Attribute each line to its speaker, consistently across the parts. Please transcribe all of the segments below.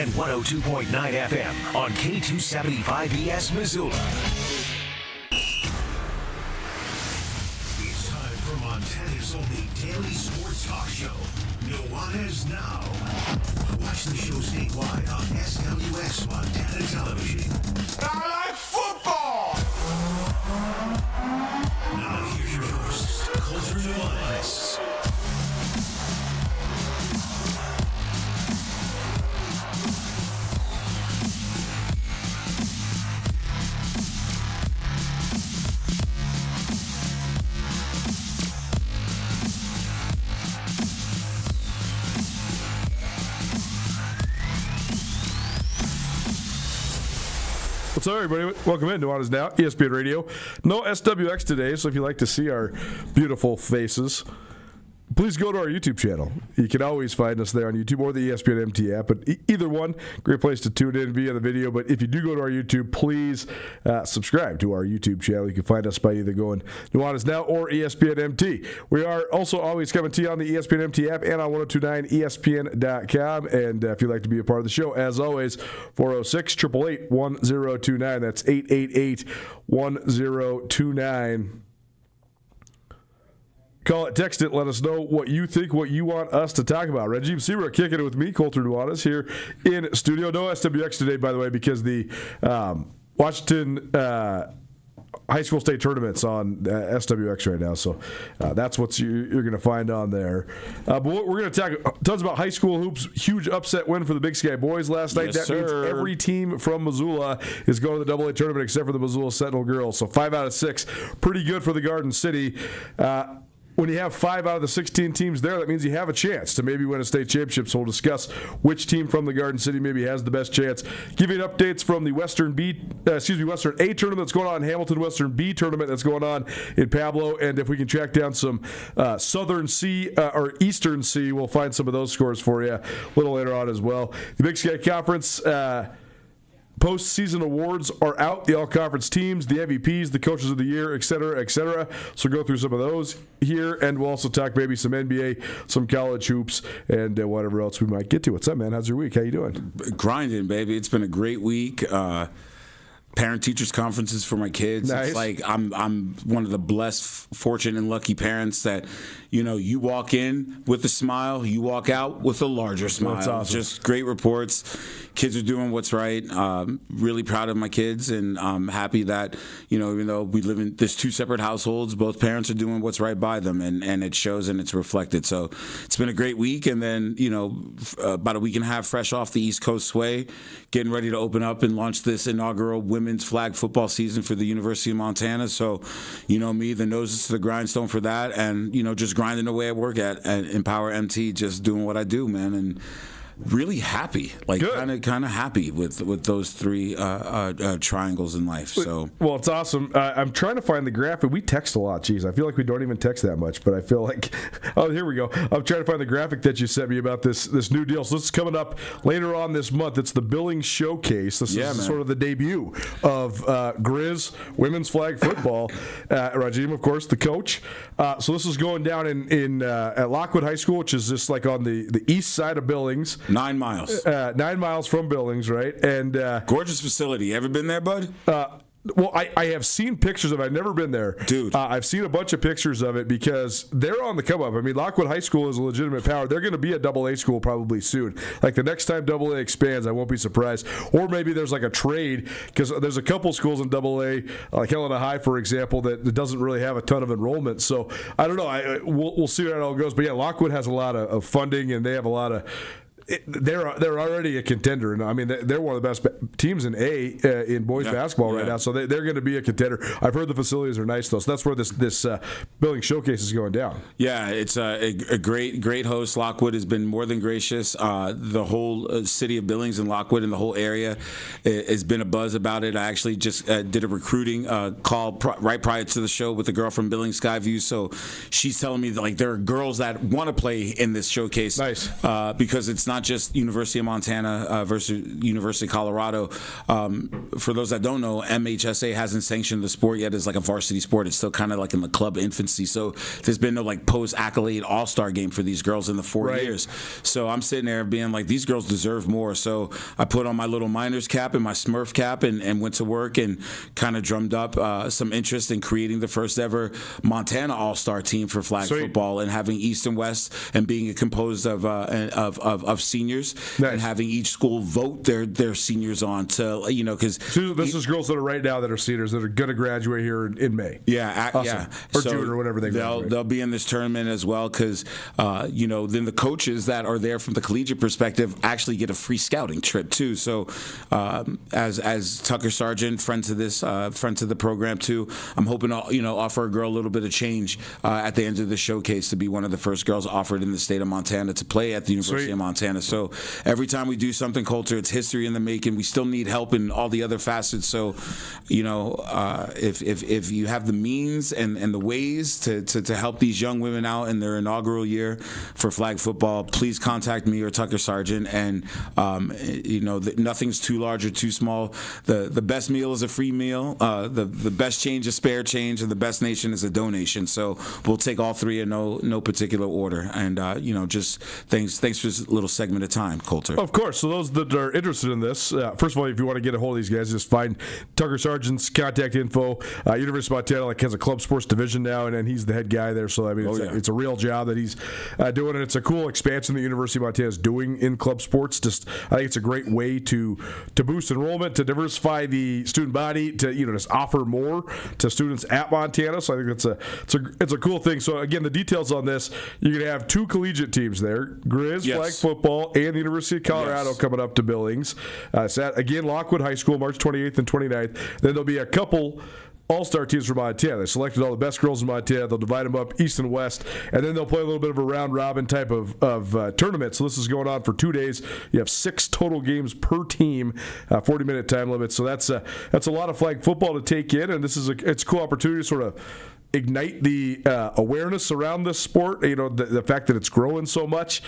Speaker 1: and 102.9 FM on K275ES Missoula. It's time for Montana's only daily sports talk show, Nuanez Now. Watch the show statewide on SWX Montana Television.
Speaker 2: I like football!
Speaker 1: Now here's your hosts, Coulter Nuanez.
Speaker 3: What's up, everybody? Welcome in to Nuanez Now, ESPN Radio. No SWX today, so if you like to see our beautiful faces, please go to our YouTube channel. You can always find us there on YouTube or the ESPN MT app, but either one, great place to tune in via the video. But if you do go to our YouTube, please subscribe to our YouTube channel. You can find us by either going Nuanez Now or ESPN MT. We are also always coming to you on the ESPN MT app and on 1029ESPN.com. And if you'd like to be a part of the show, as always, 406-888-1029. That's 888-1029. Call it, text it, let us know what you think, what you want us to talk about. Reggie Seabrook kicking it with me, Coulter Nuanez, here in studio. No SWX today, by the way, because the Washington high school state tournament's on SWX right now. So that's what you're going to find on there. But we're going to talk tons about high school hoops. Huge upset win for the Big Sky boys last night.
Speaker 4: Yes,
Speaker 3: that means every team from Missoula is going to the AA tournament except for the Missoula Sentinel girls. So 5 out of 6, pretty good for the Garden City. When you have 5 out of the 16 teams there, that means you have a chance to maybe win a state championship. So we'll discuss which team from the Garden City maybe has the best chance. Give you updates from the Western A tournament that's going on in Hamilton, Western B tournament that's going on in Pablo, and if we can track down some Southern C or Eastern C, we'll find some of those scores for you a little later on as well. The Big Sky Conference postseason awards are out, the all-conference teams, the MVPs, the coaches of the year, et cetera, et cetera. So go through some of those here, and we'll also talk maybe some NBA, some college hoops, and whatever else we might get to. What's up, man? How's your week? How you doing?
Speaker 4: Grinding, baby. It's been a great week. Parent-teachers conferences for my kids.
Speaker 3: Nice.
Speaker 4: It's like I'm one of the blessed, fortunate, and lucky parents that, you walk in with a smile, you walk out with a larger smile.
Speaker 3: That's awesome.
Speaker 4: Just great reports. Kids are doing what's right. Really proud of my kids, and I'm happy that, even though we live in there's 2 separate households, both parents are doing what's right by them, and it shows and it's reflected. So it's been a great week, and then, about a week and a half fresh off the East Coast sway, getting ready to open up and launch this inaugural women's flag football season for the University of Montana. So, me, the noses to the grindstone for that, and, just grinding away at work at Empower MT, just doing what I do, man, and really happy, kind of happy with those 3 triangles in life. So
Speaker 3: well, it's awesome. I'm trying to find the graphic. We text a lot. Jeez, I feel like we don't even text that much, but I feel like here we go. I'm trying to find the graphic that you sent me about this new deal. So this is coming up later on this month. It's the Billings Showcase. This is sort of the debut of Grizz women's flag football. Rajim, of course, the coach. So this is going down in at Lockwood High School, which is just like on the east side of Billings.
Speaker 4: 9 miles.
Speaker 3: 9 miles from Billings, right? And
Speaker 4: gorgeous facility. Ever been there, bud?
Speaker 3: Well, I have seen pictures of it. I've never been there.
Speaker 4: Dude.
Speaker 3: I've seen a bunch of pictures of it because they're on the come up. I mean, Lockwood High School is a legitimate power. They're going to be a AA school probably soon. Like the next time AA expands, I won't be surprised. Or maybe there's like a trade because there's a couple schools in AA, like Helena High, for example, that doesn't really have a ton of enrollment. So I don't know. We'll see how it all goes. But yeah, Lockwood has a lot of funding, and they have a lot of. They're already a contender, and I mean they're one of the best teams in in boys basketball right now. So they're going to be a contender. I've heard the facilities are nice though, so that's where this Billings Showcase is going down.
Speaker 4: Yeah, it's a great host. Lockwood has been more than gracious. The whole city of Billings and Lockwood and the whole area has been a buzz about it. I actually just did a recruiting call right prior to the show with a girl from Billings Skyview. So she's telling me that, like, there are girls that want to play in this showcase.
Speaker 3: Nice.
Speaker 4: Because it's not not just University of Montana versus University of Colorado. For those that don't know, MHSA hasn't sanctioned the sport yet as like a varsity sport. It's still kind of like in the club infancy. So there's been no like post-accolade all-star game for these girls in the 4 years. So I'm sitting there being like, these girls deserve more. So I put on my little Miners cap and my Smurf cap and went to work and kind of drummed up some interest in creating the first ever Montana all-star team for flag football, and having East and West, and being composed of seniors, and having each school vote their seniors on to, because
Speaker 3: this is girls that are right now that are seniors that are going to graduate here in May. Or June or whatever
Speaker 4: they'll be in this tournament as well, because then the coaches that are there from the collegiate perspective actually get a free scouting trip too. So as Tucker Sargent, friend to the program too, I'm hoping to offer a girl a little bit of change at the end of the showcase, to be one of the first girls offered in the state of Montana to play at the University of Montana. So every time we do something, Coulter, it's history in the making. We still need help in all the other facets. So if you have the means and the ways to help these young women out in their inaugural year for flag football, please contact me or Tucker Sargent. And nothing's too large or too small. The best meal is a free meal. The best change is spare change, and the best nation is a donation. So we'll take all three in no particular order. And just thanks for this little segment of time, Coulter.
Speaker 3: Of course. So those that are interested in this, first of all, if you want to get a hold of these guys, just find Tucker Sargent's contact info. University of Montana has a club sports division now, and he's the head guy there. So I mean, it's a real job that he's doing, and it's a cool expansion the University of Montana is doing in club sports. I think it's a great way to boost enrollment, to diversify the student body, to just offer more to students at Montana. So I think it's a cool thing. So again, the details on this, you're going to have 2 collegiate teams there, Grizz flag football and the University of Colorado coming up to Billings. Again, Lockwood High School, March 28th and 29th. Then there'll be a couple all-star teams from Montana. They selected all the best girls in Montana. They'll divide them up east and west, and then they'll play a little bit of a round-robin type of tournament. So this is going on for 2 days. You have 6 total games per team, 40-minute time limit. So that's a lot of flag football to take in, and it's a cool opportunity to sort of ignite the awareness around this sport, the fact that it's growing so much,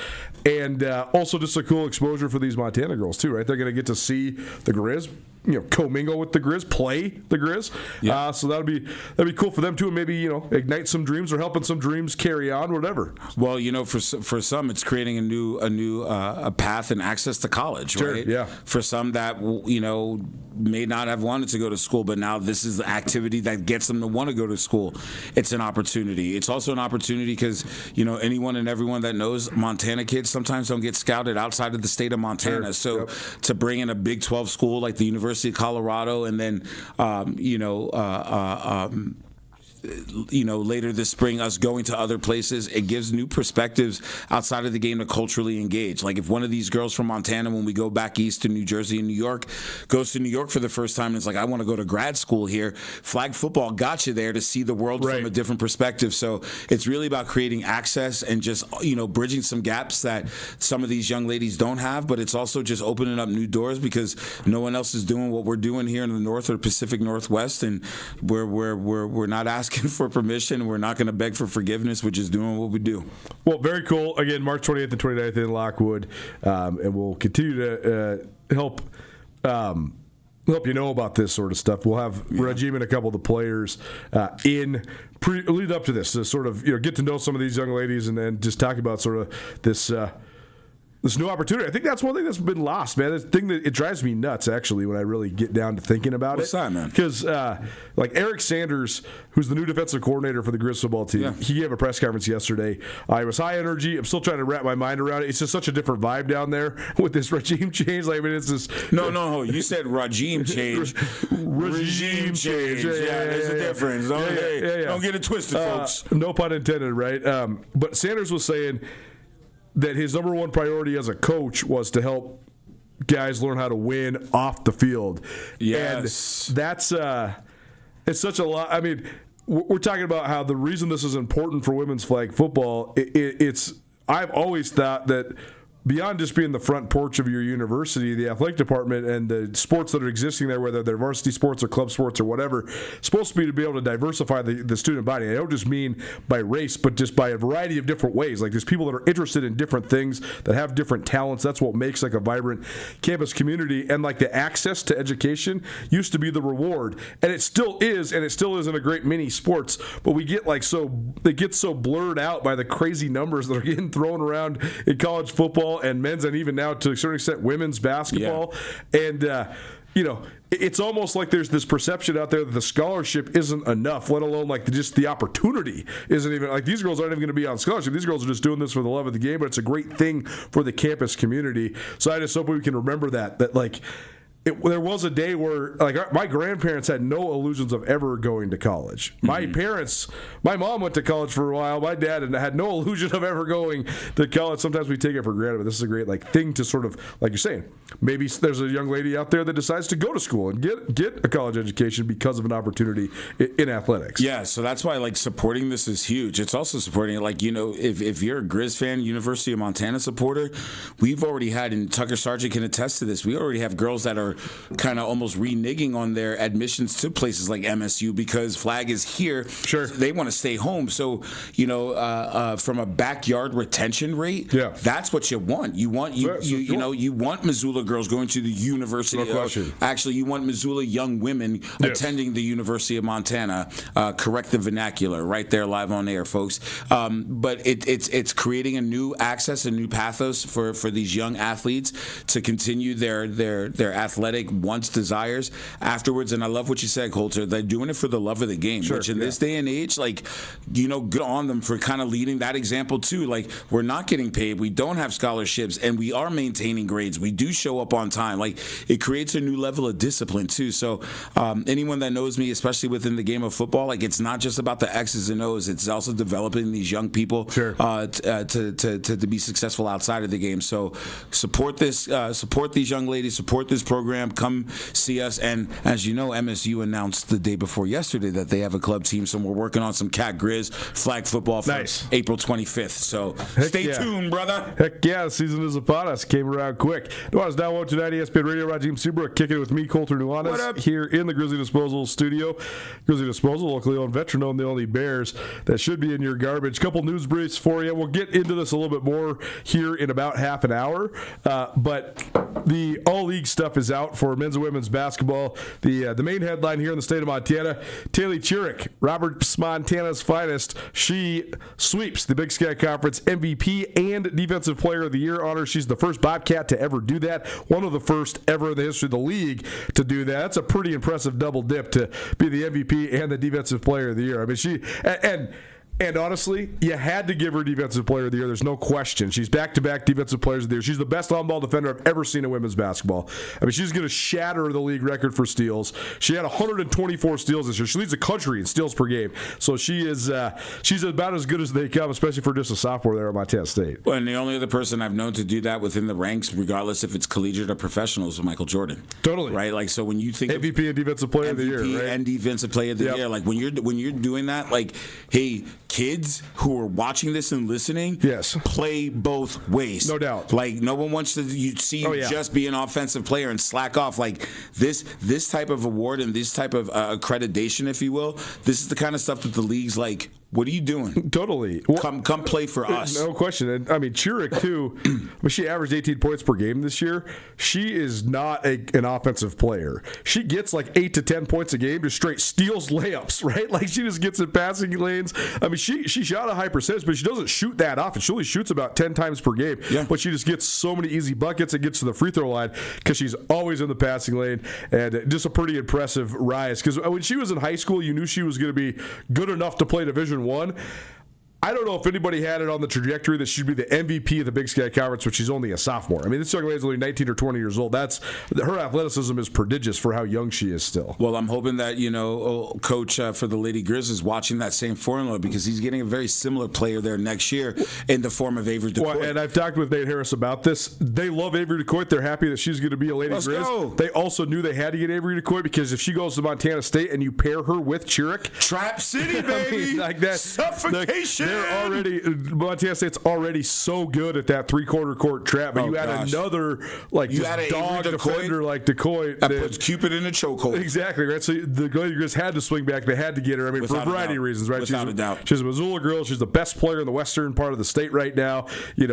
Speaker 3: and also just a cool exposure for these Montana girls too, right? They're going to get to see the Grizz, commingle with the Grizz, play the Grizz. So that'll be cool for them too, and maybe ignite some dreams or helping some dreams carry on, whatever.
Speaker 4: Well, for some, it's creating a new path and access to college, right?
Speaker 3: Yeah.
Speaker 4: For some that may not have wanted to go to school, but now this is the activity that gets them to want to go to school. It's an opportunity. It's also an opportunity because anyone and everyone that knows Montana kids sometimes don't get scouted outside of the state of Montana. So to bring in a Big 12 school like the University of Colorado, and then later this spring, us going to other places, it gives new perspectives outside of the game to culturally engage. Like if one of these girls from Montana, when we go back east to New Jersey and New York, goes to New York for the first time and it's like, I want to go to grad school here, flag football got you there to see the world from a different perspective. So it's really about creating access and just, bridging some gaps that some of these young ladies don't have, but it's also just opening up new doors because no one else is doing what we're doing here in the North or Pacific Northwest, and we're not asking for permission. We're not going to beg for forgiveness. We're just doing what we do.
Speaker 3: Well, very cool. Again, March 28th and 29th in Lockwood, and we'll continue to help you know about this sort of stuff. We'll have Rajim and a couple of the players lead up to this to sort of get to know some of these young ladies, and then just talk about sort of this new opportunity. I think that's one thing that's been lost, man. This thing that it drives me nuts, actually, when I really get down to thinking about
Speaker 4: What's that, man?
Speaker 3: Because like Eric Sanders, who's the new defensive coordinator for the Grizz football team, he gave a press conference yesterday. It was high energy. I'm still trying to wrap my mind around it. It's just such a different vibe down there with this regime change. Like, I mean, it's this.
Speaker 4: No. You said regime change. Regime change. Yeah, there's a difference. Don't get it twisted, folks.
Speaker 3: No pun intended, right? But Sanders was saying that his number one priority as a coach was to help guys learn how to win off the field.
Speaker 4: Yes.
Speaker 3: And that's it's such a lot. I mean, we're talking about how the reason this is important for women's flag football, it's I've always thought that beyond just being the front porch of your university, the athletic department and the sports that are existing there, whether they're varsity sports or club sports or whatever, supposed to be able to diversify the student body. I don't just mean by race, but just by a variety of different ways. Like there's people that are interested in different things, that have different talents. That's what makes like a vibrant campus community. And like the access to education used to be the reward, and it still is, and it still is in a great many sports. But we get like it gets so blurred out by the crazy numbers that are getting thrown around in college football and men's, and even now to a certain extent women's basketball. Yeah. And it's almost like there's this perception out there that the scholarship isn't enough, let alone like just the opportunity isn't even, like these girls aren't even going to be on scholarship. These girls are just doing this for the love of the game, but it's a great thing for the campus community. So I just hope we can remember that like there was a day where like my grandparents had no illusions of ever going to college. Mm-hmm. My mom went to college for a while. My dad had no illusion of ever going to college. Sometimes we take it for granted, but this is a great like thing to sort of, like you're saying, maybe there's a young lady out there that decides to go to school and get a college education because of an opportunity in athletics.
Speaker 4: Yeah, so that's why like supporting this is huge. It's also supporting it, like, if you're a Grizz fan, University of Montana supporter, we've already had, and Tucker Sargent can attest to this, we already have girls that are kind of almost reneging on their admissions to places like MSU because flag is here.
Speaker 3: Sure.
Speaker 4: They want to stay home. So, from a backyard retention rate, that's what you want. You want you want Missoula girls going to the University.
Speaker 3: No question.
Speaker 4: Actually, you want Missoula young women attending the University of Montana. Correct the vernacular right there, live on air, folks. But it's creating a new access, a new pathos for these young athletes to continue their athletic wants, desires afterwards. And I love what you said, Coulter. They're doing it for the love of the game, which in this day and age, like, good on them for kind of leading that example too. Like, we're not getting paid, we don't have scholarships, and we are maintaining grades. We do show up on time. Like, it creates a new level of discipline too. So anyone that knows me, especially within the game of football, like, it's not just about the X's and O's. It's also developing these young people to be successful outside of the game. So support this, support these young ladies, support this program. Come see us. And as you know, MSU announced the day before yesterday that they have a club team, so we're working on some Cat Grizz flag football for April 25th. So stay tuned, brother.
Speaker 3: Heck yeah, the season is upon us. Came around quick. Nuanez Now March tonight, ESPN Radio. Rajim Seabrook kicking it with me, Coulter Nuanez, here in the Grizzly Disposal studio. Grizzly Disposal, locally owned, veteran owned, the only Bears that should be in your garbage. Couple news briefs for you. We'll get into this a little bit more here in about half an hour. But the all-league stuff is out for men's and women's basketball. The main headline here in the state of Montana, Taylor Chiric, Roberts Montana's finest. She sweeps the Big Sky Conference MVP and Defensive Player of the Year honor. She's the first Bobcat to ever do that. One of the first ever in the history of the league to do that. That's a pretty impressive double dip to be the MVP and the Defensive Player of the Year. I mean, and honestly, you had to give her Defensive Player of the Year. There's no question. She's back-to-back Defensive Players of the Year. She's the best on-ball defender I've ever seen in women's basketball. I mean, she's going to shatter the league record for steals. She had 124 steals this year. She leads the country in steals per game. So she's about as good as they come, especially for just a sophomore there at Montana State.
Speaker 4: Well, and the only other person I've known to do that within the ranks, regardless if it's collegiate or professional, is Michael Jordan.
Speaker 3: Totally.
Speaker 4: Right? Like, so when you think
Speaker 3: MVP and Defensive Player of the Year, right?
Speaker 4: And Defensive Player of the Year, like when you're doing that, like, hey, kids who are watching this and listening, play both ways.
Speaker 3: No doubt.
Speaker 4: Like, no one wants to see you just be an offensive player and slack off. Like, this type of award and this type of accreditation, if you will, this is the kind of stuff that the league's like, what are you doing?
Speaker 3: Totally.
Speaker 4: Come play for us.
Speaker 3: No question. And I mean, Chiric, too, she averaged 18 points per game this year. She is not an offensive player. She gets like 8 to 10 points a game, just straight steals layups, right? Like, she just gets in passing lanes. I mean, she shot a high percentage, but she doesn't shoot that often. She only shoots about 10 times per game. Yeah. But she just gets so many easy buckets and gets to the free throw line because she's always in the passing lane. And just a pretty impressive rise. Because when she was in high school, you knew she was going to be good enough to play Division I. I don't know if anybody had it on the trajectory that she'd be the MVP of the Big Sky Conference, but she's only a sophomore. I mean, this young lady's only 19 or 20 years old. Her athleticism is prodigious for how young she is still.
Speaker 4: Well, I'm hoping that, Coach for the Lady Grizz is watching that same formula because he's getting a very similar player there next year in the form of Avery DeCoit.
Speaker 3: Well, and I've talked with Nate Harris about this. They love Avery DeCoit. They're happy that she's going to be a Lady Grizz.
Speaker 4: Go.
Speaker 3: They also knew they had to get Avery DeCoit because if she goes to Montana State and you pair her with Chiric,
Speaker 4: Trap City, baby.
Speaker 3: I mean, like that,
Speaker 4: suffocation.
Speaker 3: they're already Montana State's already so good at that 3/4 court trap, but you add another just dog defender like DeCoy
Speaker 4: that puts Cupid in a chokehold.
Speaker 3: Exactly right. So the Lady Grizz had to swing back. They had to get her. I mean,
Speaker 4: Without
Speaker 3: for a variety of reasons, right?
Speaker 4: Without a doubt.
Speaker 3: She's a Missoula girl. She's the best player in the western part of the state right now.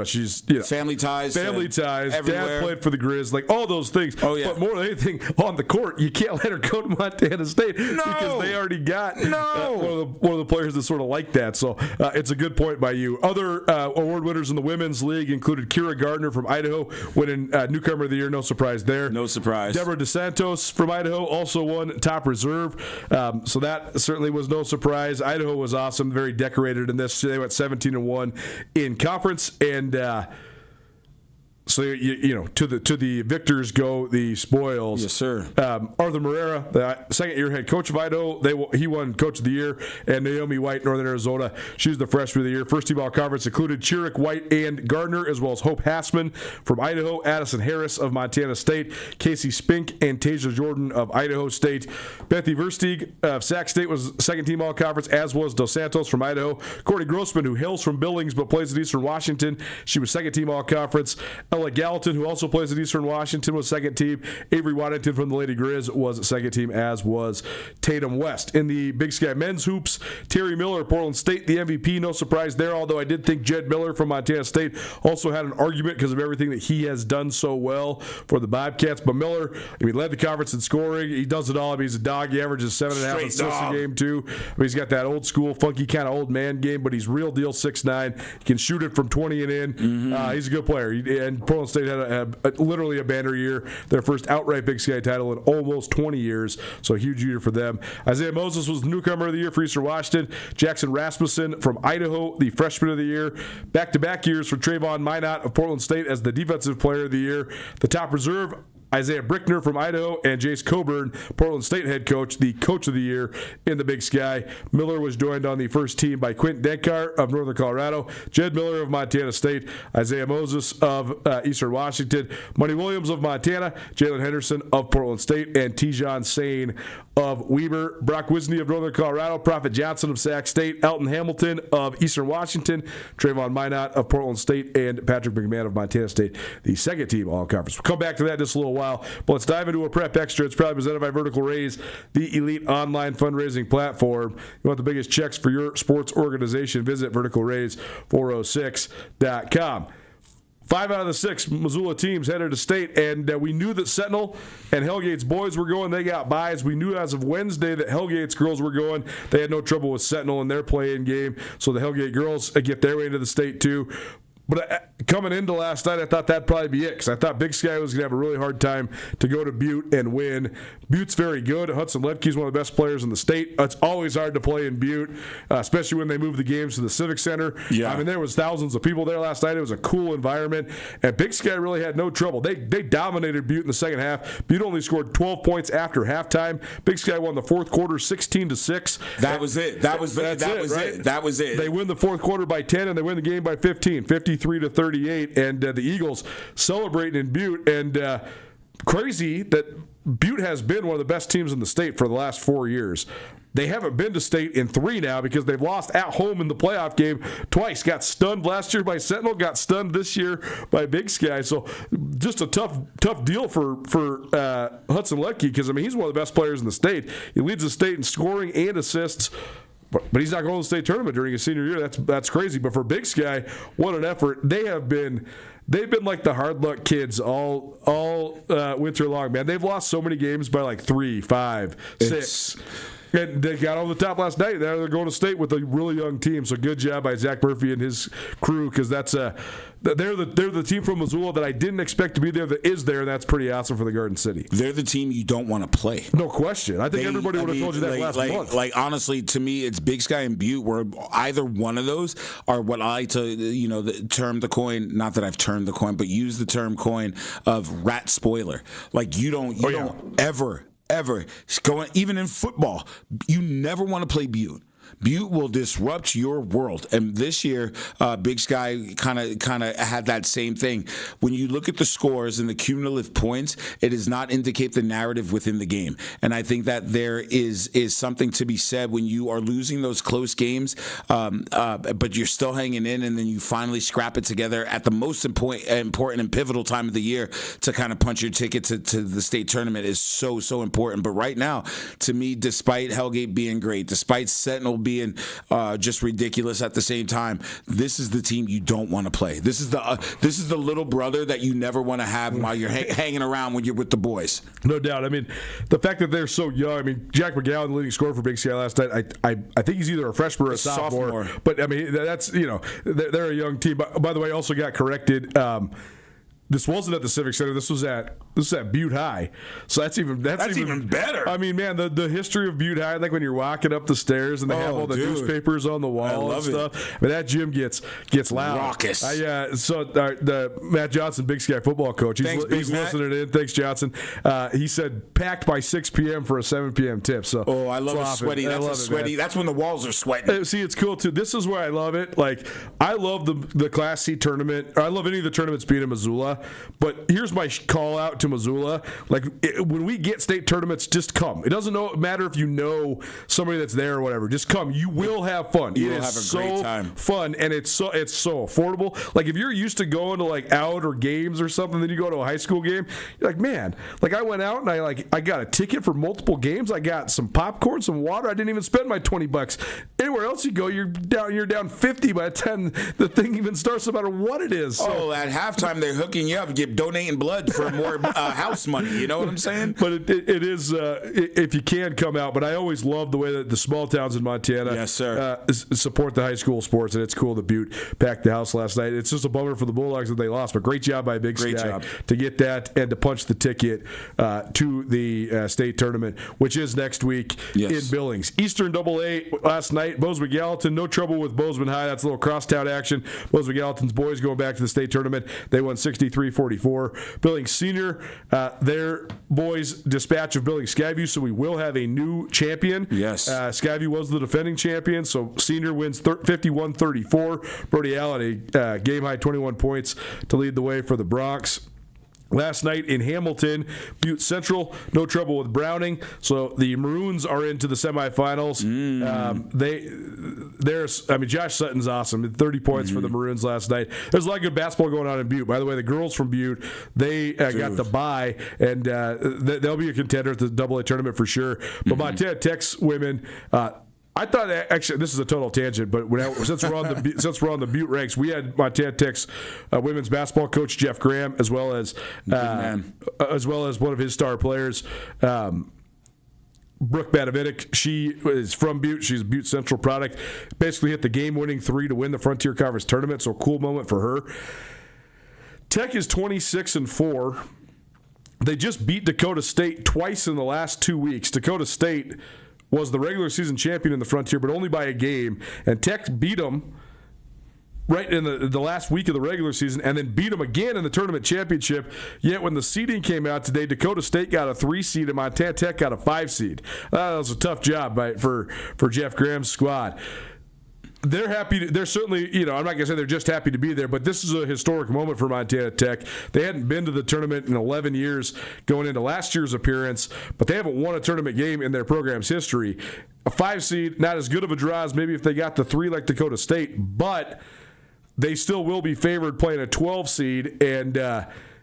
Speaker 3: She's
Speaker 4: family ties.
Speaker 3: Dad
Speaker 4: everywhere.
Speaker 3: played for the Grizz, like all those things.
Speaker 4: Oh yeah.
Speaker 3: But more than anything, on the court, you can't let her go to Montana State because they already got one of the players that sort of like that. So it's a good point by you. Other award winners in the women's league included Kira Gardner from Idaho, winning newcomer of the year. No surprise there.
Speaker 4: No surprise.
Speaker 3: Deborah DeSantos from Idaho also won top reserve. So that certainly was no surprise. Idaho was awesome, very decorated in this. They went 17-1 in conference, and so to the victors go the spoils.
Speaker 4: Yes, sir.
Speaker 3: Arthur Marrera, the second-year head coach of Idaho, he won Coach of the Year, and Naomi White, Northern Arizona, she's the freshman of the year. First team all conference included Chirick, White, and Gardner, as well as Hope Hassman from Idaho, Addison Harris of Montana State, Casey Spink, and Tasia Jordan of Idaho State. Bethany Versteeg of Sac State was second team all conference, as was Dos Santos from Idaho. Courtney Grossman, who hails from Billings but plays at Eastern Washington, she was second team all conference. Ella Gallatin, who also plays at Eastern Washington, was second team. Avery Waddington from the Lady Grizz was second team, as was Tatum West. In the Big Sky men's hoops, Terry Miller, Portland State, the MVP. No surprise there, although I did think Jed Miller from Montana State also had an argument because of everything that he has done so well for the Bobcats. But Miller, led the conference in scoring. He does it all. He's a dog. He averages 7.5 assists a game, too. He's got that old school, funky kind of old man game, but he's real deal 6'9". He can shoot it from 20 and in. Mm-hmm. He's a good player. And Portland State had literally a banner year, their first outright Big Sky title in almost 20 years, so a huge year for them. Isaiah Moses was the newcomer of the year for Eastern Washington. Jackson Rasmussen from Idaho, the freshman of the year. Back-to-back years for Trayvon Minot of Portland State as the defensive player of the year. The top reserve, Isaiah Brickner from Idaho, and Jace Coburn, Portland State head coach, the coach of the year in the Big Sky. Miller was joined on the first team by Quentin Denkar of Northern Colorado, Jed Miller of Montana State, Isaiah Moses of Eastern Washington, Money Williams of Montana, Jalen Henderson of Portland State, and Tijon Sane of Weber, Brock Wisney of Northern Colorado, Prophet Johnson of Sac State, Elton Hamilton of Eastern Washington, Trayvon Minot of Portland State, and Patrick McMahon of Montana State, the second team all-conference. We'll come back to that in just a little while, but let's dive into a Prep Extra. It's proudly presented by Vertical Raise, the elite online fundraising platform. You want the biggest checks for your sports organization? Visit verticalraise406.com. 5 out of the 6 Missoula teams headed to state, and we knew that Sentinel and Hellgate's boys were going. They got buys. We knew as of Wednesday that Hellgate's girls were going. They had no trouble with Sentinel in their play-in game, so the Hellgate girls get their way into the state too. But coming into last night, I thought that'd probably be it, because I thought Big Sky was going to have a really hard time to go to Butte and win. Butte's very good. Hudson Ledke's one of the best players in the state. It's always hard to play in Butte, especially when they move the games to the Civic Center.
Speaker 4: Yeah.
Speaker 3: There was thousands of people there last night. It was a cool environment, and Big Sky really had no trouble. They dominated Butte in the second half. Butte only scored 12 points after halftime. Big Sky won the fourth quarter 16-6.
Speaker 4: That was it. That was it.
Speaker 3: They win the fourth quarter by 10, and they win the game by 15, 53-38, and the Eagles celebrating in Butte. And crazy that Butte has been one of the best teams in the state for the last 4 years. They haven't been to state in 3 now because they've lost at home in the playoff game twice. Got stunned last year by Sentinel, got stunned this year by Big Sky. So just a tough deal for Hudson Ledke, because he's one of the best players in the state. He leads the state in scoring and assists. But he's not going to the state tournament during his senior year. That's crazy. But for Big Sky, what an effort. They've been like the hard luck kids all winter long, man. They've lost so many games by like 3, 5, 6. And they got over the top last night. Now they're going to state with a really young team. So good job by Zach Murphy and his crew, because they're the team from Missoula that I didn't expect to be there that is there, and that's pretty awesome for the Garden City.
Speaker 4: They're the team you don't want to play.
Speaker 3: No question. I think everybody would have told you that last month.
Speaker 4: Like honestly, to me, it's Big Sky and Butte, where either one of those are what I like to term the coin. Not that I've turned the coin, but use the term coin of rat spoiler. Like you don't ever going, even in football, you never want to play Butte. Butte will disrupt your world. And this year, Big Sky kind of had that same thing. When you look at the scores and the cumulative points, it does not indicate the narrative within the game. And I think that there is something to be said when you are losing those close games, but you're still hanging in, and then you finally scrap it together at the most important and pivotal time of the year to kind of punch your ticket to the state tournament is so important. But right now, to me, despite Hellgate being great, despite Sentinel being just ridiculous at the same time, this is the team you don't want to play. This is the little brother that you never want to have while you're hanging around when you're with the boys.
Speaker 3: No doubt. I mean, the fact that they're so young. I mean, Jack McGowan, the leading scorer for Big Sky last night. I think he's either a freshman or a sophomore. But I mean, that's they're a young team. By the way, also got corrected. This wasn't at the Civic Center. This was at Butte High. So that's even
Speaker 4: better.
Speaker 3: I mean, man, the history of Butte High, like when you're walking up the stairs and they have all the newspapers on the wall and stuff. I mean, that gym gets loud.
Speaker 4: Raucous.
Speaker 3: So the Matt Johnson, Big Sky football coach, he's listening in. Thanks, Johnson. He said packed by 6 p.m. for a 7 p.m. tip. So
Speaker 4: I love a sweaty. That's sweaty. That's when the walls are sweating.
Speaker 3: See, it's cool too. This is where I love it. Like, I love the Class C tournament. Or I love any of the tournaments being in Missoula. But here's my call out to Missoula. Like, when we get state tournaments, just come. It doesn't matter if you know somebody that's there or whatever. Just come. You will have fun.
Speaker 4: You will have a great time.
Speaker 3: Fun, and it's so affordable. Like, if you're used to going to like out or games or something, then you go to a high school game. You're like, man. Like, I went out and I got a ticket for multiple games. I got some popcorn, some water. I didn't even spend my $20. Anywhere else you go, you're down 50 by the time the thing even starts, no matter what it is. So,
Speaker 4: at halftime they're hooking you up. You're donating blood for more house money. You know what I'm saying?
Speaker 3: But it is if you can come out. But I always love the way that the small towns in Montana,
Speaker 4: yes, sir,
Speaker 3: support the high school sports, and it's cool that Butte packed the house last night. It's just a bummer for the Bulldogs that they lost, but great job by Big Sky to get that and to punch the ticket to the state tournament, which is next week in Billings. Eastern AA last night, Bozeman Gallatin, no trouble with Bozeman High. That's a little crosstown action. Bozeman Gallatin's boys going back to the state tournament. They won 63-44. Billings Senior, their boys dispatch of Billings Skyview, so we will have a new champion.
Speaker 4: Yes.
Speaker 3: Skyview was the defending champion, so Senior wins 51-34. Brody Allen, a game-high 21 points to lead the way for the Bronx. Last night in Hamilton, Butte Central, no trouble with Browning. So the Maroons are into the semifinals. Josh Sutton's awesome. 30 points for the Maroons last night. There's a lot of good basketball going on in Butte. By the way, the girls from Butte, they got the bye, and they'll be a contender at the AA tournament for sure. But Montana Tech's women, I thought actually this is a total tangent, but since we're on the Butte ranks, we had Montana Tech's women's basketball coach Jeff Graham, as well as one of his star players, Brooke Badavidic. She is from Butte. She's a Butte Central product. Basically hit the game-winning 3 to win the Frontier Conference tournament. So cool moment for her. Tech is 26-4. They just beat Dakota State twice in the last 2 weeks. Dakota State was the regular season champion in the Frontier, but only by a game. And Tech beat them right in the last week of the regular season, and then beat them again in the tournament championship. Yet when the seeding came out today, Dakota State got a 3 seed and Montana Tech got a 5 seed. That was a tough job for Jeff Graham's squad. They're happy. They're certainly, I'm not going to say they're just happy to be there, but this is a historic moment for Montana Tech. They hadn't been to the tournament in 11 years going into last year's appearance, but they haven't won a tournament game in their program's history. A 5 seed, not as good of a draw as maybe if they got the 3 like Dakota State, but they still will be favored playing a 12 seed, and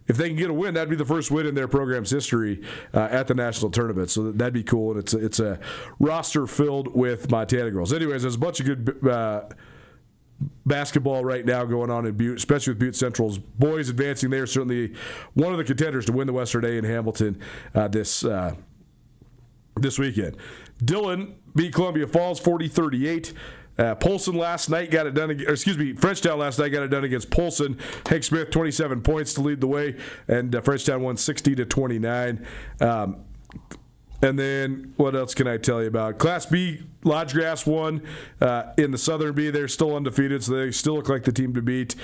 Speaker 3: if they can get a win, that'd be the first win in their program's history at the national tournament. So that'd be cool, and it's a roster filled with Montana girls. Anyways, there's a bunch of good basketball right now going on in Butte, especially with Butte Central's boys advancing. They are certainly one of the contenders to win the Western A in Hamilton this weekend. Dillon beat Columbia Falls 40-38. Polson last night got it done. Frenchtown last night got it done against Polson. Hank Smith 27 points to lead the way, and Frenchtown won 60-29. And then what else can I tell you about? Class B, Lodgegrass won in the Southern B. They're still undefeated, so they still look like the team to beat.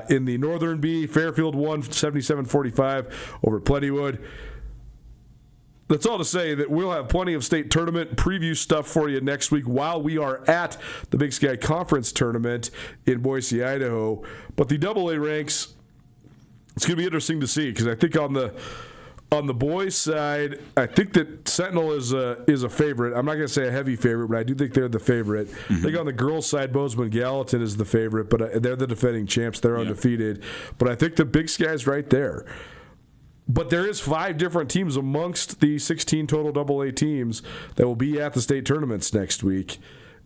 Speaker 3: In the Northern B, Fairfield won 77-45 over Plentywood. that's all to say that we'll have plenty of state tournament preview stuff for you next week while we are at the Big Sky Conference Tournament in Boise, Idaho. But the AA ranks, it's going to be interesting to see because I think on the boys' side, I think that Sentinel is a favorite. I'm not going to say a heavy favorite, but I do think they're the favorite. Mm-hmm. I think on the girls' side, Bozeman Gallatin is the favorite, but they're the defending champs. They're undefeated. But I think the Big Sky's right there. But there is 5 different teams amongst the 16 total AA teams that will be at the state tournaments next week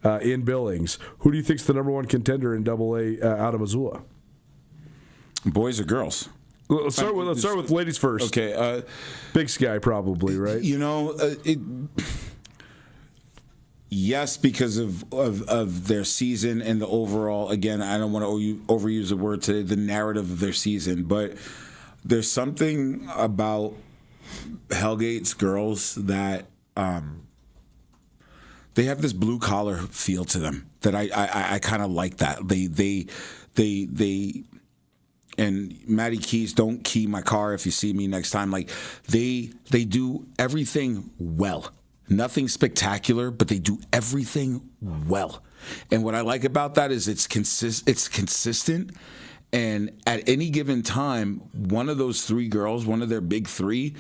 Speaker 3: in Billings. Who do you think's the number one contender in AA out of Missoula?
Speaker 4: Boys or girls?
Speaker 3: Let's start with ladies first.
Speaker 4: Okay.
Speaker 3: Big Sky probably, right?
Speaker 4: Yes, because of their season and the overall, again, I don't want to overuse the word today, the narrative of their season, but there's something about Hellgate's girls that they have this blue collar feel to them that I kind of like that. They and Maddie Keys, don't key my car if you see me next time. Like they do everything well. Nothing spectacular, but they do everything well. And what I like about that is it's consistent. And at any given time, one of those 3 girls, one of their big 3,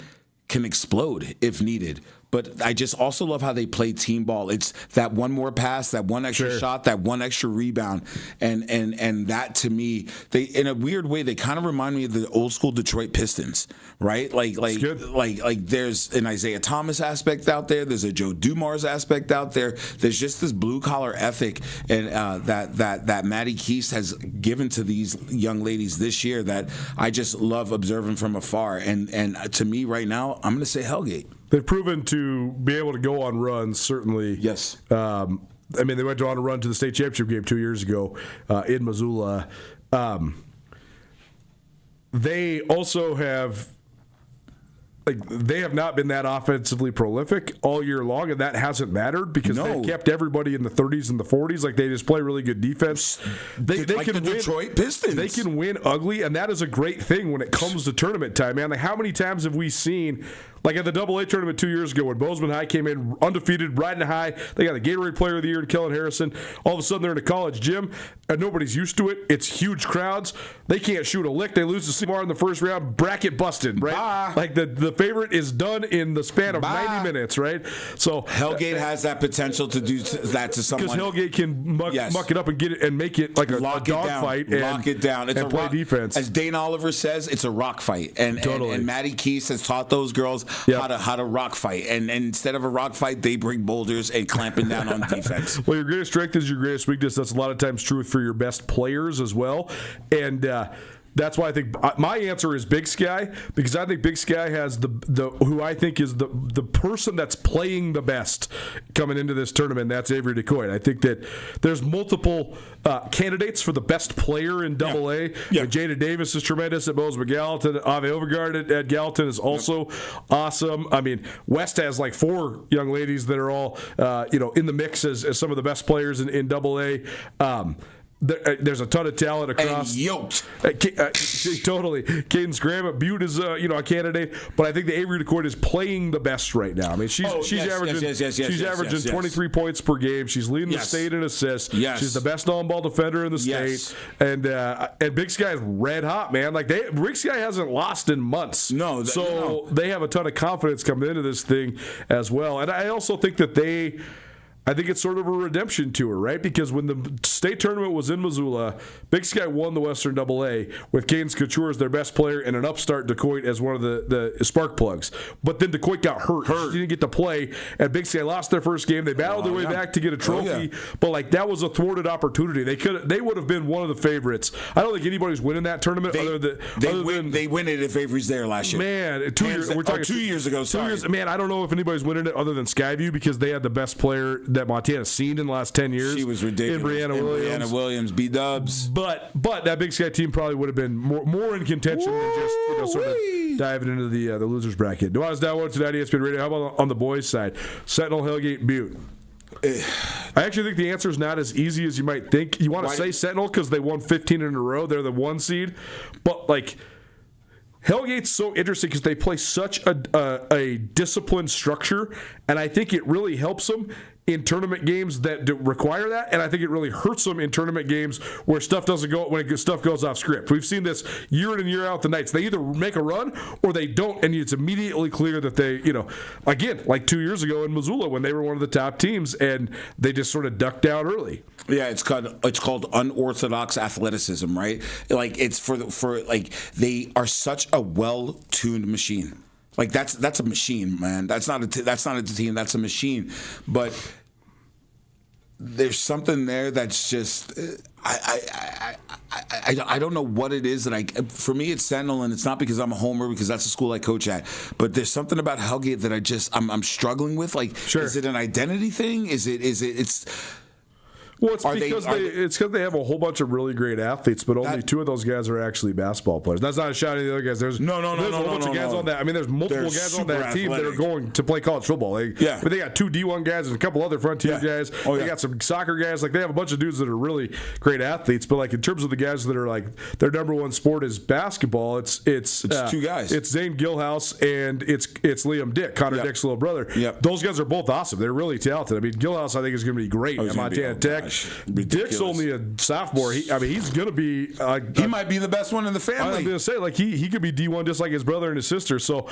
Speaker 4: can explode if needed. But I just also love how they play team ball. It's that one more pass, that one extra shot, that one extra rebound, and that to me, they in a weird way they kind of remind me of the old school Detroit Pistons, right? Like there's an Isaiah Thomas aspect out there. There's a Joe Dumars aspect out there. There's just this blue collar ethic and that Maddie Keast has given to these young ladies this year that I just love observing from afar. And to me right now, I'm going to say Hellgate.
Speaker 3: They've proven to be able to go on runs, certainly.
Speaker 4: Yes.
Speaker 3: I mean, they went on a run to the state championship game 2 years ago in Missoula. They also have, they have not been that offensively prolific all year long, and that hasn't mattered because they've kept everybody in the 30s and the 40s. Like, they just play really good defense. They
Speaker 4: like
Speaker 3: can
Speaker 4: the
Speaker 3: win.
Speaker 4: Detroit Pistons.
Speaker 3: They can win ugly, and that is a great thing when it comes to tournament time, man. Like, how many times have we seen, like at the AA tournament 2 years ago when Bozeman High came in undefeated, riding high, they got the Gatorade Player of the Year to Kellen Harrison. All of a sudden they're in a college gym and nobody's used to it. It's huge crowds. They can't shoot a lick. They lose to Seymour in the first round. Bracket busted, right?
Speaker 4: Bye.
Speaker 3: Like the favorite is done in the span of 90 minutes, right? So
Speaker 4: Hellgate has that potential to do that to someone.
Speaker 3: Because Hellgate can muck it up and get it and make it like a dog fight.
Speaker 4: Lock it down. It's
Speaker 3: and play defense.
Speaker 4: As Dane Oliver says, it's a rock fight. And Maddie Keys has taught those girls how to rock fight. And instead of a rock fight, they bring boulders and clamping down on defense.
Speaker 3: Well, your greatest strength is your greatest weakness. That's a lot of times true for your best players as well. And that's why I think my answer is Big Sky, because I think Big Sky has the who I think is the person that's playing the best coming into this tournament. That's Avery DeCoy. I think that there's multiple candidates for the best player in AA. Yeah. Jada Davis is tremendous at Bozeman Gallatin. Ave Overgaard at Gallatin is also awesome. I mean, West has like 4 young ladies that are all in the mix as some of the best players in AA. There's a ton of talent across.
Speaker 4: And yoked.
Speaker 3: Totally. Cadence Graham at Butte is a candidate, but I think the Avery DeCoy is playing the best right now. I mean, she's averaging 23 points per game. She's leading the state in assists.
Speaker 4: Yes.
Speaker 3: She's the best on-ball defender in the state. And Big Sky is red hot, man. Like Big Sky hasn't lost in months. They have a ton of confidence coming into this thing as well. And I also think that I think it's sort of a redemption tour, right? Because when the state tournament was in Missoula, Big Sky won the Western AA with Cadence Couture as their best player and an upstart DeCoy as one of the spark plugs. But then DeCoy got hurt. She didn't get to play, and Big Sky lost their first game. They battled their way back to get a trophy, but that was a thwarted opportunity. They would have been one of the favorites. I don't think anybody's winning that tournament
Speaker 4: they win it if Avery's there last year.
Speaker 3: Man,
Speaker 4: 2 years ago. Sorry.
Speaker 3: 2 years. Man, I don't know if anybody's winning it other than Skyview because they had the best player that Montana's seen in the last 10 years.
Speaker 4: She was ridiculous.
Speaker 3: In Brianna Williams,
Speaker 4: B-dubs.
Speaker 3: But that Big Sky team probably would have been more in contention than just sort of diving into the losers bracket. Nuanez Now March tonight, ESPN Radio. How about on the boys' side? Sentinel, Hellgate, Butte. I actually think the answer is not as easy as you might think. You want to say Sentinel because they won 15 in a row. They're the 1 seed. But Hellgate's so interesting because they play such a disciplined structure, and I think it really helps them in tournament games that require that, and I think it really hurts them in tournament games where stuff doesn't go when stuff goes off script. We've seen this year in and year out. The Knights, they either make a run or they don't, and it's immediately clear that they, again, like 2 years ago in Missoula when they were one of the top teams, and they just sort of ducked down early.
Speaker 4: Yeah, it's called unorthodox athleticism, right? Like it's for they are such a well-tuned machine. Like that's a machine, man. That's not a team. That's a machine. But there's something there that's just I don't know what it is that for me it's Sentinel, and it's not because I'm a homer, because that's the school I coach at. But there's something about Hellgate that I'm struggling with. Like,
Speaker 3: sure.
Speaker 4: Is it an identity thing? It's.
Speaker 3: Well, it's because they have a whole bunch of really great athletes, but only two of those guys are actually basketball players. That's not a shot at the other guys. There's a whole bunch of guys on that. I mean, there's multiple guys on that team that are going to play college football. But they got 2 D1 guys and a couple other frontier guys. They got some soccer guys. Like, they have a bunch of dudes that are really great athletes. But like in terms of the guys that are like their number one sport is basketball, it's
Speaker 4: 2 guys.
Speaker 3: It's Zane Gilhouse and it's Liam Dick, Connor Dick's little brother.
Speaker 4: Yep.
Speaker 3: Those guys are both awesome. They're really talented. I mean, Gilhouse I think is going to be great at Montana Tech. Dick's only a sophomore. He's going to be.
Speaker 4: He might be the best one in the family.
Speaker 3: I'm going to say, like, he could be D1 just like his brother and his sister. So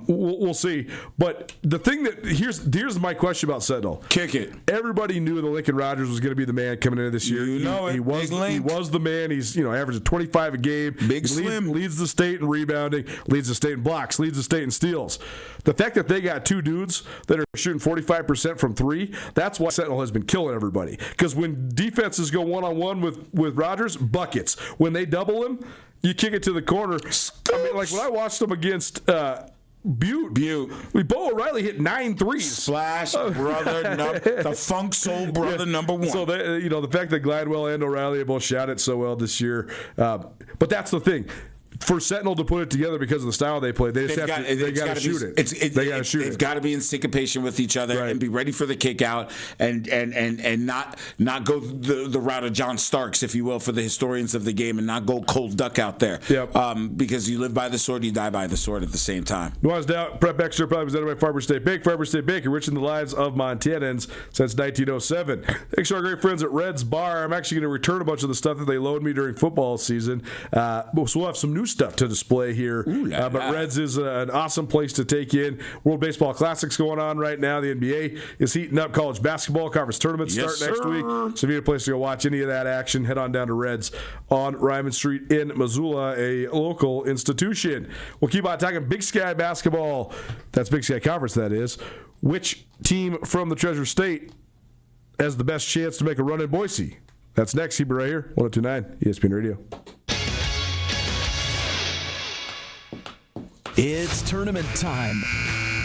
Speaker 3: we'll see. But the thing that here's my question about Sentinel.
Speaker 4: Kick it.
Speaker 3: Everybody knew that Lincoln Rogers was going to be the man coming into this year. He was the man. He's averaging 25 a game.
Speaker 4: Big slim.
Speaker 3: Leads the state in rebounding. Leads the state in blocks. Leads the state in steals. The fact that they got 2 dudes that are shooting 45% from 3, that's why Sentinel has been killing everybody. Because when defenses go one-on-one with Rogers, buckets. When they double him, you kick it to the corner. I mean, like when I watched them against Butte. Bo O'Reilly hit 9 threes.
Speaker 4: Splash, brother, the funk soul brother number 1.
Speaker 3: So the fact that Gladwell and O'Reilly have both shot it so well this year, but that's the thing. For Sentinel to put it together because of the style they play, they got to shoot it. They got to shoot it.
Speaker 4: They've got to be in syncopation with each other and be ready for the kick out and not go the route of John Starks, if you will, for the historians of the game, and not go cold duck out there.
Speaker 3: Yep.
Speaker 4: Because you live by the sword, you die by the sword at the same time.
Speaker 3: Nuanez Now Prep Extra probably presented by Farmer State Bank. Farmer State Bank, enriching the lives of Montanans since 1907. Thanks to our great friends at Red's Bar. I'm actually going to return a bunch of the stuff that they loaned me during football season. So we'll have some new stuff to display here. But Reds is an awesome place to take in. World Baseball Classics going on right now. The NBA is heating up. College basketball conference tournaments start next week. So if you need a place to go watch any of that action, head on down to Reds on Ryman Street in Missoula, a local institution. We'll keep on talking Big Sky basketball. That's Big Sky Conference, that is. Which team from the Treasure State has the best chance to make a run in Boise? That's next. Keep it right here. 102.9 ESPN Radio.
Speaker 5: It's tournament time.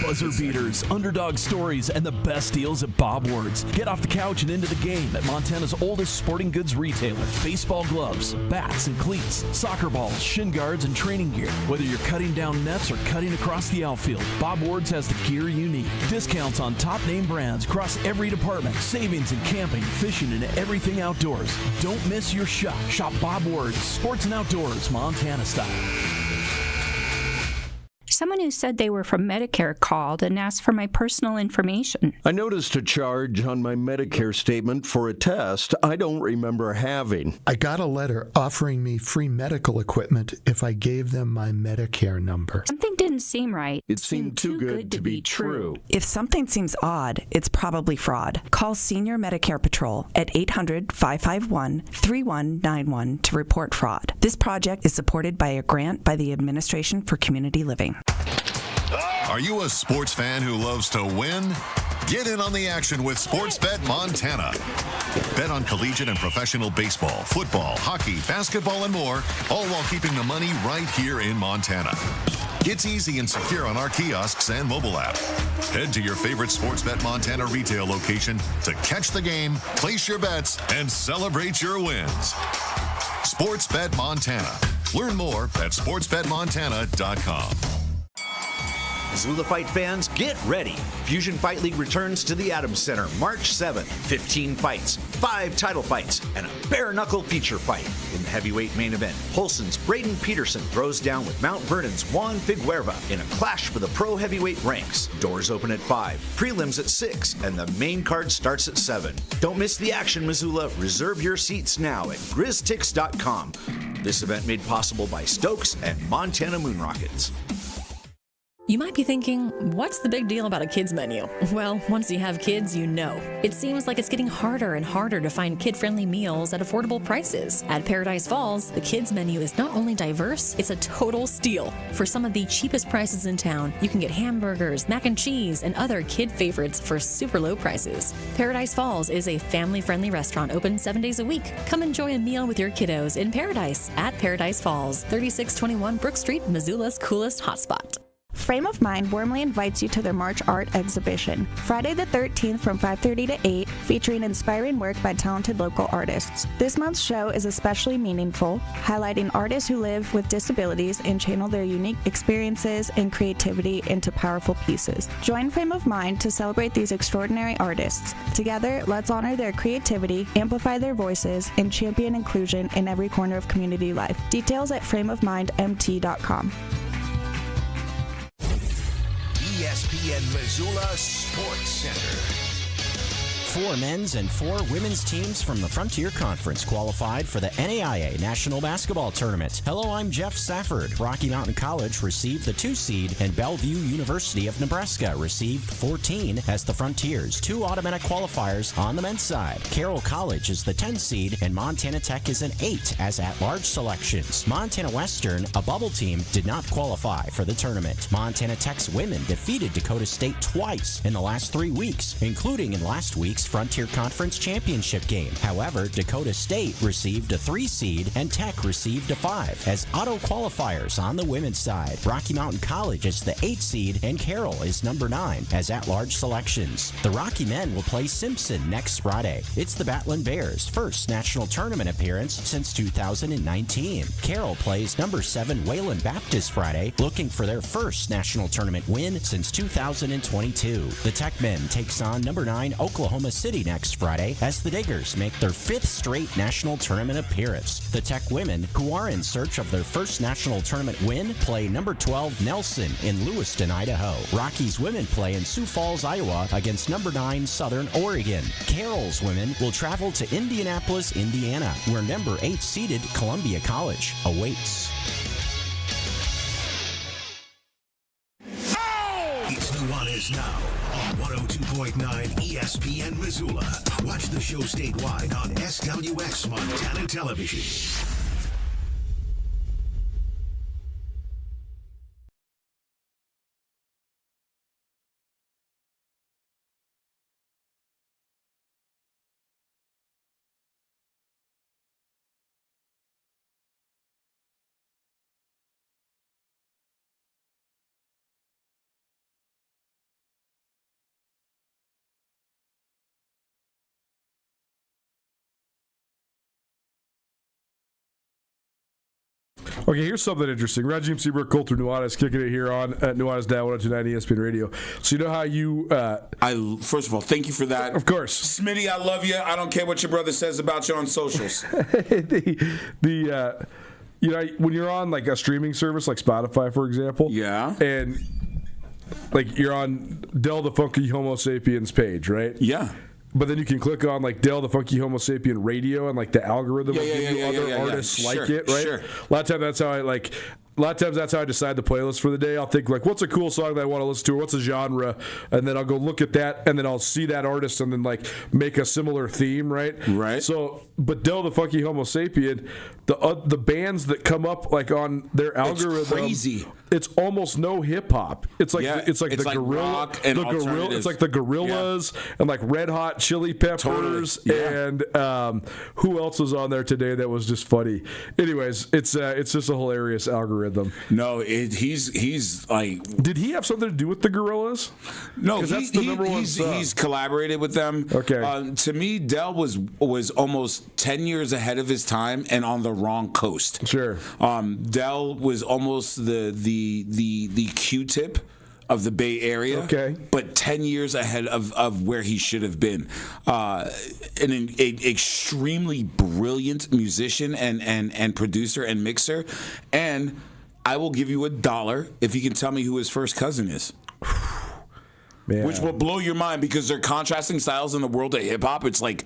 Speaker 5: Buzzer beaters, underdog stories, and the best deals at Bob Ward's. Get off the couch and into the game at Montana's oldest sporting goods retailer. Baseball gloves, bats and cleats, soccer balls, shin guards, and training gear. Whether you're cutting down nets or cutting across the outfield, Bob Ward's has the gear you need. Discounts on top name brands across every department. Savings in camping, fishing, and everything outdoors. Don't miss your shot. Shop Bob Ward's, sports and outdoors, Montana style.
Speaker 6: Someone who said they were from Medicare called and asked for my personal information.
Speaker 7: I noticed a charge on my Medicare statement for a test I don't remember having.
Speaker 8: I got a letter offering me free medical equipment if I gave them my Medicare number.
Speaker 6: Something didn't seem right.
Speaker 7: It seemed too good to be true.
Speaker 9: If something seems odd, it's probably fraud. Call Senior Medicare Patrol at 800-551-3191 to report fraud. This project is supported by a grant by the Administration for Community Living.
Speaker 10: Are you a sports fan who loves to win? Get in on the action with Sportsbet Montana. Bet on collegiate and professional baseball, football, hockey, basketball, and more, all while keeping the money right here in Montana. It's easy and secure on our kiosks and mobile app. Head to your favorite Sportsbet Montana retail location to catch the game, place your bets, and celebrate your wins. Sportsbet Montana. Learn more at sportsbetmontana.com.
Speaker 11: Missoula Fight fans, get ready. Fusion Fight League returns to the Adams Center March 7th. 15 fights, 5 title fights, and a bare-knuckle feature fight. In the heavyweight main event, Holston's Braden Peterson throws down with Mount Vernon's Juan Figueroa in a clash for the pro heavyweight ranks. Doors open at 5, prelims at 6, and the main card starts at 7. Don't miss the action, Missoula. Reserve your seats now at GrizzTix.com. This event made possible by Stokes and Montana Moon Rockets.
Speaker 12: You might be thinking, what's the big deal about a kids menu? Well, once you have kids, you know. It seems like it's getting harder and harder to find kid-friendly meals at affordable prices. At Paradise Falls, the kids menu is not only diverse, it's a total steal. For some of the cheapest prices in town, you can get hamburgers, mac and cheese, and other kid favorites for super low prices. Paradise Falls is a family-friendly restaurant open 7 days a week. Come enjoy a meal with your kiddos in Paradise at Paradise Falls, 3621 Brook Street, Missoula's coolest hotspot.
Speaker 13: Frame of Mind warmly invites you to their March art exhibition, Friday the 13th from 5:30 to 8, featuring inspiring work by talented local artists. This month's show is especially meaningful, highlighting artists who live with disabilities and channel their unique experiences and creativity into powerful pieces. Join Frame of Mind to celebrate these extraordinary artists. Together, let's honor their creativity, amplify their voices, and champion inclusion in every corner of community life. Details at frameofmindmt.com.
Speaker 1: ESPN Missoula Sports Center.
Speaker 14: 4 men's and 4 women's teams from the Frontier Conference qualified for the NAIA National Basketball Tournament. Hello, I'm Jeff Safford. Rocky Mountain College received the 2 seed, and Bellevue University of Nebraska received 14 as the Frontiers' 2 automatic qualifiers on the men's side. Carroll College is the 10 seed, and Montana Tech is an 8 as at-large selections. Montana Western, a bubble team, did not qualify for the tournament. Montana Tech's women defeated Dakota State twice in the last 3 weeks, including in last week's Frontier Conference Championship game. However, Dakota State received a 3 seed and Tech received a 5 as auto qualifiers on the women's side. Rocky Mountain College is the 8 seed and Carroll is number 9 as at-large selections. The Rocky men will play Simpson next Friday. It's the Batlin Bears' first national tournament appearance since 2019. Carroll plays number 7 Wayland Baptist Friday, looking for their first national tournament win since 2022. The Tech men takes on number 9 Oklahoma City next Friday as the Diggers make their 5th straight national tournament appearance. The Tech women, who are in search of their first national tournament win, play number 12 Nelson in Lewiston, Idaho. Rockies women play in Sioux Falls, Iowa against number 9 Southern Oregon. Carroll's women will travel to Indianapolis, Indiana, where number 8 seeded Columbia College awaits.
Speaker 1: It's Nuanez Now on 102.9 ESPN Missoula. Watch the show statewide on SWX Montana Television.
Speaker 3: Okay, here's something interesting. Rajim Seabrook, Colter Nuanez kicking it here on at Nuanez Now 102.9 ESPN Radio. So you know how you...
Speaker 4: First of all, thank you for that.
Speaker 3: Of course.
Speaker 4: Smitty, I love you. I don't care what your brother says about you on socials.
Speaker 3: You know, when you're on like a streaming service like Spotify, for example.
Speaker 4: Yeah.
Speaker 3: And like you're on Del the Funky Homo Sapiens page, right?
Speaker 4: Yeah.
Speaker 3: But then you can click on like Del the Funky Homo Sapien Radio, and like the algorithm will give you other artists like it, right?
Speaker 4: Sure.
Speaker 3: A lot of times that's how I decide the playlist for the day. I'll think like, what's a cool song that I want to listen to, or what's a genre, and then I'll go look at that, and then I'll see that artist, and then like make a similar theme, right?
Speaker 4: Right.
Speaker 3: So, but Del the Funky Homo Sapien, the bands that come up like on their algorithm,
Speaker 4: it's crazy.
Speaker 3: It's almost no hip hop. It's like it's like
Speaker 4: rock and alternatives.
Speaker 3: It's like the Gorillas and like Red Hot Chili Peppers and who else was on there today that was just funny. Anyways, it's just a hilarious algorithm.
Speaker 4: No, he's like.
Speaker 3: Did he have something to do with the Gorillas?
Speaker 4: No, he's collaborated with them.
Speaker 3: Okay.
Speaker 4: To me, Del was almost 10 years ahead of his time and on the wrong coast.
Speaker 3: Sure.
Speaker 4: Del was almost the Q-tip of the Bay Area,
Speaker 3: okay,
Speaker 4: but 10 years ahead of where he should have been. An extremely brilliant musician and producer and mixer. And I will give you $1 if you can tell me who his first cousin is.
Speaker 3: Man.
Speaker 4: Which will blow your mind because they're contrasting styles in the world of hip-hop. It's like,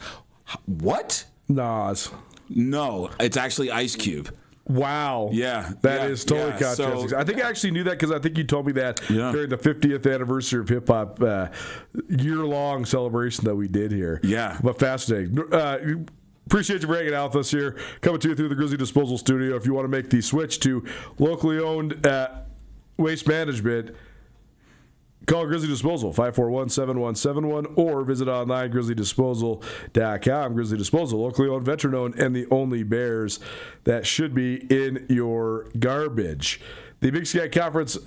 Speaker 4: what?
Speaker 3: Nas.
Speaker 4: No, it's actually Ice Cube.
Speaker 3: Wow.
Speaker 4: Yeah.
Speaker 3: That is totally contrasting.
Speaker 4: So,
Speaker 3: I think I actually knew that because I think you told me that during the 50th anniversary of hip hop year-long celebration that we did here.
Speaker 4: Yeah.
Speaker 3: But fascinating. Appreciate you for hanging out with us here. Coming to you through the Grizzly Disposal Studio. If you want to make the switch to locally owned waste management, call Grizzly Disposal, 541-7171, or visit online, grizzlydisposal.com. Grizzly Disposal, locally owned, veteran-owned, and the only bears that should be in your garbage. The Big Sky Conference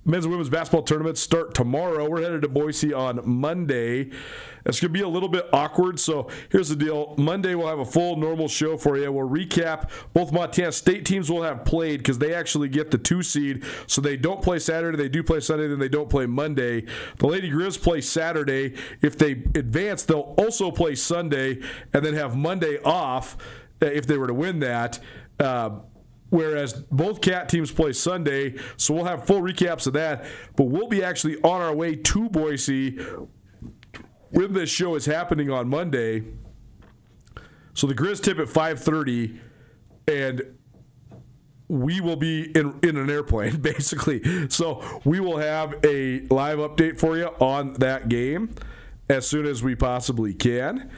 Speaker 3: men's and women's basketball tournaments start tomorrow. We're headed to Boise on Monday. It's going to be a little bit awkward, so here's the deal. Monday we'll have a full normal show for you. We'll recap. Both Montana State teams will have played because they actually get the 2 seed, so they don't play Saturday, they do play Sunday, then they don't play Monday. The Lady Grizz play Saturday. If they advance, they'll also play Sunday and then have Monday off if they were to win that. Whereas both Cat teams play Sunday, so we'll have full recaps of that. But we'll be actually on our way to Boise when this show is happening on Monday. So the Grizz tip at 5:30, and we will be in an airplane, basically. So we will have a live update for you on that game as soon as we possibly can.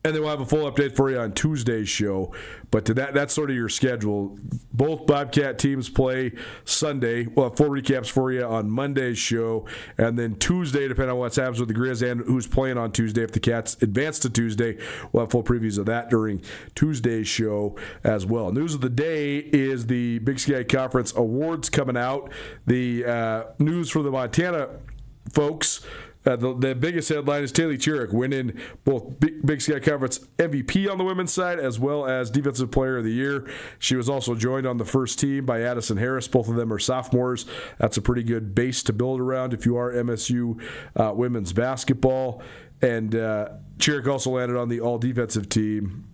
Speaker 3: And then we'll have a full update for you on Tuesday's show. But that's sort of your schedule. Both Bobcat teams play Sunday. We'll have full recaps for you on Monday's show. And then Tuesday, depending on what happens with the Grizz and who's playing on Tuesday, if the Cats advance to Tuesday, we'll have full previews of that during Tuesday's show as well. News of the day is the Big Sky Conference awards coming out. The news for the Montana folks. The biggest headline is Taylor Chiric winning both Big Sky Conference MVP on the women's side as well as Defensive Player of the Year. She was also joined on the first team by Addison Harris. Both of them are sophomores. That's a pretty good base to build around if you are MSU women's basketball. And Chiric also landed on the all-defensive team.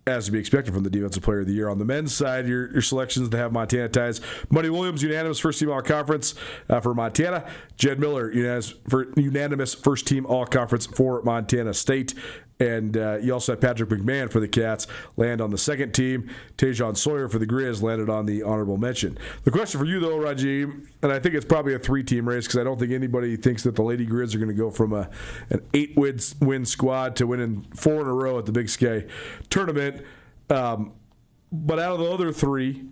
Speaker 3: As to be expected from the Defensive Player of the Year. On the men's side, your selections that have Montana ties. Money Williams, unanimous first-team All-Conference for Montana. Jed Miller, unanimous first-team All-Conference for Montana State. And you also had Patrick McMahon for the Cats land on the second team. Tajon Sawyer for the Grizz landed on the honorable mention. The question for you, though, Rajim, and I think it's probably a 3-team race because I don't think anybody thinks that the Lady Grizz are going to go from an 8-win squad to winning 4 in a row at the Big Sky tournament. But out of the other 3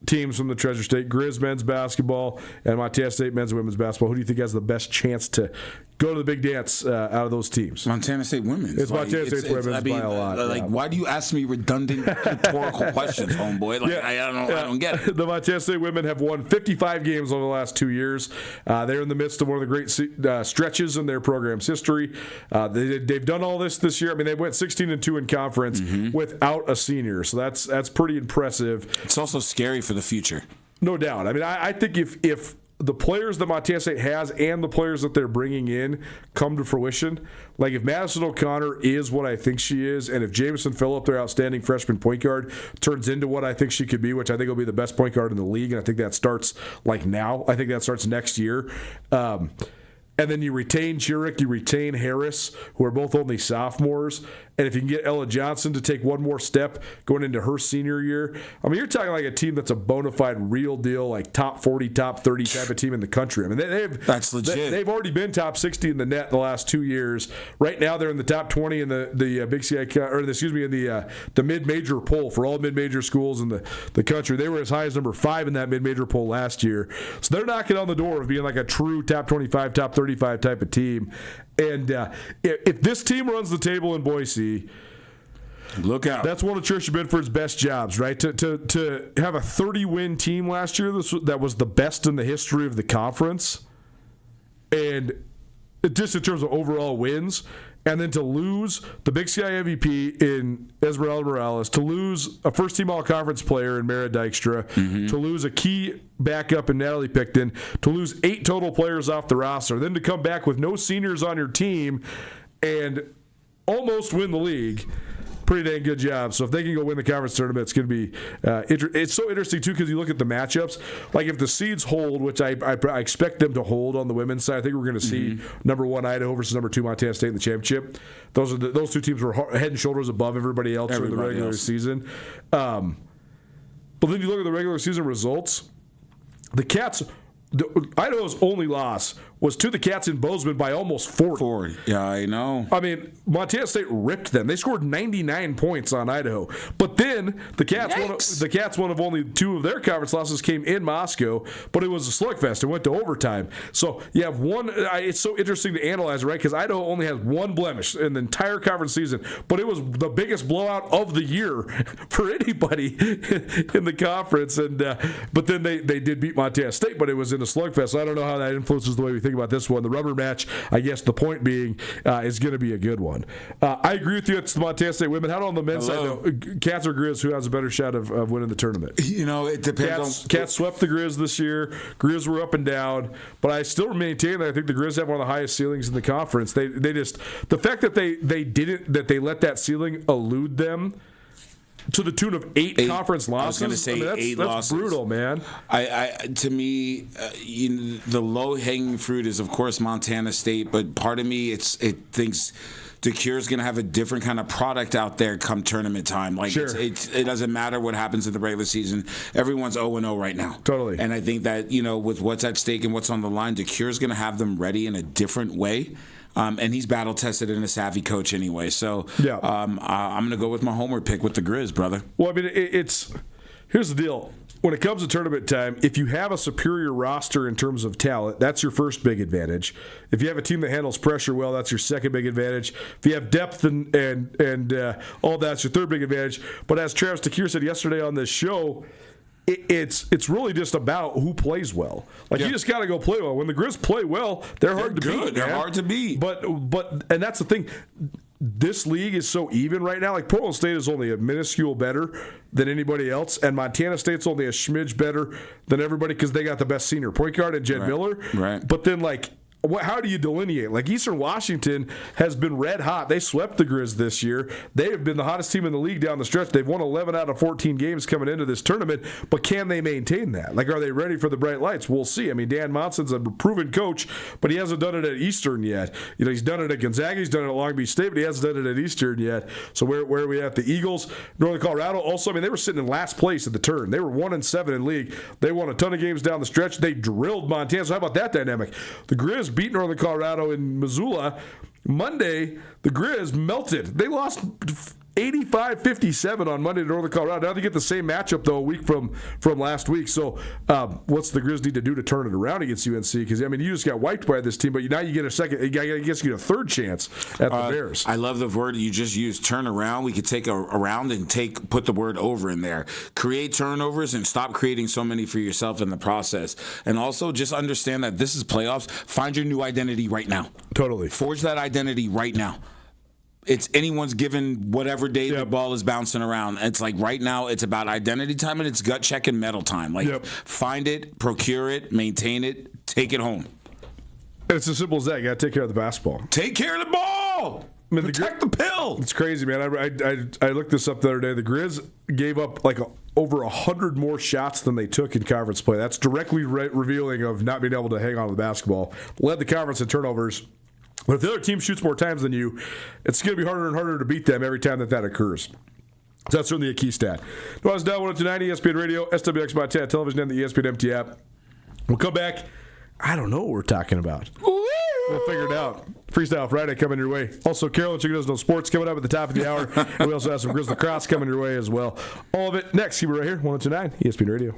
Speaker 3: teams from the Treasure State, Grizz men's basketball and Montana State men's and women's basketball, who do you think has the best chance to go to the big dance out of those teams?
Speaker 4: Montana State women's.
Speaker 3: It's Montana State women's by a lot.
Speaker 4: Why do you ask me redundant rhetorical questions, homeboy? I don't get it.
Speaker 3: The Montana State women have won 55 games over the last 2 years. They're in the midst of one of the great stretches in their program's history. They've done all this year. I mean, they went 16-2 in conference without a senior, so that's pretty impressive.
Speaker 4: It's also scary for the future.
Speaker 3: No doubt. I mean, I think if the players that Montana State has and the players that they're bringing in come to fruition, like if Madison O'Connor is what I think she is, and if Jameson Phillip, their outstanding freshman point guard, turns into what I think she could be, which I think will be the best point guard in the league, and I think that starts now. I think that starts next year. And then you retain Chiric, you retain Harris, who are both only sophomores. And if you can get Ella Johnson to take one more step going into her senior year, I mean, you're talking like a team that's a bona fide, real deal, like top 40, top 30 type of team in the country. I mean,
Speaker 4: that's legit.
Speaker 3: They've already been top 60 in the net the last 2 years. Right now, they're in the top 20 in the Big Sky, in the mid-major poll for all mid-major schools in the country. They were as high as number 5 in that mid-major poll last year. So they're knocking on the door of being like a true top 25, top 35 type of team. And if this team runs the table in Boise,
Speaker 4: look out.
Speaker 3: That's one of Tricia Binford's best jobs, right? To have a 30-win team last year, that was the best in the history of the conference. And just in terms of overall wins, And then to lose the Big Sky MVP in Esmeralda Morales, to lose a first-team all-conference player in Mara Dykstra, to lose a key backup in Natalie Picton, to lose 8 total players off the roster, then to come back with no seniors on your team and almost win the league. Pretty dang good job. So if they can go win the conference tournament, it's going to be it's so interesting, too, because you look at the matchups. Like if the seeds hold, which I expect them to hold on the women's side, I think we're going to see number 1 Idaho versus number 2 Montana State in the championship. Those two teams were head and shoulders above everybody else in the regular season. But then you look at the regular season results. The Cats, Idaho's only loss was to the Cats in Bozeman by almost 40.
Speaker 4: Yeah, I know.
Speaker 3: I mean, Montana State ripped them. They scored 99 points on Idaho. But then the Cats, one of only 2 of their conference losses came in Moscow, but it was a slugfest. It went to overtime. So you have one. It's so interesting to analyze, right? Because Idaho only has 1 blemish in the entire conference season, but it was the biggest blowout of the year for anybody in the conference. And but then they did beat Montana State, but it was in a slugfest. So I don't know how that influences the way we think about this one. The rubber match, I guess the point being, is going to be a good one. I agree with you. It's the Montana State women. How about on the men's side, though? Cats or Grizz, who has a better shot of winning the tournament?
Speaker 4: You know, it depends.
Speaker 3: Cats swept the Grizz this year. Grizz were up and down, but I still maintain that I think the Grizz have one of the highest ceilings in the conference. They just, the fact that they let that ceiling elude them to the tune of 8 conference losses.
Speaker 4: I was going to say 8 losses.
Speaker 3: That's brutal, man.
Speaker 4: To me, the low-hanging fruit is, of course, Montana State, but part of me, it thinks DeCure's going to have a different kind of product out there come tournament time. Like
Speaker 3: sure.
Speaker 4: It doesn't matter what happens in the regular season. Everyone's 0-0 right now.
Speaker 3: Totally.
Speaker 4: And I think that, with what's at stake and what's on the line, DeCure's going to have them ready in a different way. And he's battle-tested and a savvy coach anyway. So
Speaker 3: yeah.
Speaker 4: I'm going to go with my homer pick with the Grizz, brother.
Speaker 3: Well, I mean, here's the deal. When it comes to tournament time, if you have a superior roster in terms of talent, that's your first big advantage. If you have a team that handles pressure well, that's your second big advantage. If you have depth and all that's your third big advantage. But as Travis DeCure said yesterday on this show, it's really just about who plays well. Like you just got to go play well. When the Grizz play well, they're hard to beat.
Speaker 4: They're hard to beat.
Speaker 3: But and that's the thing. This league is so even right now. Like Portland State is only a minuscule better than anybody else, and Montana State's only a smidge better than everybody because they got the best senior point guard in Jed Miller.
Speaker 4: Right.
Speaker 3: But then how do you delineate? Like Eastern Washington has been red hot. They swept the Grizz this year. They have been the hottest team in the league down the stretch. They've won 11 out of 14 games coming into this tournament, but can they maintain that? Like, are they ready for the bright lights? We'll see. I mean, Dan Monson's a proven coach, but he hasn't done it at Eastern yet. He's done it at Gonzaga. He's done it at Long Beach State, but he hasn't done it at Eastern yet. So where are we at? The Eagles, Northern Colorado. Also, I mean, they were sitting in last place at the turn. They were 1-7 in league. They won a ton of games down the stretch. They drilled Montana. So how about that dynamic? The Grizz beat Northern Colorado in Missoula. Monday, the Grizz melted. They lost 85-57 on Monday to Northern Colorado. Now they get the same matchup, though, a week from last week. So what's the Grizz need to do to turn it around against UNC? Because, I mean, you just got wiped by this team, but now you get a second. I guess you get a third chance at the Bears.
Speaker 4: I love the word you just used, turn around. We could take around and put the word over in there. Create turnovers and stop creating so many for yourself in the process. And also just understand that this is playoffs. Find your new identity right now.
Speaker 3: Totally.
Speaker 4: Forge that identity right now. It's anyone's given whatever day the ball is bouncing around. It's like right now it's about identity time and it's gut check and medal time. Like find it, procure it, maintain it, take it home.
Speaker 3: It's as simple as that. You got to take care of the basketball.
Speaker 4: Take care of the ball. I mean, protect the pill.
Speaker 3: It's crazy, man. I looked this up the other day. The Grizz gave up over 100 more shots than they took in conference play. That's directly revealing of not being able to hang on to the basketball. Led the conference in turnovers. But if the other team shoots more times than you, it's going to be harder and harder to beat them every time that occurs. So that's certainly a key stat. Nuanez Now 102.9 ESPN Radio, SWX Montana Television, and the ESPN MT app. We'll come back. I don't know what we're talking about. We'll figure it out. Freestyle Friday coming your way. Also, Carolyn Chicken Does No Sports coming up at the top of the hour. And we also have some Grizz Lacrosse coming your way as well. All of it next. Keep it right here, 102.9 ESPN Radio.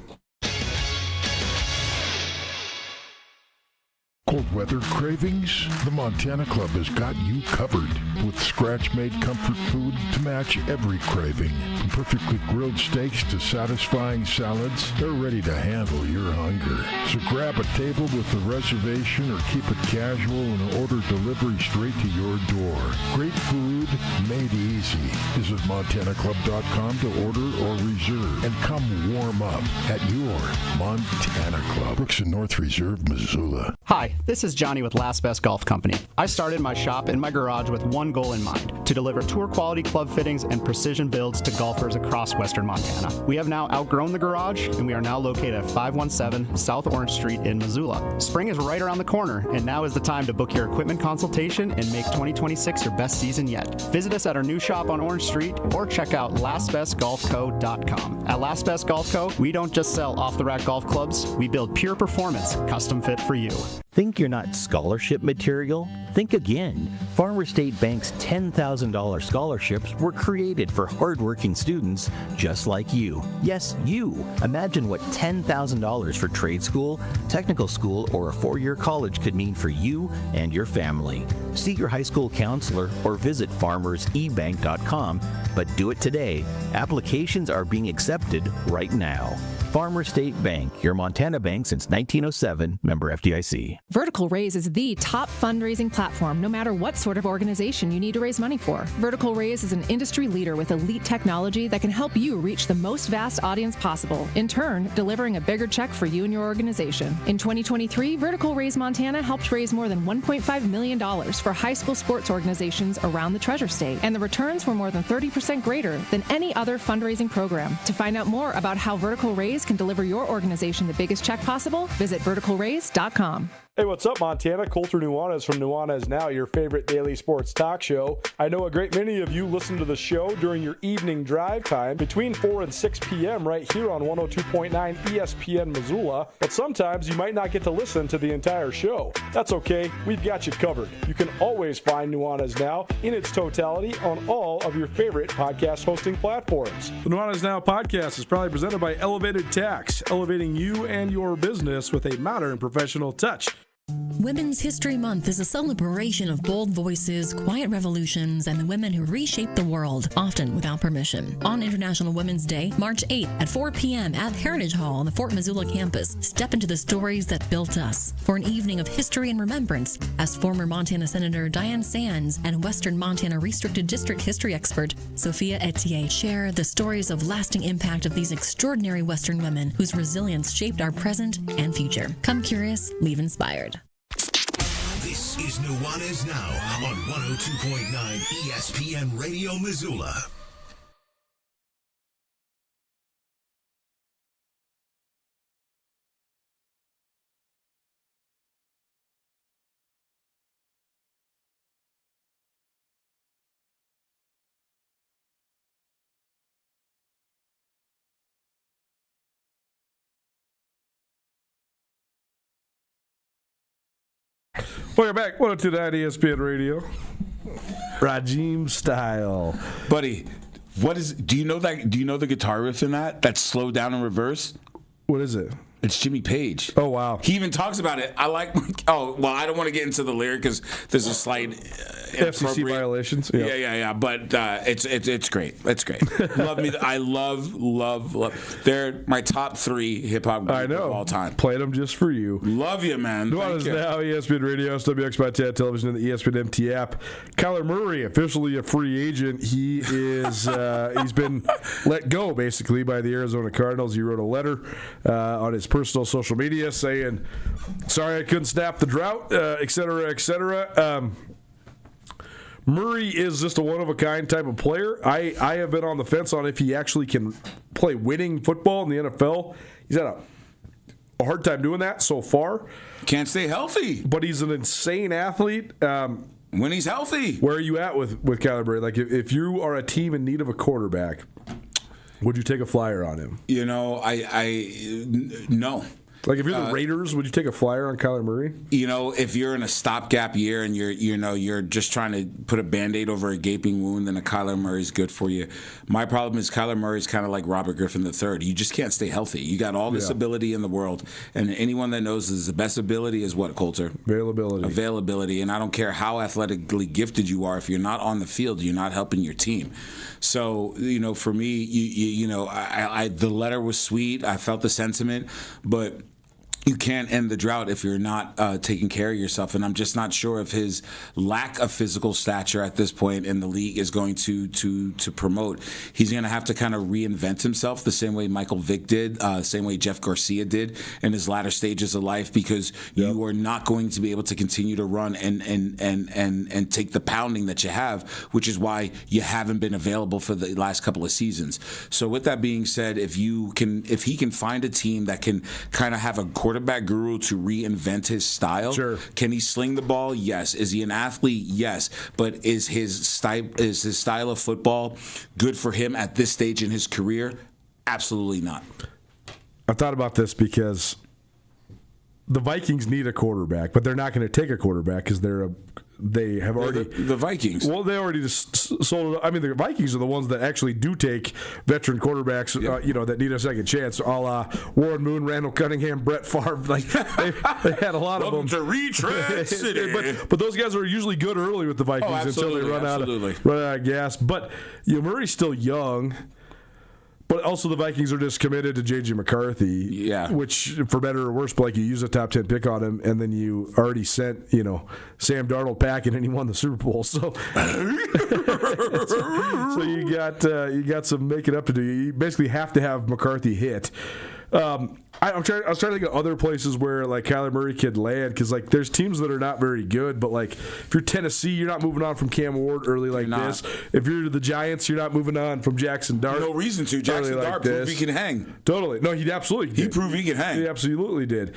Speaker 15: Cold weather cravings? The Montana Club has got you covered with scratch-made comfort food to match every craving. From perfectly grilled steaks to satisfying salads, they're ready to handle your hunger. So grab a table with a reservation or keep it casual and order delivery straight to your door. Great food made easy. Visit MontanaClub.com to order or reserve and come warm up at your Montana Club. Brooks and North Reserve, Missoula.
Speaker 16: Hi, this is Johnny with Last Best Golf Company. I started my shop in my garage with one goal in mind, to deliver tour quality club fittings and precision builds to golfers across western Montana. We have now outgrown the garage, and we are now located at 517 South Orange Street in Missoula. Spring is right around the corner, and now is the time to book your equipment consultation and make 2026 your best season yet. Visit us at our new shop on Orange Street or check out lastbestgolfco.com. At Last Best Golf Co., we don't just sell off-the-rack golf clubs, we build pure performance, custom fit for you.
Speaker 17: Think you're not scholarship material? Think again. Farmer State Bank's $10,000 scholarships were created for hardworking students just like you. Yes, you. Imagine what $10,000 for trade school, technical school, or a four-year college could mean for you and your family. See your high school counselor or visit farmersebank.com, but do it today. Applications are being accepted right now. Farmer State Bank, your Montana bank since 1907, member FDIC.
Speaker 12: Vertical Raise is the top fundraising platform, no matter what sort of organization you need to raise money for. Vertical Raise is an industry leader with elite technology that can help you reach the most vast audience possible, in turn, delivering a bigger check for you and your organization. In 2023, Vertical Raise Montana helped raise more than $1.5 million for high school sports organizations around the Treasure State, and the returns were more than 30% greater than any other fundraising program. To find out more about how Vertical Raise can deliver your organization the biggest check possible, visit verticalraise.com.
Speaker 3: Hey, what's up, Montana? Colter Nuanez from Nuanez Now, your favorite daily sports talk show. I know a great many of you listen to the show during your evening drive time between 4 and 6 p.m. right here on 102.9 ESPN Missoula, but sometimes you might not get to listen to the entire show. That's okay. We've got you covered. You can always find Nuanez Now in its totality on all of your favorite podcast hosting platforms. The Nuanez Now podcast is proudly presented by Elevated Tax, elevating you and your business with a modern professional touch.
Speaker 18: Women's History Month is a celebration of bold voices, quiet revolutions, and the women who reshaped the world, often without permission. On International Women's Day, March 8th at 4 p.m. at Heritage Hall on the Fort Missoula campus, step into the stories that built us for an evening of history and remembrance as former Montana Senator Diane Sands and Western Montana Restricted District history expert Sophia Etier share the stories of lasting impact of these extraordinary Western women whose resilience shaped our present and future. Come curious, leave inspired.
Speaker 1: This is Nuanez Now on 102.9 ESPN Radio Missoula.
Speaker 3: Welcome back. 102.9 ESPN Radio. Rajim style.
Speaker 4: Buddy, do you know the guitar riff in that? That's slowed down in reverse?
Speaker 3: What is it?
Speaker 4: It's Jimmy Page.
Speaker 3: Oh, wow.
Speaker 4: He even talks about it. I don't want to get into the lyric because there's a slight
Speaker 3: FCC violations. Yep.
Speaker 4: Yeah. But it's great. It's great. Love me. I love. They're my top 3 hip hop groups of all time.
Speaker 3: Played them just for you.
Speaker 4: Love you, man.
Speaker 3: Nuanez Now, ESPN Radio, SWX Montana Television, and the ESPN MT app. Kyler Murray, officially a free agent. He is he's been let go basically by the Arizona Cardinals. He wrote a letter on his personal social media saying, sorry I couldn't snap the drought, et cetera, et cetera. Murray is just a one-of-a-kind type of player. I have been on the fence on if he actually can play winning football in the NFL. He's had a hard time doing that so far.
Speaker 4: Can't stay healthy.
Speaker 3: But he's an insane athlete.
Speaker 4: When he's healthy.
Speaker 3: Where are you at with Kyler Murray? Like, if you are a team in need of a quarterback, would you take a flyer on him?
Speaker 4: You know, no.
Speaker 3: Like if you're the Raiders, would you take a flyer on Kyler Murray?
Speaker 4: You know, if you're in a stopgap year and you're just trying to put a Band-Aid over a gaping wound, then a Kyler Murray's good for you. My problem is Kyler Murray's kind of like Robert Griffin III. You just can't stay healthy. You got all this ability in the world, and anyone that knows is the best ability is what, Coulter? Availability. And I don't care how athletically gifted you are. If you're not on the field, you're not helping your team. So, for me, the letter was sweet. I felt the sentiment, but you can't end the drought if you're not taking care of yourself. And I'm just not sure if his lack of physical stature at this point in the league is going to promote. He's going to have to kind of reinvent himself the same way Michael Vick did, same way Jeff Garcia did in his latter stages of life, because you are not going to be able to continue to run and take the pounding that you have, which is why you haven't been available for the last couple of seasons. So with that being said, if he can find a team that can kind of have a quarterback guru to reinvent his style. Sure. Can he sling the ball? Yes. Is he an athlete? Yes. But is his style of football good for him at this stage in his career? Absolutely not.
Speaker 3: I thought about this because the Vikings need a quarterback, but they're not going to take a quarterback because they have already
Speaker 4: the Vikings.
Speaker 3: Well, they already just sold. I mean, the Vikings are the ones that actually do take veteran quarterbacks. That need a second chance. A la Warren Moon, Randall Cunningham, Brett Favre. Like they had a lot of them.
Speaker 4: To retread city.
Speaker 3: but those guys are usually good early with the Vikings until they run out of gas. But Murray's still young. But also the Vikings are just committed to J.J. McCarthy, which, for better or worse, Blake, you use a top 10 pick on him, and then you already sent, Sam Darnold packing, and he won the Super Bowl. So, so you got some making up to do. You basically have to have McCarthy hit. I was trying to think of other places where like Kyler Murray could land, because like there's teams that are not very good, but like if you're Tennessee, you're not moving on from Cam Ward early like this. If you're the Giants, you're not moving on from Jackson Dart.
Speaker 4: No reason to. Jackson Dart proved he can hang.
Speaker 3: Totally. No, he absolutely did.
Speaker 4: He proved he can hang.
Speaker 3: He absolutely did.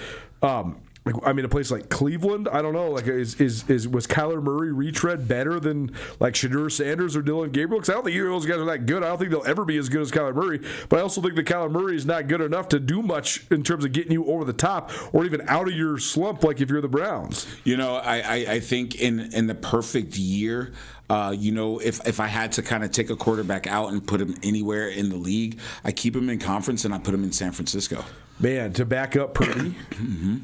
Speaker 3: I mean, a place like Cleveland, I don't know. Like, was Kyler Murray retread better than like Shadur Sanders or Dylan Gabriel? Because I don't think either of those guys are that good. I don't think they'll ever be as good as Kyler Murray. But I also think that Kyler Murray is not good enough to do much in terms of getting you over the top or even out of your slump. Like if you're the Browns,
Speaker 4: I think in the perfect year. If I had to kind of take a quarterback out and put him anywhere in the league, I keep him in conference and I put him in San Francisco.
Speaker 3: Man, to back up Purdy. Mm-hmm.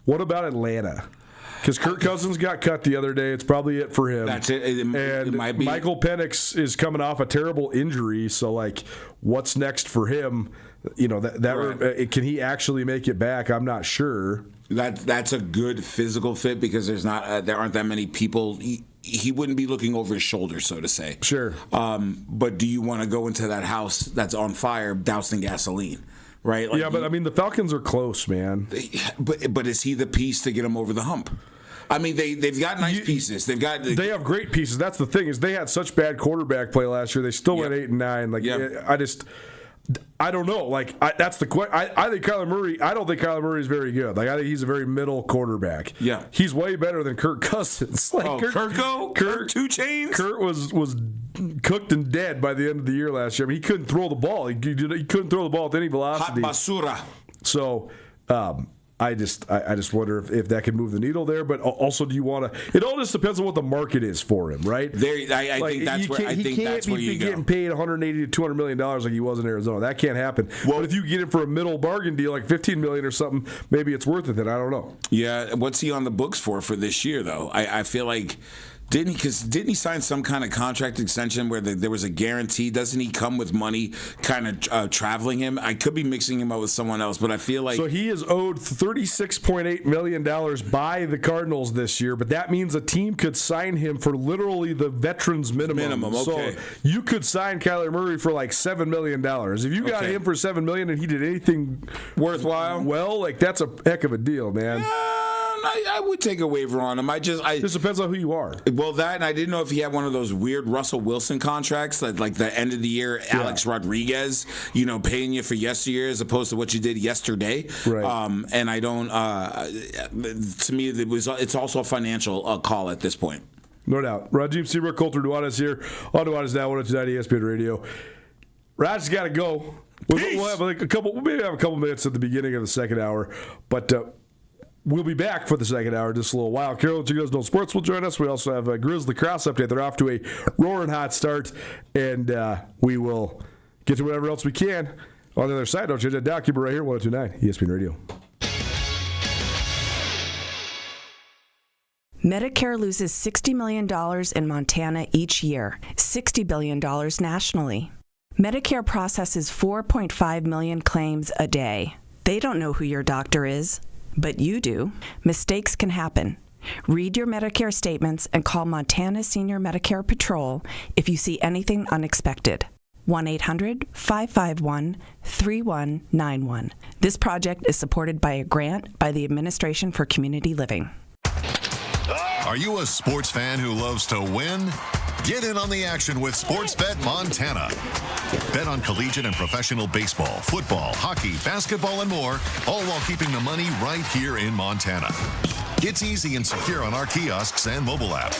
Speaker 3: What about Atlanta? Because Kirk Cousins got cut the other day. It's probably it for him.
Speaker 4: That's it.
Speaker 3: It might be. Michael Penix is coming off a terrible injury. So, like, what's next for him? Can he actually make it back? I'm not sure.
Speaker 4: That's a good physical fit because there aren't that many people. He wouldn't be looking over his shoulder, so to say.
Speaker 3: Sure.
Speaker 4: But do you want to go into that house that's on fire, doused in gasoline? Right?
Speaker 3: Like but I mean, the Falcons are close, man.
Speaker 4: But is he the piece to get them over the hump? I mean, they've got nice pieces. They
Speaker 3: have great pieces. That's the thing, is they had such bad quarterback play last year. They still went 8-9. Like I don't know. Like that's the question. I think Kyler Murray. I don't think Kyler Murray is very good. Like I think he's a very middle quarterback.
Speaker 4: Yeah,
Speaker 3: he's way better than Kirk Cousins. Like
Speaker 4: Kirk 2 chains.
Speaker 3: Kurt was cooked and dead by the end of the year last year. I mean, he couldn't throw the ball. He couldn't throw the ball with any velocity.
Speaker 4: Hot basura.
Speaker 3: So. I just wonder if that could move the needle there. But also, do you want to? It all just depends on what the market is for him, right?
Speaker 4: I think that's where you go. He can't be
Speaker 3: getting paid $180 to $200 million like he was in Arizona. That can't happen. Well, but if you get him for a middle bargain deal, like $15 million or something, maybe it's worth it. Then I don't know.
Speaker 4: Yeah, what's he on the books for this year though? I feel like. Didn't he sign some kind of contract extension where there was a guarantee? Doesn't he come with money kind of traveling him? I could be mixing him up with someone else, but I feel like...
Speaker 3: So he is owed $36.8 million by the Cardinals this year, but that means a team could sign him for literally the veterans minimum.
Speaker 4: Okay.
Speaker 3: So you could sign Kyler Murray for like $7 million. If you got him for $7 million and he did anything
Speaker 4: worthwhile,
Speaker 3: like that's a heck of a deal, man.
Speaker 4: I would take a waiver on him.
Speaker 3: This depends on who you are.
Speaker 4: Well, that, and I didn't know if he had one of those weird Russell Wilson contracts, that like the end of the year Alex Rodriguez, paying you for yesteryear as opposed to what you did yesterday.
Speaker 3: Right.
Speaker 4: And I don't. To me, it's also a financial call at this point.
Speaker 3: No doubt. Rajiv Seabrook, Coulter Nuanez here on Nuanez Now 102.9 ESPN Radio. Raj got to go. We'll have like maybe have a couple minutes at the beginning of the second hour, but we'll be back for the second hour in just a little while. Carol, you guys know sports will join us. We also have a Grizz lacrosse update. They're off to a roaring hot start, and we will get to whatever else we can on the other side. Don't change that dial. Keep it right here, 102.9 ESPN Radio.
Speaker 9: Medicare loses $60 million in Montana each year, $60 billion nationally. Medicare processes 4.5 million claims a day. They don't know who your doctor is, but you do. Mistakes can happen. Read your Medicare statements and call Montana Senior Medicare Patrol if you see anything unexpected. 1-800-551-3191. This project is supported by a grant by the Administration for Community Living.
Speaker 10: Are you a sports fan who loves to win? Get in on the action with Sportsbet Montana. Bet on collegiate and professional baseball, football, hockey, basketball, and more, all while keeping the money right here in Montana. It's easy and secure on our kiosks and mobile app.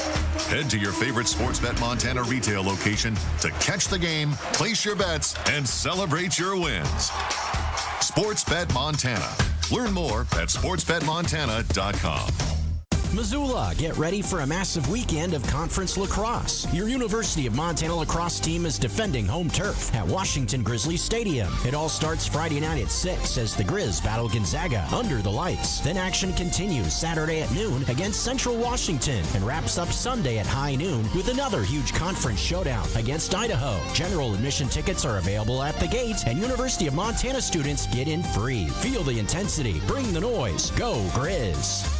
Speaker 10: Head to your favorite Sportsbet Montana retail location to catch the game, place your bets, and celebrate your wins. Sportsbet Montana. Learn more at sportsbetmontana.com.
Speaker 14: Missoula, get ready for a massive weekend of conference lacrosse. Your University of Montana lacrosse team is defending home turf at Washington Grizzly Stadium. It all starts Friday night at 6 as the Grizz battle Gonzaga under the lights. Then action continues Saturday at noon against Central Washington and wraps up Sunday at high noon with another huge conference showdown against Idaho. General admission tickets are available at the gate, and University of Montana students get in free. Feel the intensity, bring the noise, go Grizz!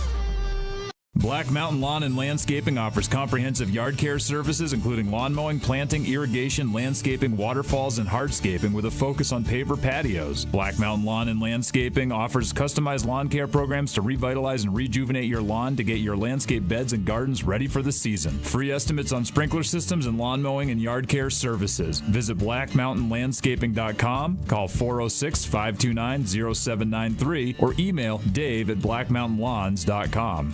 Speaker 19: Black Mountain Lawn and Landscaping offers comprehensive yard care services, including lawn mowing, planting, irrigation, landscaping, waterfalls, and hardscaping with a focus on paver patios. Black Mountain Lawn and Landscaping offers customized lawn care programs to revitalize and rejuvenate your lawn to get your landscape beds and gardens ready for the season. Free estimates on sprinkler systems and lawn mowing and yard care services. Visit blackmountainlandscaping.com, call 406-529-0793, or email dave@blackmountainlawns.com.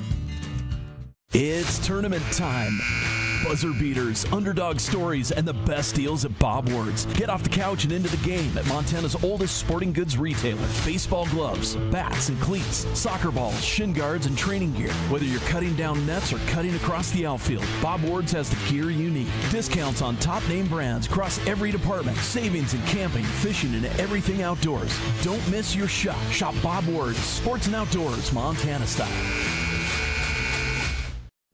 Speaker 5: It's tournament time. Buzzer beaters, underdog stories, and the best deals at Bob Ward's. Get off the couch and into the game at Montana's oldest sporting goods retailer. Baseball gloves, bats and cleats, soccer balls, shin guards, and training gear. Whether you're cutting down nets or cutting across the outfield, Bob Ward's has the gear you need. Discounts on top name brands across every department. Savings in camping, fishing, and everything outdoors. Don't miss your shot. Shop Bob Ward's, sports and outdoors, Montana style.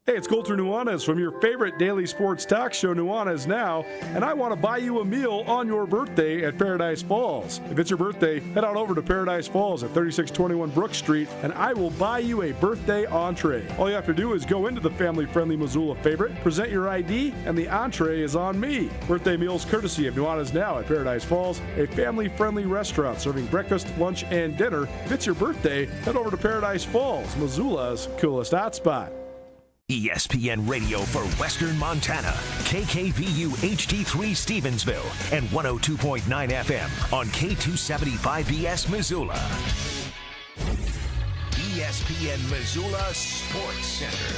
Speaker 3: Hey, it's Colter Nuanez from your favorite daily sports talk show, Nuanez Now, and I want to buy you a meal on your birthday at Paradise Falls. If it's your birthday, head on over to Paradise Falls at 3621 Brook Street, and I will buy you a birthday entree. All you have to do is go into the family-friendly Missoula favorite, present your ID, and the entree is on me. Birthday meals courtesy of Nuanez Now at Paradise Falls, a family-friendly restaurant serving breakfast, lunch, and dinner. If it's your birthday, head over to Paradise Falls, Missoula's coolest hotspot.
Speaker 1: ESPN Radio for Western Montana, KKVU HD3 Stevensville, and 102.9 FM on K275BS Missoula. ESPN Missoula Sports Center.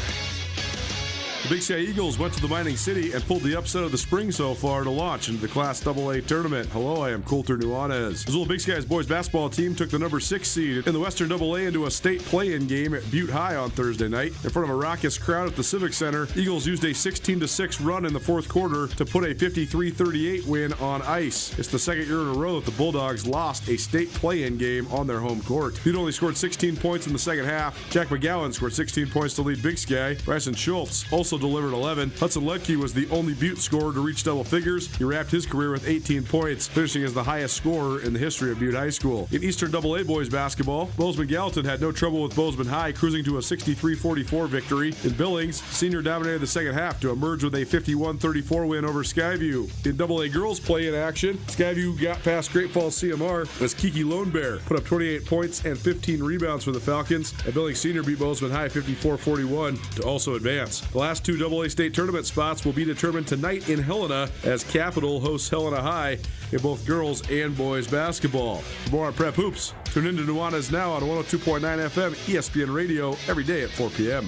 Speaker 3: The Big Sky Eagles went to the Mining City and pulled the upset of the spring so far to launch into the Class AA tournament. Hello, I am Colter Nuanez. Missoula Big Sky's boys basketball team took the number 6 seed in the Western AA into a state play-in game at Butte High on Thursday night. In front of a raucous crowd at the Civic Center, Eagles used a 16-6 run in the fourth quarter to put a 53-38 win on ice. It's the second year in a row that the Bulldogs lost a state play-in game on their home court. Butte only scored 16 points in the second half. Jack McGowan scored 16 points to lead Big Sky. Bryson Schultz also delivered 11. Hudson Ledke was the only Butte scorer to reach double figures. He wrapped his career with 18 points, finishing as the highest scorer in the history of Butte High School. In Eastern AA boys basketball, Bozeman Gallatin had no trouble with Bozeman High, cruising to a 63-44 victory. In Billings, Senior dominated the second half to emerge with a 51-34 win over Skyview. In AA girls play in action, Skyview got past Great Falls CMR as Kiki Lone Bear put up 28 points and 15 rebounds for the Falcons. And Billings Senior beat Bozeman High 54-41 to also advance. The last two AA state tournament spots will be determined tonight in Helena as Capital hosts Helena High in both girls and boys basketball. For more on Prep Hoops, tune in to Nuanez Now on 102.9 FM ESPN Radio every day at 4 p.m.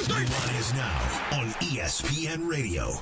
Speaker 1: Nuanez Now on ESPN Radio.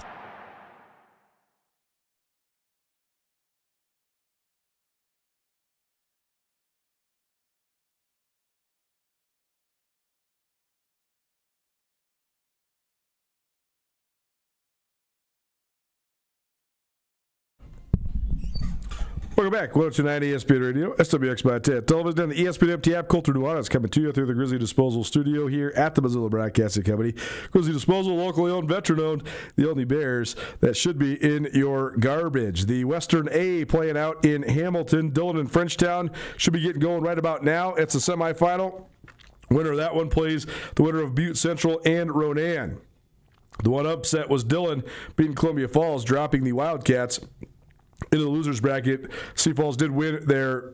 Speaker 3: Welcome back. 102.9 ESPN Radio, SWX by 10. Television and the ESPN MT app. Colter Nuanez coming to you through the Grizzly Disposal studio here at the Missoula Broadcasting Company. Grizzly Disposal, locally owned, veteran-owned, the only Bears that should be in your garbage. The Western A playing out in Hamilton. Dillon and Frenchtown should be getting going right about now. It's a semifinal. Winner of that one plays the winner of Butte Central and Ronan. The one upset was Dillon beating Columbia Falls, dropping the Wildcats into the losers bracket. Sioux Falls did win their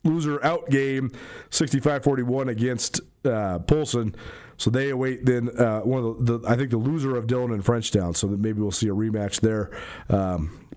Speaker 3: loser out game 65-41 against Polson. So they await then one of I think the loser of Dillon and Frenchtown. So that maybe we'll see a rematch there.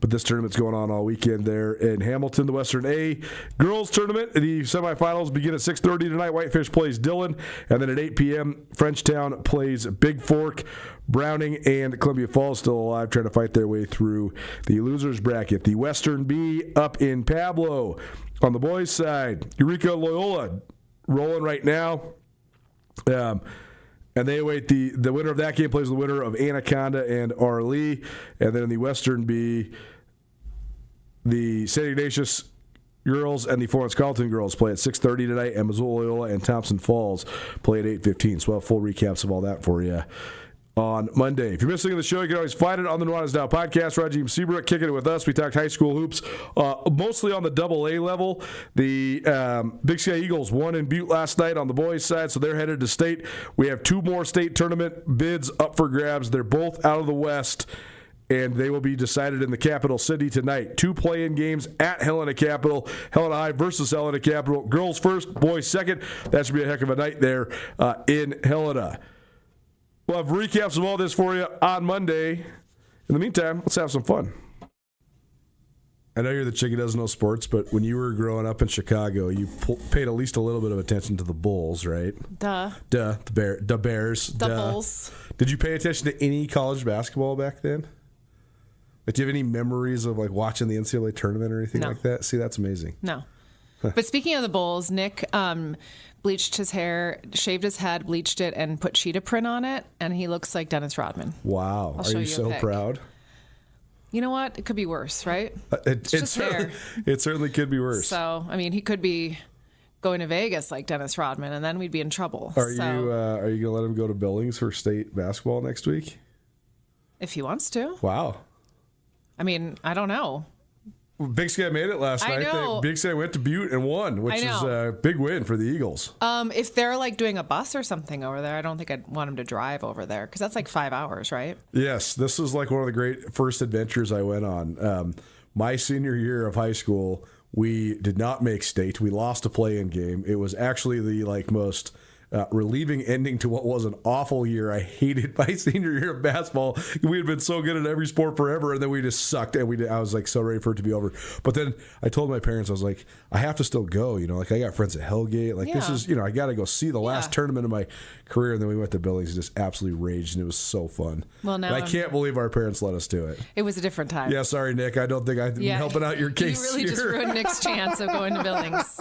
Speaker 3: But this tournament's going on all weekend there in Hamilton. The Western A girls tournament. The semifinals begin at 6:30 tonight. Whitefish plays Dillon, and then at 8 p.m. Frenchtown plays Big Fork. Browning and Columbia Falls still alive, trying to fight their way through the losers bracket. The Western B up in Pablo. On the boys' side, Eureka Loyola rolling right now. And they await the winner of that game plays the winner of Anaconda and Arlee. And then in the Western B, the St. Ignatius girls and the Florence Carlton girls play at 6:30 tonight, and Missoula Loyola and Thompson Falls play at 8:15. So we'll have full recaps of all that for you on Monday. If you're missing the show, you can always find it on the Nuanez Now podcast. Rajim Seabrook kicking it with us. We talked high school hoops, mostly on the AA level. The Big Sky Eagles won in Butte last night on the boys' side, so they're headed to state. We have two more state tournament bids up for grabs. They're both out of the West, and they will be decided in the capital city tonight. Two play-in games at Helena Capital. Helena High versus Helena Capital. Girls first, boys second. That should be a heck of a night there in Helena. We'll have recaps of all this for you on Monday. In the meantime, let's have some fun. I know you're the chick who doesn't know sports, but when you were growing up in Chicago, you paid at least a little bit of attention to the Bulls, right?
Speaker 20: Duh.
Speaker 3: The Bears.
Speaker 20: The Bulls.
Speaker 3: Did you pay attention to any college basketball back then? Like, do you have any memories of like watching the NCAA tournament or anything like that? See, that's amazing.
Speaker 20: No. But speaking of the Bulls, Nick bleached his hair, shaved his head, bleached it, and put cheetah print on it, and he looks like Dennis Rodman.
Speaker 3: Wow. Are you so proud?
Speaker 20: You know what? It could be worse, right?
Speaker 3: It certainly could be worse.
Speaker 20: So, I mean, he could be going to Vegas like Dennis Rodman, and then we'd be in trouble.
Speaker 3: Are you going to let him go to Billings for state basketball next week?
Speaker 20: If he wants to.
Speaker 3: Wow.
Speaker 20: I mean, I don't know.
Speaker 3: Big Sky made it last night.
Speaker 20: Know.
Speaker 3: Big Sky went to Butte and won, which is a big win for the Eagles.
Speaker 20: If they're like doing a bus or something over there, I don't think I'd want him to drive over there because that's like 5 hours, right?
Speaker 3: Yes, this is like one of the great first adventures I went on. My senior year of high school, we did not make state. We lost a play-in game. It was actually the most relieving ending to what was an awful year. I hated my senior year of basketball. We had been so good at every sport forever, and then we just sucked. And I was like so ready for it to be over. But then I told my parents, I was like, I have to still go. Like I got friends at Hellgate. Like this is, I got to go see the last tournament of my career. And then we went to Billings and just absolutely raged, and it was so fun.
Speaker 20: Well, now
Speaker 3: I can't believe our parents let us do it.
Speaker 20: It was a different time.
Speaker 3: Yeah, sorry, Nick. I don't think I'm helping out your case.
Speaker 20: You really just ruined Nick's chance of going to Billings.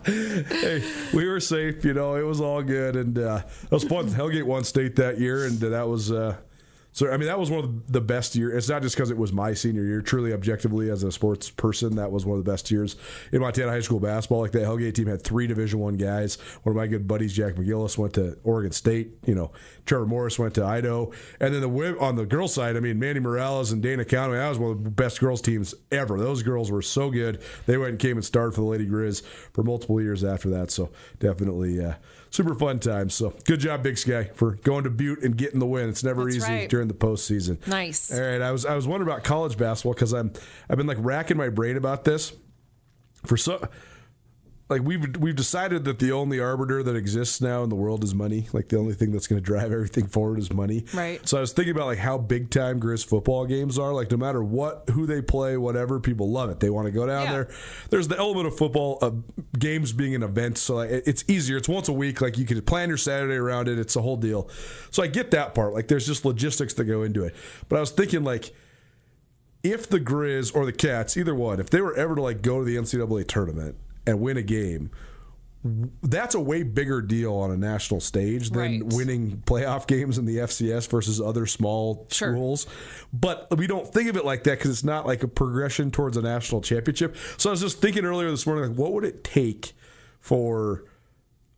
Speaker 3: Hey, we were safe. It was all good, and it was fun. Hellgate won state that year, and that was that was one of the best years. It's not just because it was my senior year. Truly, objectively, as a sports person, that was one of the best years in Montana high school basketball. Like, the Hellgate team had 3 Division I guys. One of my good buddies, Jack McGillis, went to Oregon State. Trevor Morris went to Idaho. And then on the girls' side, Mandy Morales and Dana Conway, that was one of the best girls' teams ever. Those girls were so good. They went and came and started for the Lady Grizz for multiple years after that. So definitely super fun times. So good job, Big Sky, for going to Butte and getting the win. It's never easy during the postseason.
Speaker 20: Nice.
Speaker 3: All right, I was wondering about college basketball because I've been like racking my brain about this. like we've decided that the only arbiter that exists now in the world is money. Like the only thing that's going to drive everything forward is money.
Speaker 20: Right.
Speaker 3: So I was thinking about like how big time Grizz football games are. Like no matter who they play, whatever, people love it. They want to go down there. There's the element of football, games being an event, so it's easier. It's once a week. Like you can plan your Saturday around it. It's a whole deal. So I get that part. Like there's just logistics that go into it. But I was thinking like, if the Grizz or the Cats, either one, if they were ever to like go to the NCAA tournament and win a game, that's a way bigger deal on a national stage than winning playoff games in the FCS versus other small schools. But we don't think of it like that because it's not like a progression towards a national championship. So I was just thinking earlier this morning, like, what would it take for,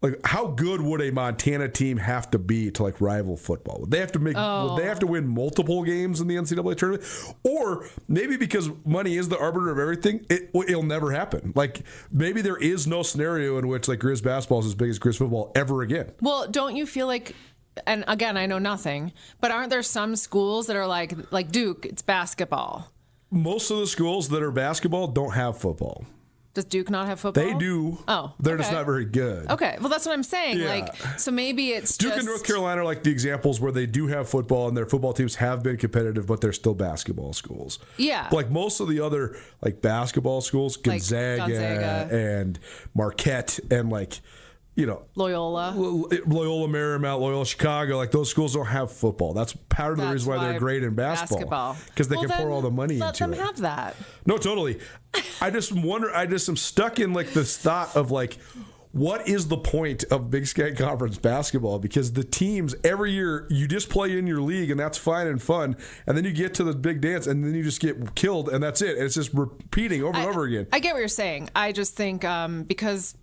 Speaker 3: like, how good would a Montana team have to be to like rival football? Would they have to would they have to win multiple games in the NCAA tournament? Or maybe because money is the arbiter of everything, it'll never happen. Like maybe there is no scenario in which like Grizz basketball is as big as Grizz football ever again.
Speaker 20: Well, don't you feel like, and again, I know nothing, but aren't there some schools that are like Duke, it's basketball?
Speaker 3: Most of the schools that are basketball don't have football.
Speaker 20: Does Duke not have football?
Speaker 3: They do.
Speaker 20: Oh,
Speaker 3: they're just not very good.
Speaker 20: Okay, well, that's what I'm saying.
Speaker 3: Yeah.
Speaker 20: Like, so maybe it's
Speaker 3: Duke and North Carolina are like the examples where they do have football and their football teams have been competitive, but they're still basketball schools.
Speaker 20: Yeah.
Speaker 3: But like most of the other like basketball schools, Gonzaga and Marquette and like, you know,
Speaker 20: Loyola
Speaker 3: Marymount, Loyola Chicago, like those schools don't have football. That's part of the reason why they're great in basketball. Because they can pour all the money into it.
Speaker 20: Let them have that.
Speaker 3: No, totally. I just wonder, I just am stuck in like this thought of like, what is the point of Big Sky Conference basketball? Because the teams, every year, you just play in your league, and that's fine and fun. And then you get to the big dance, and then you just get killed, and that's it. And it's just repeating over and over again.
Speaker 20: I get what you're saying. I just think because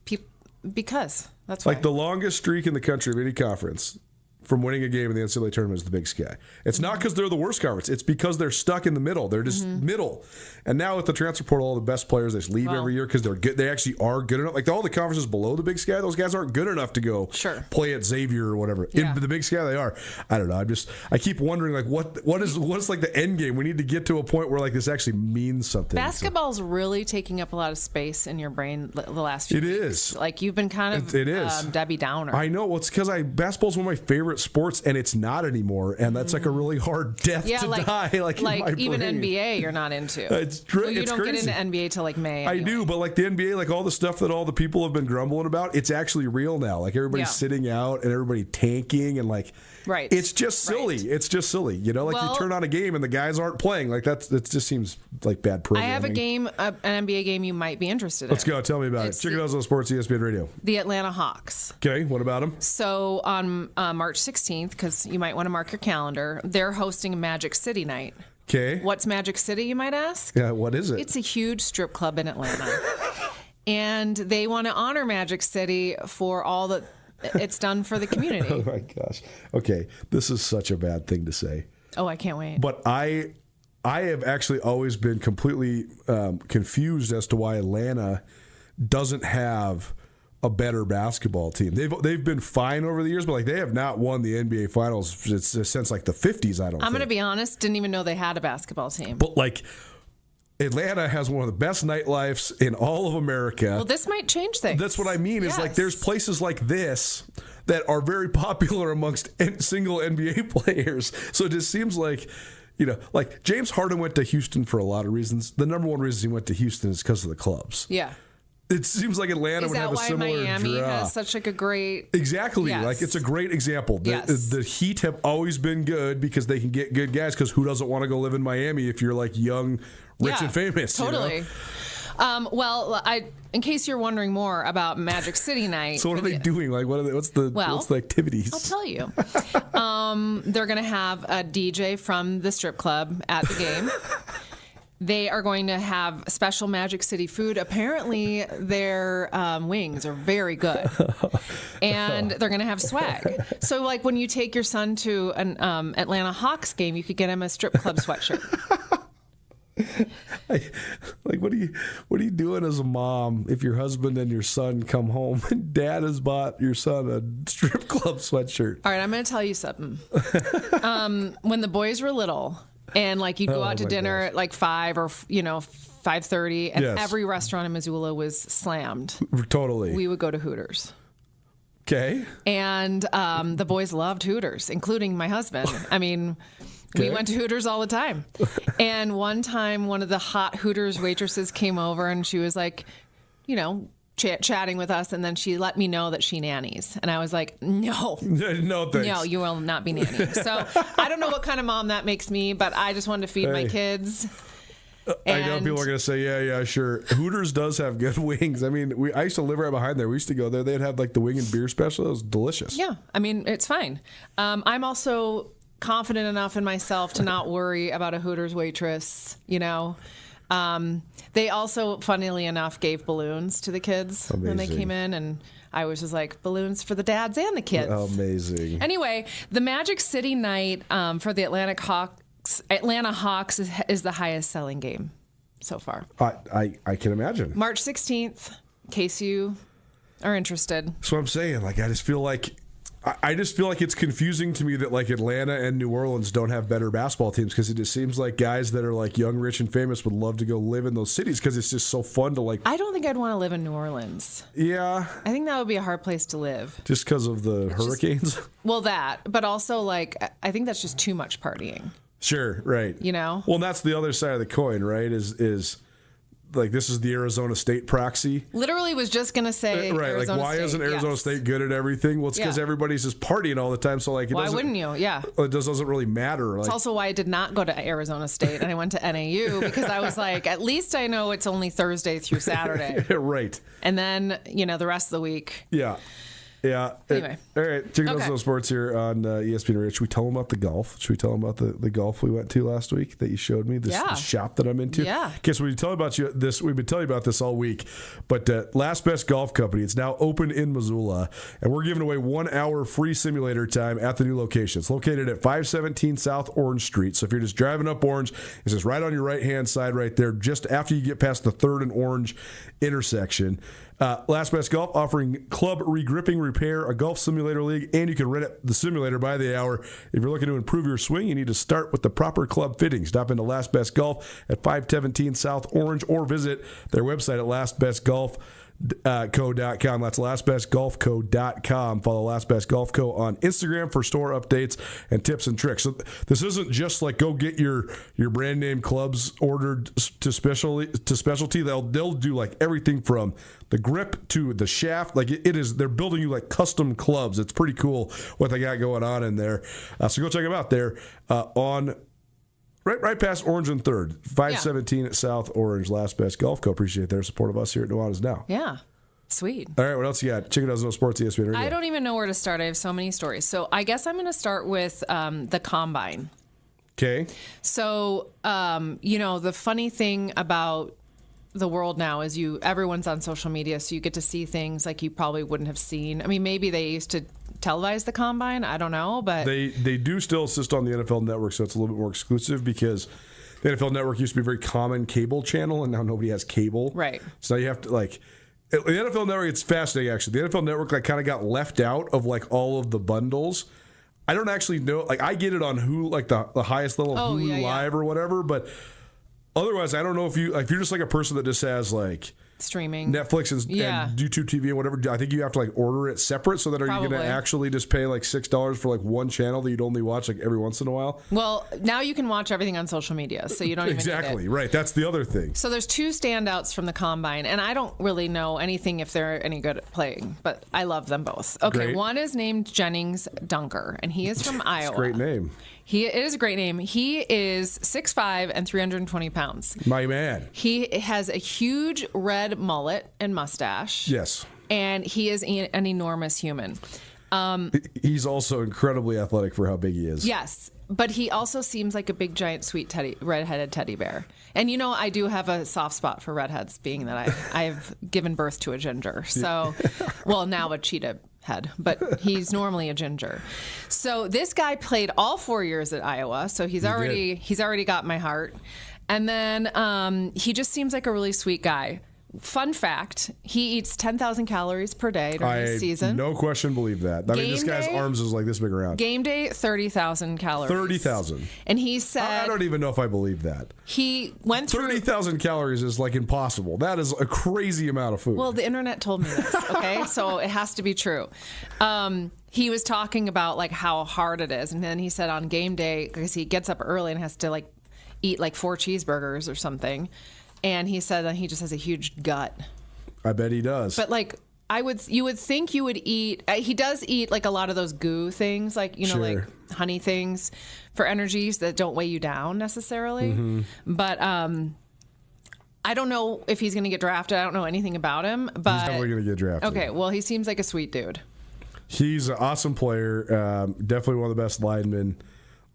Speaker 20: that's why.
Speaker 3: Like the longest streak in the country of any conference from winning a game in the NCAA tournament is the Big Sky. It's not because they're the worst conference. It's because they're stuck in the middle. They're just middle. And now with the transfer portal, all the best players, they just leave every year because they're good. They actually are good enough. Like all the conferences below the Big Sky, those guys aren't good enough to go play at Xavier or whatever. In the Big Sky, they are. I don't know. I keep wondering like what is like the end game? We need to get to a point where like this actually means something.
Speaker 20: Basketball's really taking up a lot of space in your brain the last few weeks.
Speaker 3: It is.
Speaker 20: Like you've been kind of
Speaker 3: it is.
Speaker 20: Debbie Downer.
Speaker 3: I know. Well, it's because basketball's one of my favorite sports, and it's not anymore. And that's like a really hard death to die. Like
Speaker 20: even
Speaker 3: brain.
Speaker 20: NBA, you're not into.
Speaker 3: You
Speaker 20: don't get into NBA till like May.
Speaker 3: Anyway. I do, but like the NBA, like all the stuff that all the people have been grumbling about, it's actually real now. Like everybody's sitting out and everybody tanking and like, it's just silly. Right. It's just silly. You know, like you turn on a game and the guys aren't playing. Like it just seems like bad programming.
Speaker 20: I have a game, an NBA game you might be interested in.
Speaker 3: Let's go. Tell me about it. Check it out on Sports ESPN Radio.
Speaker 20: The Atlanta Hawks.
Speaker 3: Okay, what about them?
Speaker 20: So on March 16th, because you might want to mark your calendar, they're hosting Magic City Night.
Speaker 3: Okay.
Speaker 20: What's Magic City, you might ask?
Speaker 3: Yeah, what is it?
Speaker 20: It's a huge strip club in Atlanta. And they want to honor Magic City for all that it's done for the community.
Speaker 3: Oh my gosh. Okay, this is such a bad thing to say.
Speaker 20: Oh, I can't wait.
Speaker 3: But I have actually always been completely confused as to why Atlanta doesn't have a better basketball team. They've been fine over the years, but like they have not won the NBA Finals since like the 50s. I'm
Speaker 20: going to be honest, didn't even know they had a basketball team.
Speaker 3: But like Atlanta has one of the best nightlifes in all of America.
Speaker 20: Well, this might change things.
Speaker 3: That's what I mean. Is like there's places like this that are very popular amongst single NBA players. So it just seems like, you know, like James Harden went to Houston for a lot of reasons. The number one reason he went to Houston is because of the clubs.
Speaker 20: Yeah.
Speaker 3: It seems like Atlanta would have a similar draw.
Speaker 20: Is that why Miami has such like a great...
Speaker 3: Exactly.
Speaker 20: Yes.
Speaker 3: Like it's a great example. The Heat have always been good because they can get good guys, because who doesn't want to go live in Miami if you're like young, rich, and famous?
Speaker 20: Totally. You know? Well, in case you're wondering more about Magic City Night...
Speaker 3: So what are they doing? Like what's the activities?
Speaker 20: I'll tell you. They're going to have a DJ from the strip club at the game. They are going to have special Magic City food. Apparently, their wings are very good. And they're going to have swag. So, like, when you take your son to an Atlanta Hawks game, you could get him a strip club sweatshirt.
Speaker 3: Like, what are you doing as a mom if your husband and your son come home and dad has bought your son a strip club sweatshirt?
Speaker 20: All right, I'm going to tell you something. When the boys were little, And like you'd go out to dinner at like 5 or 5:30, and
Speaker 3: Yes.
Speaker 20: every restaurant in Missoula was slammed.
Speaker 3: Totally.
Speaker 20: We would go to Hooters.
Speaker 3: Okay.
Speaker 20: And the boys loved Hooters, including my husband. I mean, we went to Hooters all the time. And one time, one of the hot Hooters waitresses came over, and she was like, chatting with us, and then she let me know that she nannies. And I was like, no.
Speaker 3: No, thanks.
Speaker 20: No, you will not be nannying. So I don't know what kind of mom that makes me, but I just wanted to feed my kids.
Speaker 3: I know people are going to say, yeah, sure. Hooters does have good wings. I mean, I used to live right behind there. We used to go there. They'd have like the wing and beer special. It was delicious.
Speaker 20: Yeah, I mean, it's fine. I'm also confident enough in myself to not worry about a Hooters waitress, They also, funnily enough, gave balloons to the kids when they came in, and I was just like, balloons for the dads and the kids.
Speaker 3: Amazing.
Speaker 20: Anyway, the Magic City night for the Atlanta Hawks is the highest selling game so far.
Speaker 3: I can imagine.
Speaker 20: March 16th, in case you are interested.
Speaker 3: That's what I'm saying. Like, I just feel like it's confusing to me that like Atlanta and New Orleans don't have better basketball teams, because it just seems like guys that are like young, rich, and famous would love to go live in those cities because it's just so fun to like.
Speaker 20: I don't think I'd want to live in New Orleans.
Speaker 3: Yeah.
Speaker 20: I think that would be a hard place to live.
Speaker 3: Just because of the hurricanes?
Speaker 20: Well, but also like I think that's just too much partying.
Speaker 3: Sure, right. Well, and that's the other side of the coin, right? Is like this is the Arizona State proxy.
Speaker 20: Literally was just going to say
Speaker 3: right,
Speaker 20: Arizona
Speaker 3: like why
Speaker 20: State,
Speaker 3: isn't Arizona State good at everything? Well, it's because everybody's just partying all the time. So like,
Speaker 20: why wouldn't you? Yeah.
Speaker 3: It doesn't really matter.
Speaker 20: It's also why I did not go to Arizona State and I went to NAU, because I was like, at least I know it's only Thursday through Saturday.
Speaker 3: Right.
Speaker 20: And then, the rest of the week.
Speaker 3: Yeah. Yeah.
Speaker 20: Anyway.
Speaker 3: All right. Check out sports here on ESPN Radio. Should we tell them about the golf? Should we tell them about the golf we went to last week that you showed me? The shop that I'm into?
Speaker 20: Yeah.
Speaker 3: Okay, so we've been telling you about this all week. But Last Best Golf Company, it's now open in Missoula. And we're giving away 1 hour free simulator time at the new location. It's located at 517 South Orange Street. So if you're just driving up Orange, it's just right on your right-hand side right there, just after you get past the 3rd and Orange intersection. Last Best Golf offering club regripping repair, a golf simulator league, and you can rent the simulator by the hour. If you're looking to improve your swing, you need to start with the proper club fitting. Stop into Last Best Golf at 517 South Orange or visit their website at lastbestgolf.com. That's lastbestgolfco.com. Follow Last Best Golf Co. on Instagram for store updates and tips and tricks. So this isn't just like go get your brand name clubs ordered to specialty. They'll do like everything from the grip to the shaft. Like it is, they're building you like custom clubs. It's pretty cool what they got going on in there. So go check them out there on right past Orange and 3rd, 517 South Orange. Last Best Golf Co. Appreciate their support of us here at Nuanez Now.
Speaker 20: Yeah. Sweet.
Speaker 3: All right, what else you got? Chicken Doesn't Know Sports, ESPN Radio.
Speaker 20: I don't even know where to start. I have so many stories. So I guess I'm going to start with the Combine.
Speaker 3: Okay.
Speaker 20: So, the funny thing about the world now is everyone's on social media, so you get to see things like you probably wouldn't have seen. I mean, maybe they used to televise the Combine. I don't know, but
Speaker 3: they do still assist on the NFL Network, so it's a little bit more exclusive because the NFL Network used to be a very common cable channel, and now nobody has cable.
Speaker 20: Right.
Speaker 3: So you have to the NFL Network. It's fascinating actually. The NFL Network kind of got left out of all of the bundles. I don't actually know. I get it on Hulu, the highest level of Hulu Live or whatever, but otherwise, I don't know if you're just like a person that just has
Speaker 20: streaming
Speaker 3: Netflix and YouTube TV and whatever. I think you have to order it separate. So that are you going to actually just pay $6 for one channel that you'd only watch every once in a while?
Speaker 20: Well, now you can watch everything on social media, so you don't even
Speaker 3: exactly
Speaker 20: need it.
Speaker 3: Right. That's the other thing.
Speaker 20: So there's 2 standouts from the Combine, and I don't really know anything if they're any good at playing, but I love them both. Okay,
Speaker 3: Great.
Speaker 20: One is named Jennings Dunker, and he is from Iowa.
Speaker 3: Great name.
Speaker 20: It is a great name. He is 6'5" and 320 pounds.
Speaker 3: My man.
Speaker 20: He has a huge red mullet and mustache.
Speaker 3: Yes.
Speaker 20: And he is an enormous human.
Speaker 3: He's also incredibly athletic for how big he is.
Speaker 20: Yes. But he also seems like a big, giant, sweet redheaded teddy bear. And I do have a soft spot for redheads, being that I've given birth to a ginger. So, well, now a cheetah head, but he's normally a ginger. So this guy played all 4 years at Iowa, so he's already got my heart. And then he just seems like a really sweet guy. fun fact, he eats 10,000 calories per day during the season.
Speaker 3: No question believe that. I mean, this guy's arms is like this big around.
Speaker 20: Game day, 30,000 calories.
Speaker 3: 30,000.
Speaker 20: And he said...
Speaker 3: I don't even know if I believe that.
Speaker 20: He went through...
Speaker 3: 30,000 calories is like impossible. That is a crazy amount of food.
Speaker 20: Well, the internet told me this, okay? So it has to be true. He was talking about like how hard it is. And then he said on game day, because he gets up early and has to like eat like 4 cheeseburgers or something. And he said that he just has a huge gut.
Speaker 3: I bet he does.
Speaker 20: But like you would think you would eat. He does eat like a lot of those goo things, like like honey things for energies that don't weigh you down necessarily.
Speaker 3: Mm-hmm.
Speaker 20: But I don't know if he's going to get drafted. I don't know anything about him. But
Speaker 3: he's definitely going to get drafted.
Speaker 20: Okay, well he seems like a sweet dude.
Speaker 3: He's an awesome player. Definitely one of the best linemen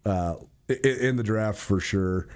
Speaker 3: in the draft for sure.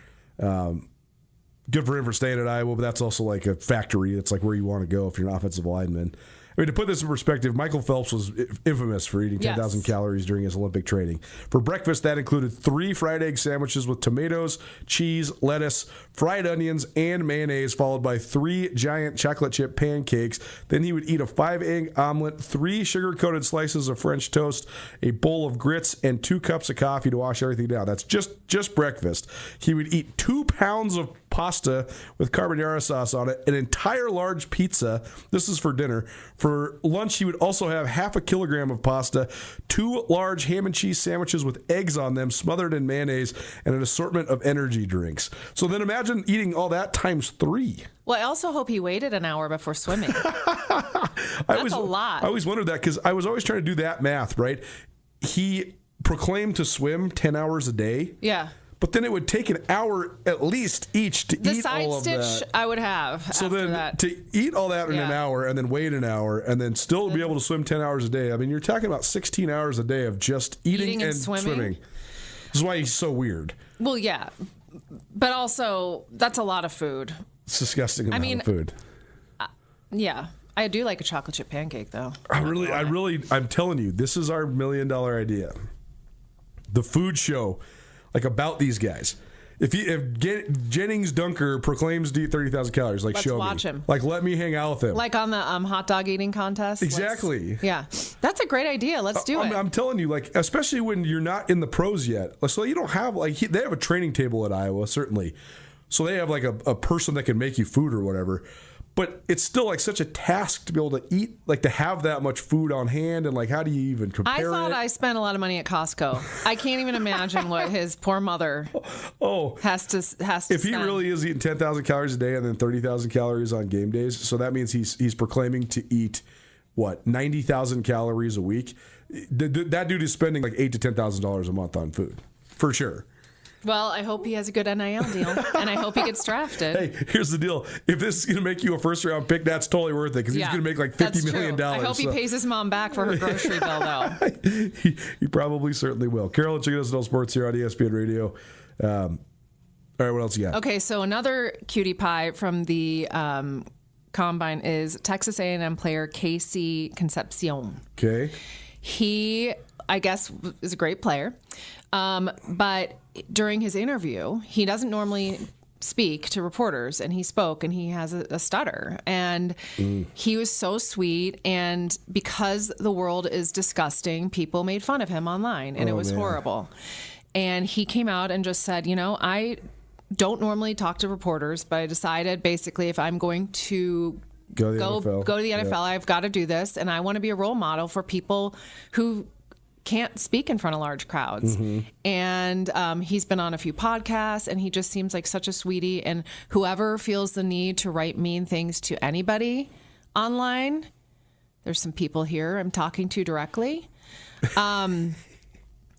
Speaker 3: Good for him for staying at Iowa, but that's also like a factory. It's like where you want to go if you're an offensive lineman. I mean, to put this in perspective, Michael Phelps was infamous for eating 10,000 calories during his Olympic training. For breakfast, that included 3 fried egg sandwiches with tomatoes, cheese, lettuce, fried onions, and mayonnaise, followed by 3 giant chocolate chip pancakes. Then he would eat a 5-egg omelet, 3 sugar-coated slices of French toast, a bowl of grits, and 2 cups of coffee to wash everything down. That's just breakfast. He would eat 2 pounds of pasta with carbonara sauce on it, an entire large pizza. This is for dinner. For lunch, he would also have half a kilogram of pasta, 2 large ham and cheese sandwiches with eggs on them, smothered in mayonnaise, and an assortment of energy drinks. So then imagine eating all that times 3.
Speaker 20: Well, I also hope he waited an hour before swimming. That's a lot.
Speaker 3: I always wondered that because I was always trying to do that math, right? He proclaimed to swim 10 hours a day.
Speaker 20: Yeah.
Speaker 3: But then it would take an hour at least each to eat all of that.
Speaker 20: The side stitch I would have.
Speaker 3: So then
Speaker 20: that.
Speaker 3: To eat all that in an hour and then wait an hour and then still be able to swim 10 hours a day. I mean, you're talking about 16 hours a day of just eating and swimming. This is why he's so weird.
Speaker 20: Well, yeah. But also, that's a lot of food.
Speaker 3: It's disgusting amount of food.
Speaker 20: Yeah. I do like a chocolate chip pancake, though.
Speaker 3: I'm telling you, this is our $1 million idea. The food show. Like about these guys. If Jennings Dunker proclaims to eat 30,000 calories, like
Speaker 20: Let's
Speaker 3: show
Speaker 20: watch
Speaker 3: me.
Speaker 20: him.
Speaker 3: Like let me hang out with him.
Speaker 20: Like on the hot dog eating contest.
Speaker 3: Exactly.
Speaker 20: Yeah, that's a great idea. Let's do it.
Speaker 3: I'm telling you, like especially when you're not in the pros yet. So you don't have they have a training table at Iowa certainly. So they have like a person that can make you food or whatever. But it's still like such a task to be able to eat, like to have that much food on hand, and like how do you even compare it?
Speaker 20: I thought I spent a lot of money at Costco. I can't even imagine what his poor mother has to
Speaker 3: If he
Speaker 20: spend.
Speaker 3: really is eating 10,000 calories a day and then 30,000 calories on game days, so that means he's proclaiming to eat what 90,000 calories a week. That dude is spending like $8,000 to $10,000 a month on food for sure.
Speaker 20: Well, I hope he has a good NIL deal, and I hope he gets drafted.
Speaker 3: Hey, here's the deal. If this is going to make you a first-round pick, that's totally worth it because he's going to make like $50 million.
Speaker 20: I hope he pays his mom back for her grocery bill, though.
Speaker 3: He probably certainly will. Carol, check us out Sports here on ESPN Radio. All right, what else you got?
Speaker 20: Okay, so another cutie pie from the Combine is Texas A&M player Casey Concepcion.
Speaker 3: Okay.
Speaker 20: He, I guess, is a great player. But during his interview, he doesn't normally speak to reporters, and he spoke, and he has a stutter. And he was so sweet, and because the world is disgusting, people made fun of him online, and it was horrible. And he came out and just said, I don't normally talk to reporters, but I decided basically if I'm going to go to the NFL, I've got to do this, and I want to be a role model for people who can't speak in front of large crowds. And he's been on a few podcasts, and he just seems like such a sweetie. And whoever feels the need to write mean things to anybody online, there's some people here I'm talking to directly.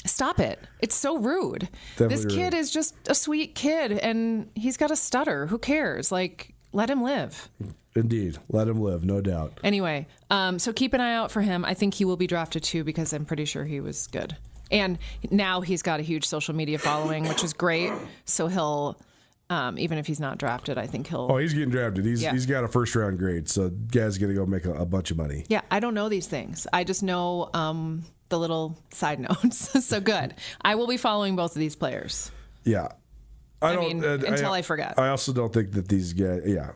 Speaker 20: Stop it. It's so rude. This kid is just a sweet kid, and he's got a stutter. Who cares? Like, let him live.
Speaker 3: Indeed. Let him live, no doubt.
Speaker 20: Anyway, so keep an eye out for him. I think he will be drafted too because I'm pretty sure he was good. And now he's got a huge social media following, which is great. So he'll, even if he's not drafted, I think he'll...
Speaker 3: Oh, he's getting drafted. He's got a first-round grade, so guy's going to go make a bunch of money.
Speaker 20: Yeah, I don't know these things. I just know the little side notes. So good. I will be following both of these players.
Speaker 3: Yeah.
Speaker 20: Until I forget.
Speaker 3: I also don't think that these guys... Yeah.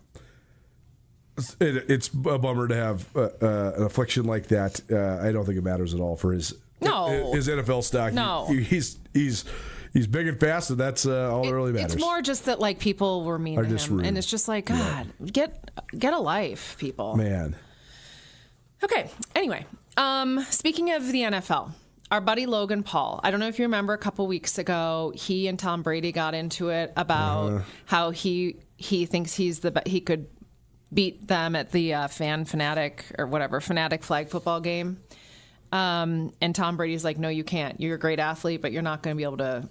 Speaker 3: It's a bummer to have an affliction like that. I don't think it matters at all for his NFL stock.
Speaker 20: No.
Speaker 3: He's big and fast, and that's all that really matters.
Speaker 20: It's more just that like people were mean to him,
Speaker 3: rude.
Speaker 20: and it's just like, God, get a life, people.
Speaker 3: Man.
Speaker 20: Okay. Anyway, speaking of the NFL, our buddy Logan Paul. I don't know if you remember a couple weeks ago, he and Tom Brady got into it about how he thinks he could beat them at the Fanatic flag football game. And Tom Brady's like, no, you can't. You're a great athlete, but you're not going to be able to,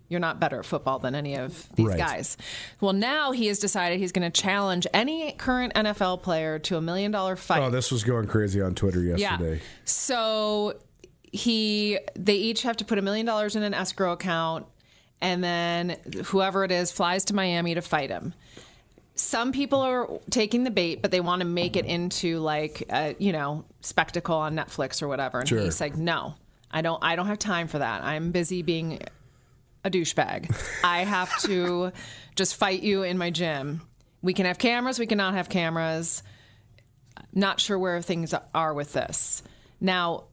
Speaker 20: you're not better at football than any of these guys. Well, now he has decided he's going to challenge any current NFL player to $1 million fight.
Speaker 3: Oh, this was going crazy on Twitter yesterday.
Speaker 20: Yeah. So they each have to put $1 million in an escrow account, and then whoever it is flies to Miami to fight him. Some people are taking the bait, but they want to make it into spectacle on Netflix or whatever. And he's like, no, I don't have time for that. I'm busy being a douchebag. I have to just fight you in my gym. We can have cameras. We cannot have cameras. Not sure where things are with this. Now,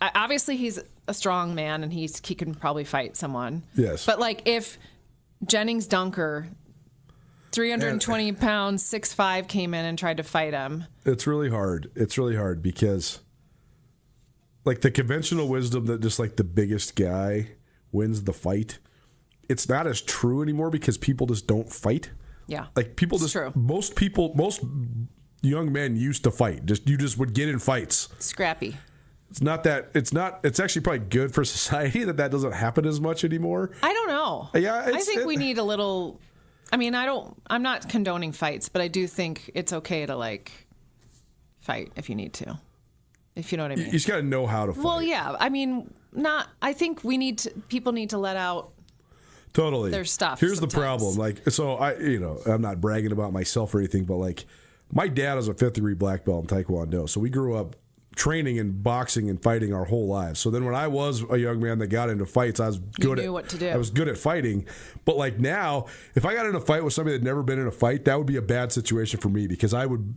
Speaker 20: obviously he's a strong man and he can probably fight someone.
Speaker 3: Yes.
Speaker 20: But if Jennings Dunker, 320 pounds, 6'5", came in and tried to fight him.
Speaker 3: It's really hard. It's really hard because, the conventional wisdom that just the biggest guy wins the fight, it's not as true anymore because people just don't fight.
Speaker 20: Yeah,
Speaker 3: most young men used to fight. You just would get in fights.
Speaker 20: Scrappy.
Speaker 3: It's actually probably good for society that doesn't happen as much anymore.
Speaker 20: I don't know.
Speaker 3: Yeah,
Speaker 20: I think we need a little. I mean, I'm not condoning fights, but I do think it's okay to fight if you need to. If you know what I mean.
Speaker 3: You just got to know how to fight.
Speaker 20: Well, yeah. I mean, I think people need to let out
Speaker 3: totally
Speaker 20: their stuff.
Speaker 3: Here's
Speaker 20: sometimes.
Speaker 3: the problem. I'm not bragging about myself or anything, but my dad is a 5th degree black belt in Taekwondo. So we grew up training and boxing and fighting our whole lives. So then when I was a young man that got into fights, I was good
Speaker 20: at what to do.
Speaker 3: I was good at fighting. But now, if I got in a fight with somebody that never been in a fight, that would be a bad situation for me because I would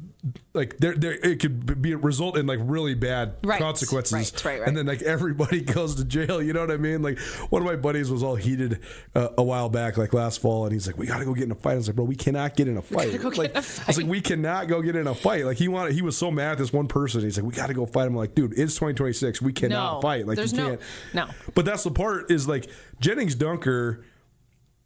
Speaker 3: it could result in really bad consequences.
Speaker 20: Right.
Speaker 3: And then everybody goes to jail. You know what I mean? One of my buddies was all heated a while back, last fall, and he's like, "We got to go get in a fight." I was like, "Bro, we cannot get in a fight." I was like, "We cannot go get in a fight." He was so mad at this one person. He's like, "We got to go fight him." I'm like, "Dude, it's 2026. We cannot fight."
Speaker 20: There's
Speaker 3: you can't.
Speaker 20: No.
Speaker 3: But that's the part is Jennings Dunker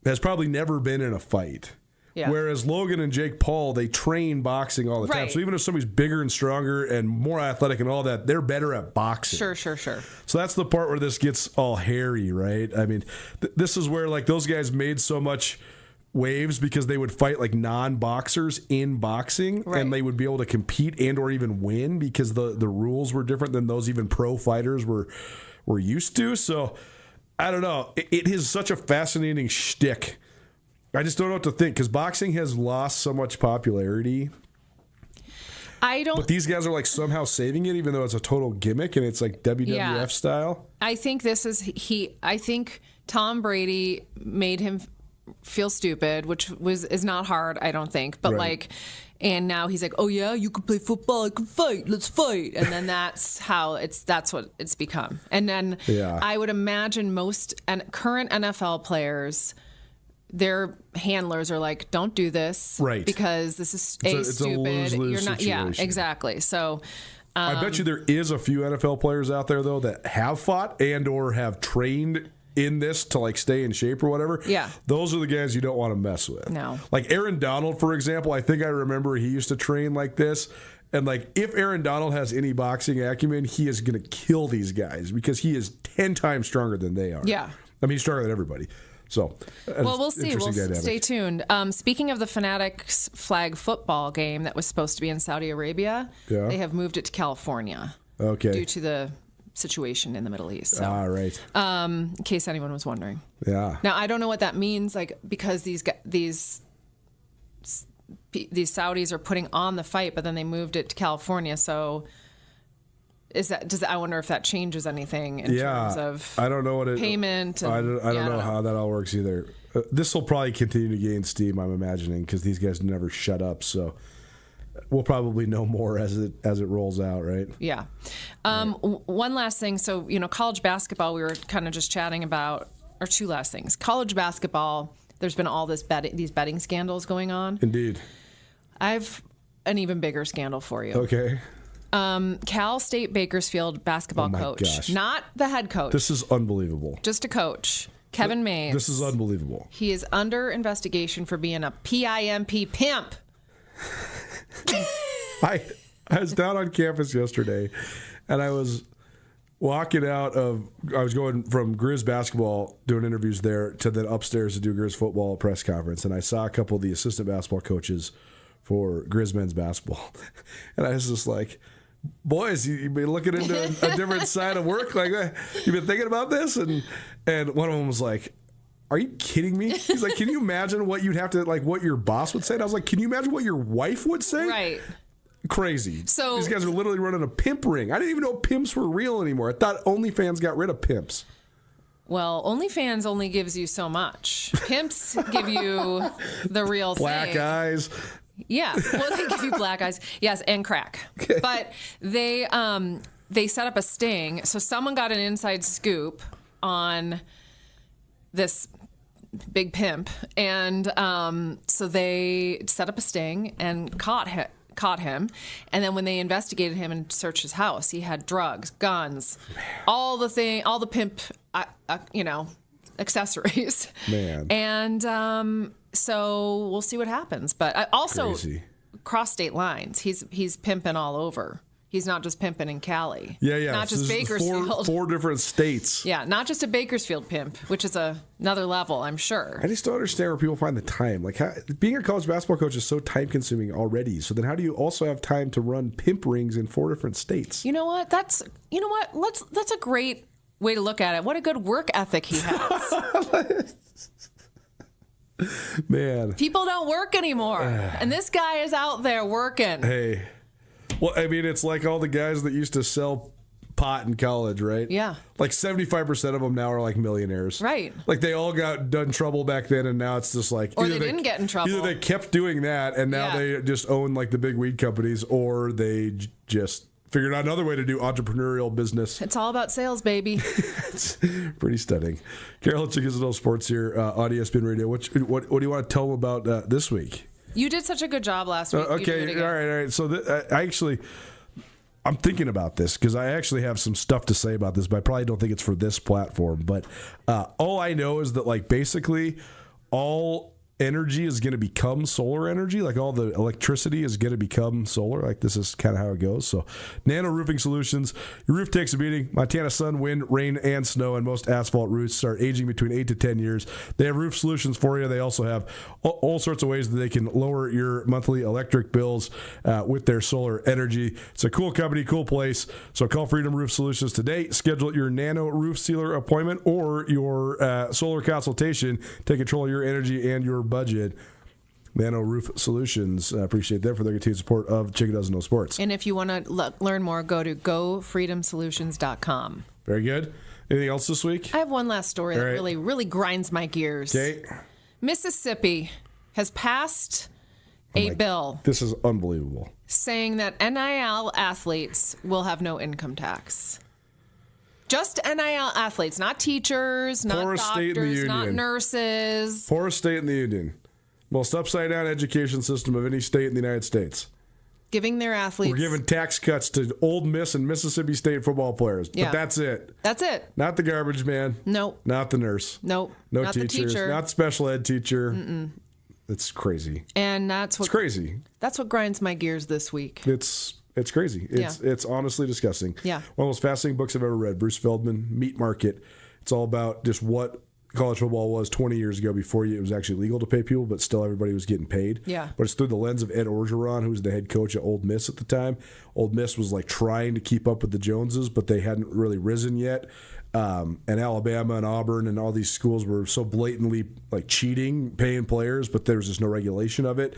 Speaker 3: has probably never been in a fight.
Speaker 20: Yeah.
Speaker 3: Whereas Logan and Jake Paul, they train boxing all the time. So even if somebody's bigger and stronger and more athletic and all that, they're better at boxing.
Speaker 20: Sure.
Speaker 3: So that's the part where this gets all hairy, right? I mean, this is where those guys made so much waves because they would fight non-boxers in boxing, and they would be able to compete and or even win because the rules were different than those even pro fighters were used to. So I don't know. It is such a fascinating shtick. I just don't know what to think because boxing has lost so much popularity. But these guys are somehow saving it, even though it's a total gimmick and it's WWF style. I think
Speaker 20: I think Tom Brady made him feel stupid, which is not hard, I don't think. But and now he's like, "Oh yeah, you can play football, I can fight, let's fight." And then that's what it's become. And then I would imagine most current NFL players, their handlers are like, "Don't do this, because this is
Speaker 3: it's
Speaker 20: stupid.
Speaker 3: A lose-lose
Speaker 20: You're not,
Speaker 3: situation.
Speaker 20: yeah, exactly." So,
Speaker 3: I bet you there is a few NFL players out there though that have fought and or have trained in this to stay in shape or whatever.
Speaker 20: Yeah,
Speaker 3: those are the guys you don't want to mess with.
Speaker 20: No,
Speaker 3: Aaron Donald, for example. I think I remember he used to train like this. And if Aaron Donald has any boxing acumen, he is going to kill these guys because he is 10 times stronger than they are.
Speaker 20: Yeah,
Speaker 3: I mean he's stronger than everybody. So,
Speaker 20: well, we'll see. We'll stay tuned. Speaking of the Fanatics flag football game that was supposed to be in Saudi Arabia, they have moved it to California.
Speaker 3: Okay.
Speaker 20: Due to the situation in the Middle East. So,
Speaker 3: right.
Speaker 20: In case anyone was wondering.
Speaker 3: Yeah.
Speaker 20: Now I don't know what that means, because these Saudis are putting on the fight, but then they moved it to California. So. I wonder if that changes anything in terms of
Speaker 3: I don't know what
Speaker 20: payment.
Speaker 3: I don't know how that all works either. This will probably continue to gain steam, I'm imagining, because these guys never shut up. So we'll probably know more as it rolls out, right?
Speaker 20: Yeah. One last thing. So, college basketball, we were kind of just chatting about, or two last things. College basketball, there's been all these betting scandals going on.
Speaker 3: Indeed.
Speaker 20: I've an even bigger scandal for you.
Speaker 3: Okay.
Speaker 20: Cal State Bakersfield basketball coach,
Speaker 3: gosh.
Speaker 20: not the head coach.
Speaker 3: This is unbelievable.
Speaker 20: Just a coach. Kevin Mays.
Speaker 3: This is unbelievable.
Speaker 20: He is under investigation for being a PIMP pimp.
Speaker 3: I was down on campus yesterday, and I was walking I was going from Grizz basketball, doing interviews there, to then upstairs to do Grizz football press conference, and I saw a couple of the assistant basketball coaches for Grizz men's basketball, and I was just like, boys, you've been looking into a different side of work like that. You've been thinking about this? And one of them was like, are you kidding me? He's like, can you imagine what you'd have to, like, what your boss would say? And I was like, can you imagine what your wife would say?
Speaker 20: Right.
Speaker 3: Crazy.
Speaker 20: So
Speaker 3: these guys are literally running a pimp ring. I didn't even know pimps were real anymore. I thought OnlyFans got rid of pimps.
Speaker 20: Well, OnlyFans only gives you so much. Pimps give you the real
Speaker 3: Black
Speaker 20: thing.
Speaker 3: eyes.
Speaker 20: Yeah, well, they give you black eyes, yes, and crack. Okay. But they set up a sting. So someone got an inside scoop on this big pimp, and so they set up a sting and caught him. And then when they investigated him and searched his house, he had drugs, guns, all the pimp, accessories.
Speaker 3: Man.
Speaker 20: And so we'll see what happens. But also,
Speaker 3: Crazy.
Speaker 20: Cross state lines. He's pimping all over. He's not just pimping in Cali.
Speaker 3: Yeah.
Speaker 20: Not just
Speaker 3: This is
Speaker 20: Bakersfield.
Speaker 3: Four different states.
Speaker 20: Yeah, not just a Bakersfield pimp, which is another level, I'm sure.
Speaker 3: I just don't understand where people find the time. Like, being a college basketball coach is so time-consuming already. So then how do you also have time to run pimp rings in 4 different states?
Speaker 20: You know what? That's a great way to look at it. What a good work ethic he has.
Speaker 3: Man.
Speaker 20: People don't work anymore. And this guy is out there working.
Speaker 3: Hey. Well, I mean, it's like all the guys that used to sell pot in college, right?
Speaker 20: Yeah.
Speaker 3: Like 75% of them now are like millionaires.
Speaker 20: Right.
Speaker 3: Like they all got done trouble back then, and now it's just like...
Speaker 20: Or they didn't get in trouble.
Speaker 3: Either they kept doing that, and now they just own like the big weed companies, or they just figured out another way to do entrepreneurial business.
Speaker 20: It's all about sales, baby.
Speaker 3: It's pretty stunning. Carol Chickasino Sports here on ESPN Radio. What do you want to tell them about this week?
Speaker 20: You did such a good job last week.
Speaker 3: Okay, all right. So I'm thinking about this because I actually have some stuff to say about this, but I probably don't think it's for this platform. But all I know is that, like, basically all energy is going to become solar energy. Like, all the electricity is going to become solar. Like, this is kind of how it goes. So Nano Roofing Solutions, your roof takes a beating. Montana sun, wind, rain, and snow, and most asphalt roofs start aging between 8 to 10 years. They have roof solutions for you. They also have all sorts of ways that they can lower your monthly electric bills with their solar energy. It's a cool company, cool place. So call Freedom Roof Solutions today. Schedule your Nano Roof Sealer appointment or your solar consultation. Take control of your energy and your budget. Nano Roof Solutions. Appreciate them for their continued support of Chickasino Sports.
Speaker 20: And if you want to learn more, go to gofreedomsolutions.com.
Speaker 3: Very good. Anything else this week?
Speaker 20: I have one last story that really, really grinds my gears.
Speaker 3: Okay.
Speaker 20: Mississippi has passed a bill.
Speaker 3: This is unbelievable.
Speaker 20: Saying that NIL athletes will have no income tax. Just NIL athletes, not teachers, not doctors, not nurses.
Speaker 3: Poorest state in the union. Most upside-down education system of any state in the United States.
Speaker 20: Giving their athletes...
Speaker 3: We're giving tax cuts to Ole Miss and Mississippi State football players.
Speaker 20: Yeah.
Speaker 3: But that's it.
Speaker 20: That's it.
Speaker 3: Not the garbage man.
Speaker 20: Nope.
Speaker 3: Not the nurse.
Speaker 20: Nope.
Speaker 3: No
Speaker 20: not
Speaker 3: teachers.
Speaker 20: The teacher.
Speaker 3: Not the special ed teacher.
Speaker 20: Mm-mm.
Speaker 3: It's crazy.
Speaker 20: And that's what...
Speaker 3: It's crazy.
Speaker 20: That's what grinds my gears this week.
Speaker 3: It's crazy. It's honestly disgusting.
Speaker 20: Yeah.
Speaker 3: One of the most fascinating books I've ever read. Bruce Feldman, Meat Market. It's all about just what college football was 20 years ago before it was actually legal to pay people, but still everybody was getting paid.
Speaker 20: Yeah.
Speaker 3: But it's through the lens of Ed Orgeron, who was the head coach at Ole Miss at the time. Ole Miss was like trying to keep up with the Joneses, but they hadn't really risen yet. And Alabama and Auburn and all these schools were so blatantly like cheating, paying players, but there was just no regulation of it.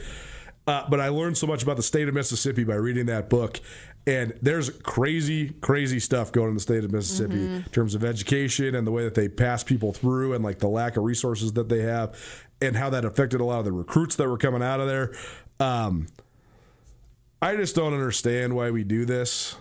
Speaker 3: But I learned so much about the state of Mississippi by reading that book. And there's crazy, crazy stuff going on in the state of Mississippi in terms of education and the way that they pass people through and like the lack of resources that they have and how that affected a lot of the recruits that were coming out of there. I just don't understand why we do this.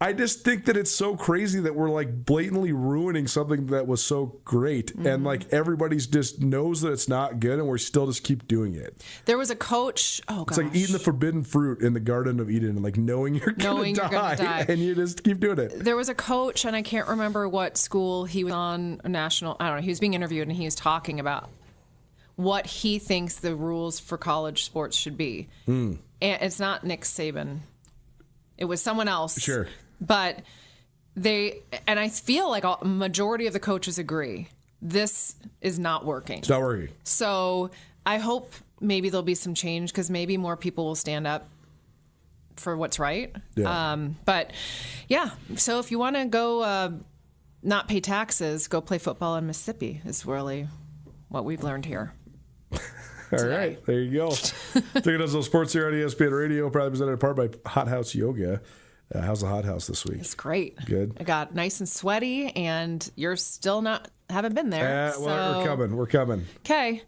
Speaker 3: I just think that it's so crazy that we're like blatantly ruining something that was so great. Mm-hmm. And like everybody's just knows that it's not good and we still just keep doing it.
Speaker 20: There was a coach. Oh, gosh.
Speaker 3: It's like eating the forbidden fruit in the Garden of Eden and like knowing you're going to die. And you just keep doing it.
Speaker 20: There was a coach, and I can't remember what school he was on, national. I don't know. He was being interviewed and he was talking about what he thinks the rules for college sports should be. And it's not Nick Saban. It was someone else.
Speaker 3: Sure.
Speaker 20: But I feel like a majority of the coaches agree, this is not working.
Speaker 3: It's not working.
Speaker 20: So I hope maybe there'll be some change because maybe more people will stand up for what's right.
Speaker 3: Yeah.
Speaker 20: But yeah, so if you want to go not pay taxes, go play football in Mississippi is really what we've learned here.
Speaker 3: All right, there you go. Checking out those sports here on ESPN Radio, probably presented in part by Hot House Yoga. How's the Hot House this week?
Speaker 20: It's great.
Speaker 3: Good.
Speaker 20: I got nice and sweaty, and you're still haven't been there.
Speaker 3: Well, we're coming.
Speaker 20: Okay.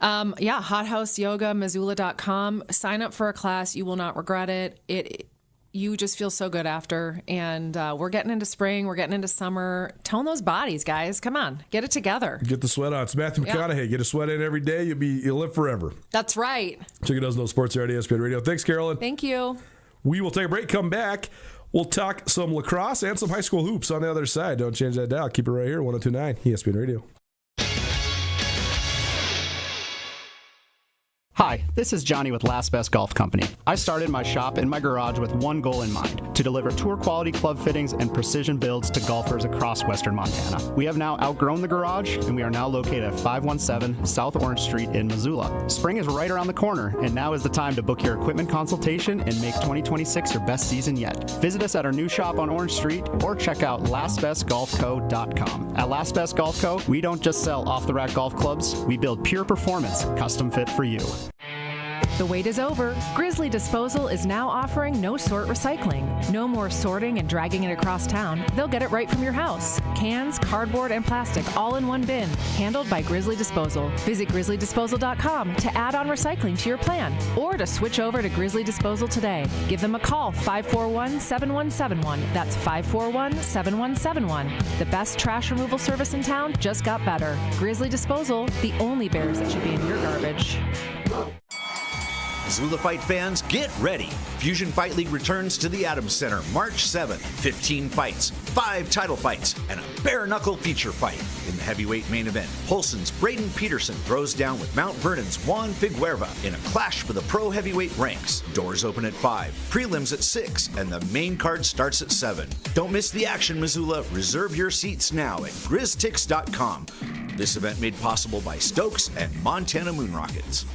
Speaker 20: Hot House Yoga, Missoula.com. Sign up for a class. You will not regret it. You just feel so good after. And we're getting into spring. We're getting into summer. Tone those bodies, guys. Come on. Get it together.
Speaker 3: Get the sweat on. It's Matthew McConaughey. Get a sweat in every day. You'll live forever.
Speaker 20: That's right.
Speaker 3: Checking out those sports here on ESPN Radio. Thanks, Carolyn.
Speaker 20: Thank you.
Speaker 3: We will take a break, come back. We'll talk some lacrosse and some high school hoops on the other side. Don't change that dial. Keep it right here, 102.9 ESPN Radio.
Speaker 16: Hi, this is Johnny with Last Best Golf Company. I started my shop in my garage with one goal in mind, to deliver tour quality club fittings and precision builds to golfers across western Montana. We have now outgrown the garage, and we are now located at 517 South Orange Street in Missoula. Spring is right around the corner, and now is the time to book your equipment consultation and make 2026 your best season yet. Visit us at our new shop on Orange Street or check out lastbestgolfco.com. At Last Best Golf Co., we don't just sell off-the-rack golf clubs, we build pure performance, custom fit for you.
Speaker 21: The wait is over. Grizzly Disposal is now offering no-sort recycling. No more sorting and dragging it across town. They'll get it right from your house. Cans, cardboard, and plastic all in one bin. Handled by Grizzly Disposal. Visit grizzlydisposal.com to add on recycling to your plan or to switch over to Grizzly Disposal today. Give them a call, 541-7171. That's 541-7171. The best trash removal service in town just got better. Grizzly Disposal, the only bears that should be in your garbage.
Speaker 11: Missoula Fight fans, get ready. Fusion Fight League returns to the Adams Center March 7th. 15 fights, 5 title fights, and a bare-knuckle feature fight. In the heavyweight main event, Holston's Braden Peterson throws down with Mount Vernon's Juan Figueroa in a clash for the pro heavyweight ranks. Doors open at 5, prelims at 6, and the main card starts at 7. Don't miss the action, Missoula. Reserve your seats now at GrizzTix.com. This event made possible by Stokes and Montana Moon Rockets.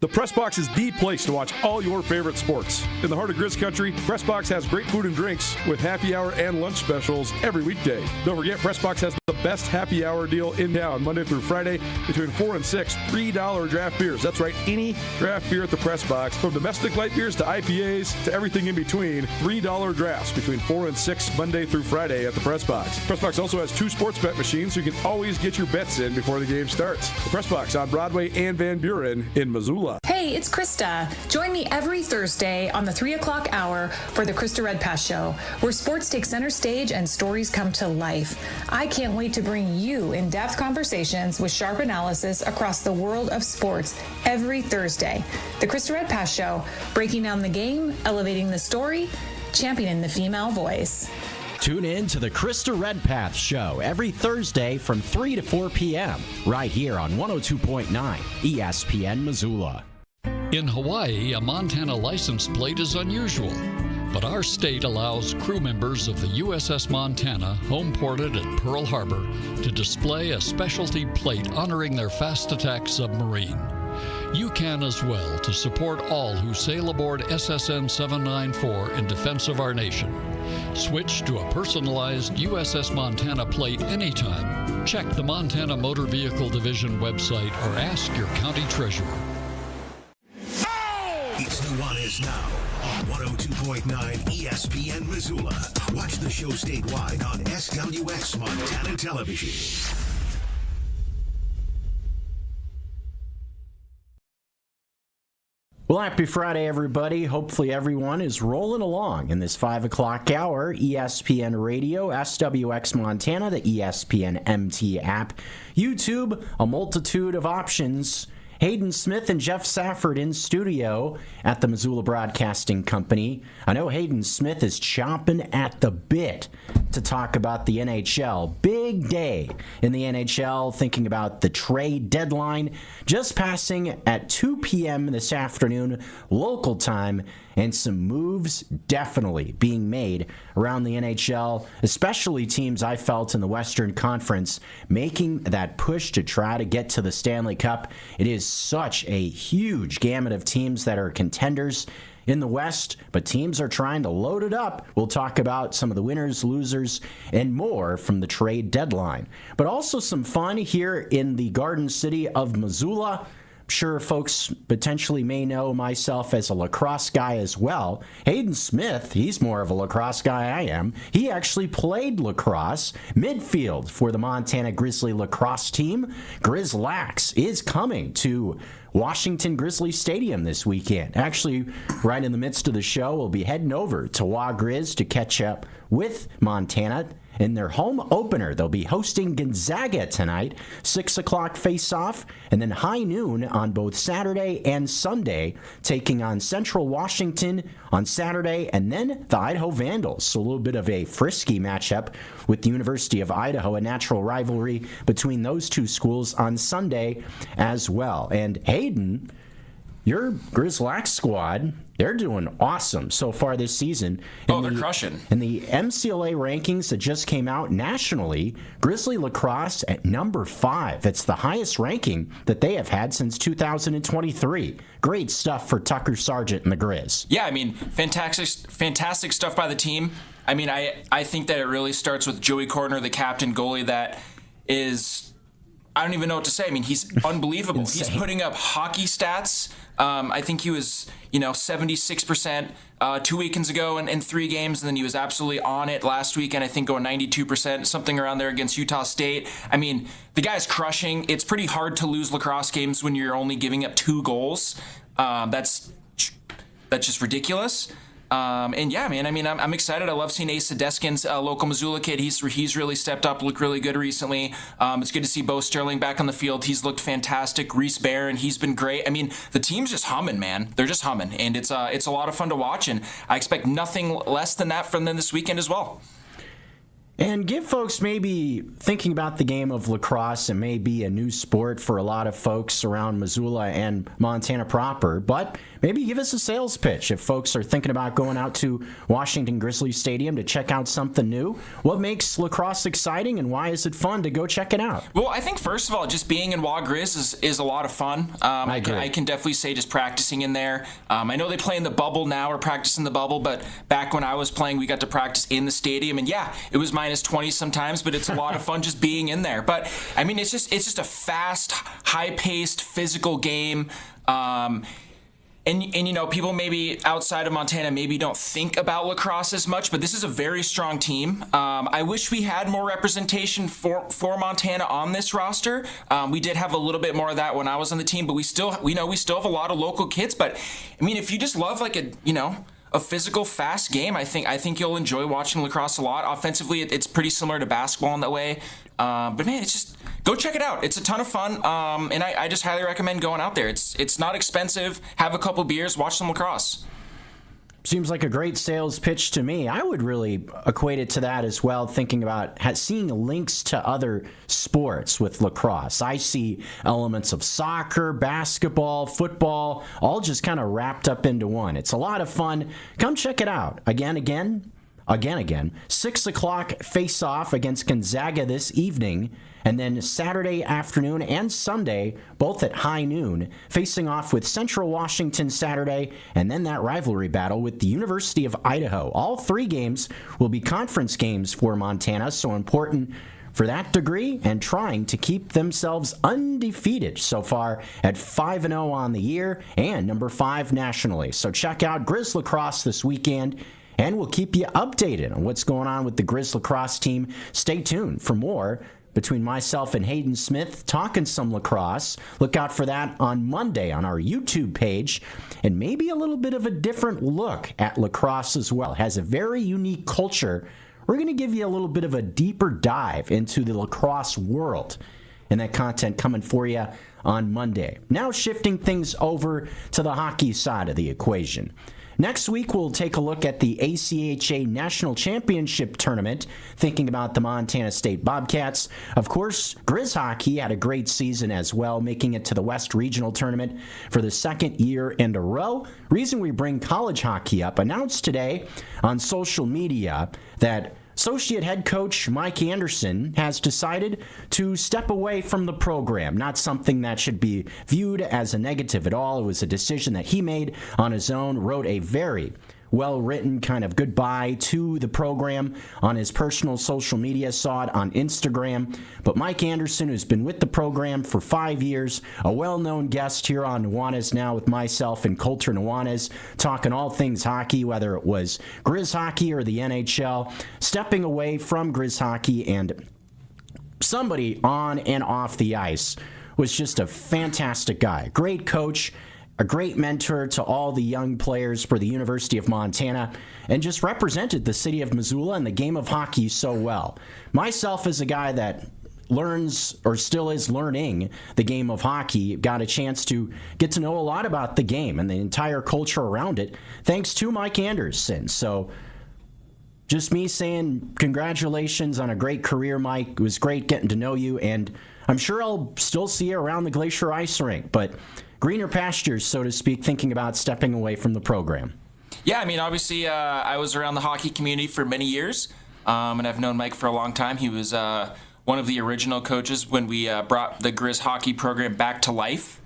Speaker 3: The Press Box is the place to watch all your favorite sports. In the heart of Grizz Country, Press Box has great food and drinks with happy hour and lunch specials every weekday. Don't forget, Press Box has the best happy hour deal in town, Monday through Friday, between 4 and 6, $3 draft beers. That's right, any draft beer at the Press Box, from domestic light beers to IPAs to everything in between, $3 drafts between 4 and 6, Monday through Friday at the Press Box. Press Box also has 2 sports bet machines, so you can always get your bets in before the game starts. The Press Box on Broadway and Van Buren in Missoula.
Speaker 22: Hey, it's Krista. Join me every Thursday on the 3 o'clock hour for the Krista Red Pass Show, where sports take center stage and stories come to life. I can't wait to bring you in-depth conversations with sharp analysis across the world of sports every Thursday. The Krista Red Pass Show, breaking down the game, elevating the story, championing the female voice.
Speaker 14: Tune in to the Krista Redpath Show every Thursday from 3 to 4 p.m. right here on 102.9 ESPN Missoula.
Speaker 23: In Hawaii, a Montana license plate is unusual, but our state allows crew members of the USS Montana, home ported at Pearl Harbor, to display a specialty plate honoring their fast attack submarine. You can as well to support all who sail aboard SSN 794 in defense of our nation. Switch to a personalized USS Montana plate anytime. Check the Montana Motor Vehicle Division website or ask your county treasurer.
Speaker 1: It's Nuanez Now on 102.9 ESPN Missoula. Watch the show statewide on SWX Montana Television.
Speaker 14: Well, happy Friday, everybody. Hopefully everyone is rolling along in this 5 o'clock hour. ESPN Radio, SWX Montana, the ESPN MT app, YouTube, a multitude of options. Hayden Smith and Jeff Safford in studio at the Missoula Broadcasting Company. I know Hayden Smith is chomping at the bit to talk about the NHL. Big day in the NHL, thinking about the trade deadline just passing at 2 p.m. this afternoon, local time, and some moves definitely being made around the NHL, especially teams I felt in the Western Conference making that push to try to get to the Stanley Cup. It is such a huge gamut of teams that are contenders in the West, but teams are trying to load it up. We'll talk about some of the winners, losers, and more from the trade deadline. But also some fun here in the Garden City of Missoula. Sure, folks potentially may know myself as a lacrosse guy as well. Hayden Smith, he's more of a lacrosse guy I am. He actually played lacrosse midfield for the Montana Grizzly lacrosse team. Grizzlax is coming to Washington Grizzly Stadium this weekend. Actually, right in the midst of the show, we'll be heading over to Wa Grizz to catch up with Montana in their home opener. They'll be hosting Gonzaga tonight, 6 o'clock face-off, and then high noon on both Saturday and Sunday, taking on Central Washington on Saturday, and then the Idaho Vandals. So a little bit of a frisky matchup with the University of Idaho, a natural rivalry between those two schools on Sunday as well. And Hayden, your Grizzlax squad, they're doing awesome so far this season.
Speaker 2: They're crushing.
Speaker 14: In the MCLA rankings that just came out nationally, Grizzly Lacrosse at number 5. It's the highest ranking that they have had since 2023. Great stuff for Tucker Sargent and the Grizz.
Speaker 2: Yeah, I mean, fantastic stuff by the team. I mean, I think that it really starts with Joey Cordner, the captain goalie, that is, I don't even know what to say. I mean, he's unbelievable. He's putting up hockey stats. I think he was, 76% 2 weekends ago in 3 games, and then he was absolutely on it last week, and I think going 92%, something around there against Utah State. I mean, the guy's crushing. It's pretty hard to lose lacrosse games when you're only giving up 2 goals. That's just ridiculous. And yeah, man, I mean, I'm excited. I love seeing Ace Sadeskin's local Missoula kid. He's really stepped up, looked really good recently. It's good to see Bo Sterling back on the field. He's looked fantastic. Reese Barron, he's been great. I mean, the team's just humming, man. They're just humming, and it's a lot of fun to watch, and I expect nothing less than that from them this weekend as well.
Speaker 14: And give folks maybe thinking about the game of lacrosse, and maybe a new sport for a lot of folks around Missoula and Montana proper, but maybe give us a sales pitch if folks are thinking about going out to Washington Grizzly Stadium to check out something new. What makes lacrosse exciting, and why is it fun to go check it out?
Speaker 2: Well, I think first of all, just being in Wa Grizz is a lot of fun. I can definitely say just practicing in there. I know they play in the bubble now, or practice in the bubble, but back when I was playing, we got to practice in the stadium, and yeah, it was minus 20 sometimes, but it's a lot of fun just being in there. But I mean, it's just a fast, high-paced, physical game. And people maybe outside of Montana maybe don't think about lacrosse as much, but this is a very strong team. I wish we had more representation for Montana on this roster. We did have a little bit more of that when I was on the team, but we still have a lot of local kids. But I mean, if you just love a physical, fast game, I think you'll enjoy watching lacrosse a lot. Offensively, it's pretty similar to basketball in that way. But man, it's just, go check it out. It's a ton of fun, and I just highly recommend going out there. It's not expensive. Have a couple beers, watch some lacrosse.
Speaker 14: Seems like a great sales pitch to me. I would really equate it to that as well, thinking about seeing links to other sports with lacrosse. I see elements of soccer, basketball, football, all just kind of wrapped up into one. It's a lot of fun. Come check it out. Again. 6 o'clock face-off against Gonzaga this evening, and then Saturday afternoon and Sunday, both at high noon, facing off with Central Washington Saturday, and then that rivalry battle with the University of Idaho. All 3 games will be conference games for Montana, so important for that degree, and trying to keep themselves undefeated so far at 5-0 on the year and number 5 nationally. So check out Grizz Lacrosse this weekend, and we'll keep you updated on what's going on with the Grizz Lacrosse team. Stay tuned for more between myself and Hayden Smith talking some lacrosse. Look out for that on Monday on our YouTube page, and maybe a little bit of a different look at lacrosse as well. It has a very unique culture. We're going to give you a little bit of a deeper dive into the lacrosse world, and that content coming for you on Monday. Now shifting things over to the hockey side of the equation. Next week, we'll take a look at the ACHA National Championship Tournament, thinking about the Montana State Bobcats. Of course, Grizz hockey had a great season as well, making it to the West Regional Tournament for the second year in a row. Reason we bring college hockey up, announced today on social media that Associate head coach Mike Anderson has decided to step away from the program. Not something that should be viewed as a negative at all. It was a decision that he made on his own, wrote a very well-written kind of goodbye to the program on his personal social media, saw it on Instagram. But Mike Anderson, who's been with the program for 5 years, a well-known guest here on Nuanez Now with myself and Coulter Nuanez, talking all things hockey, whether it was Grizz hockey or the NHL, stepping away from Grizz hockey, and somebody on and off the ice was just a fantastic guy. Great coach, a great mentor to all the young players for the University of Montana, and just represented the city of Missoula and the game of hockey so well. Myself, as a guy that learns or still is learning the game of hockey, got a chance to get to know a lot about the game and the entire culture around it, thanks to Mike Anderson. So just me saying congratulations on a great career, Mike. It was great getting to know you, and I'm sure I'll still see you around the Glacier Ice Rink, but greener pastures, so to speak, thinking about stepping away from the program.
Speaker 2: Yeah, I mean, obviously, I was around the hockey community for many years, and I've known Mike for a long time. He was one of the original coaches when we brought the Grizz hockey program back to life,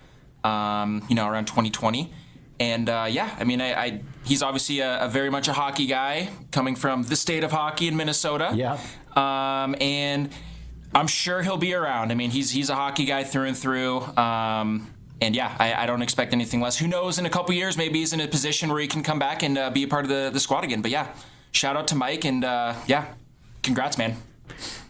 Speaker 2: around 2020. And, I mean, he's obviously a very much a hockey guy, coming from the state of hockey in Minnesota.
Speaker 14: Yeah.
Speaker 2: And I'm sure he'll be around. I mean, he's a hockey guy through and through. And yeah, I don't expect anything less. Who knows, in a couple years, maybe he's in a position where he can come back and be a part of the squad again. But yeah, shout out to Mike, and congrats, man.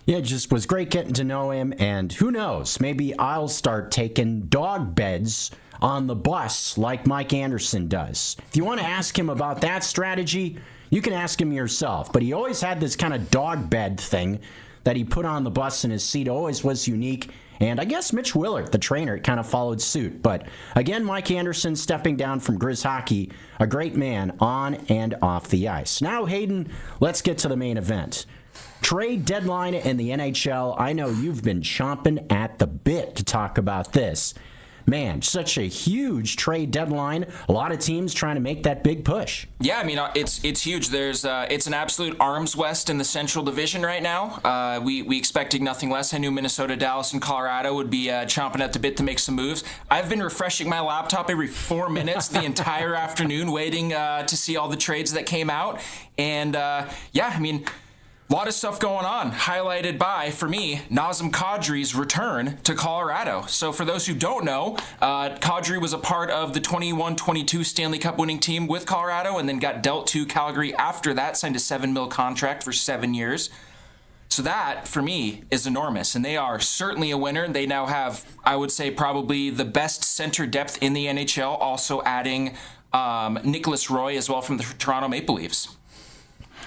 Speaker 14: Yeah, it just was great getting to know him, and who knows, maybe I'll start taking dog beds on the bus like Mike Anderson does. If you want to ask him about that strategy, you can ask him yourself. But he always had this kind of dog bed thing that he put on the bus in his seat, always was unique. And I guess Mitch Willard, the trainer, kind of followed suit. But again, Mike Anderson stepping down from Grizz hockey, a great man on and off the ice. Now, Hayden, let's get to the main event. Trade deadline in the NHL. I know you've been chomping at the bit to talk about this. Man, such a huge trade deadline. A lot of teams trying to make that big push.
Speaker 2: Yeah, I mean, it's huge. There's it's an absolute arms west in the Central Division right now. We expected nothing less. I knew Minnesota, Dallas, and Colorado would be chomping at the bit to make some moves. I've been refreshing my laptop every 4 minutes the entire afternoon, waiting to see all the trades that came out. And I mean, a lot of stuff going on, highlighted by, for me, Nazem Kadri's return to Colorado. So for those who don't know, Kadri was a part of the 21-22 Stanley Cup winning team with Colorado, and then got dealt to Calgary after that, signed a $7 million contract for 7 years. So that, for me, is enormous, and they are certainly a winner. They now have, I would say, probably the best center depth in the NHL, also adding Nicholas Roy as well from the Toronto Maple Leafs.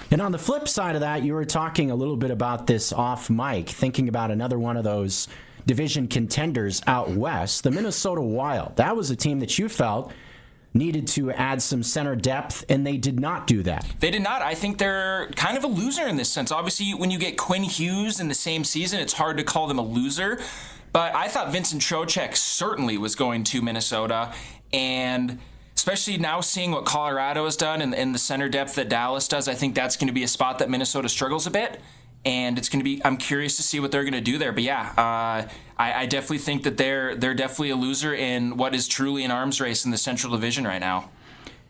Speaker 14: And on the flip side of that, you were talking a little bit about this off mic, thinking about another one of those division contenders out west, the Minnesota Wild. That was a team that you felt needed to add some center depth, and they did not do that.
Speaker 2: They did not. I think they're kind of a loser in this sense. Obviously, when you get Quinn Hughes in the same season, it's hard to call them a loser. But I thought Vincent Trocheck certainly was going to Minnesota, and especially now seeing what Colorado has done and the center depth that Dallas does, I think that's going to be a spot that Minnesota struggles a bit. And it's going to be, I'm curious to see what they're going to do there. But yeah, I definitely think that they're definitely a loser in what is truly an arms race in the Central Division right now.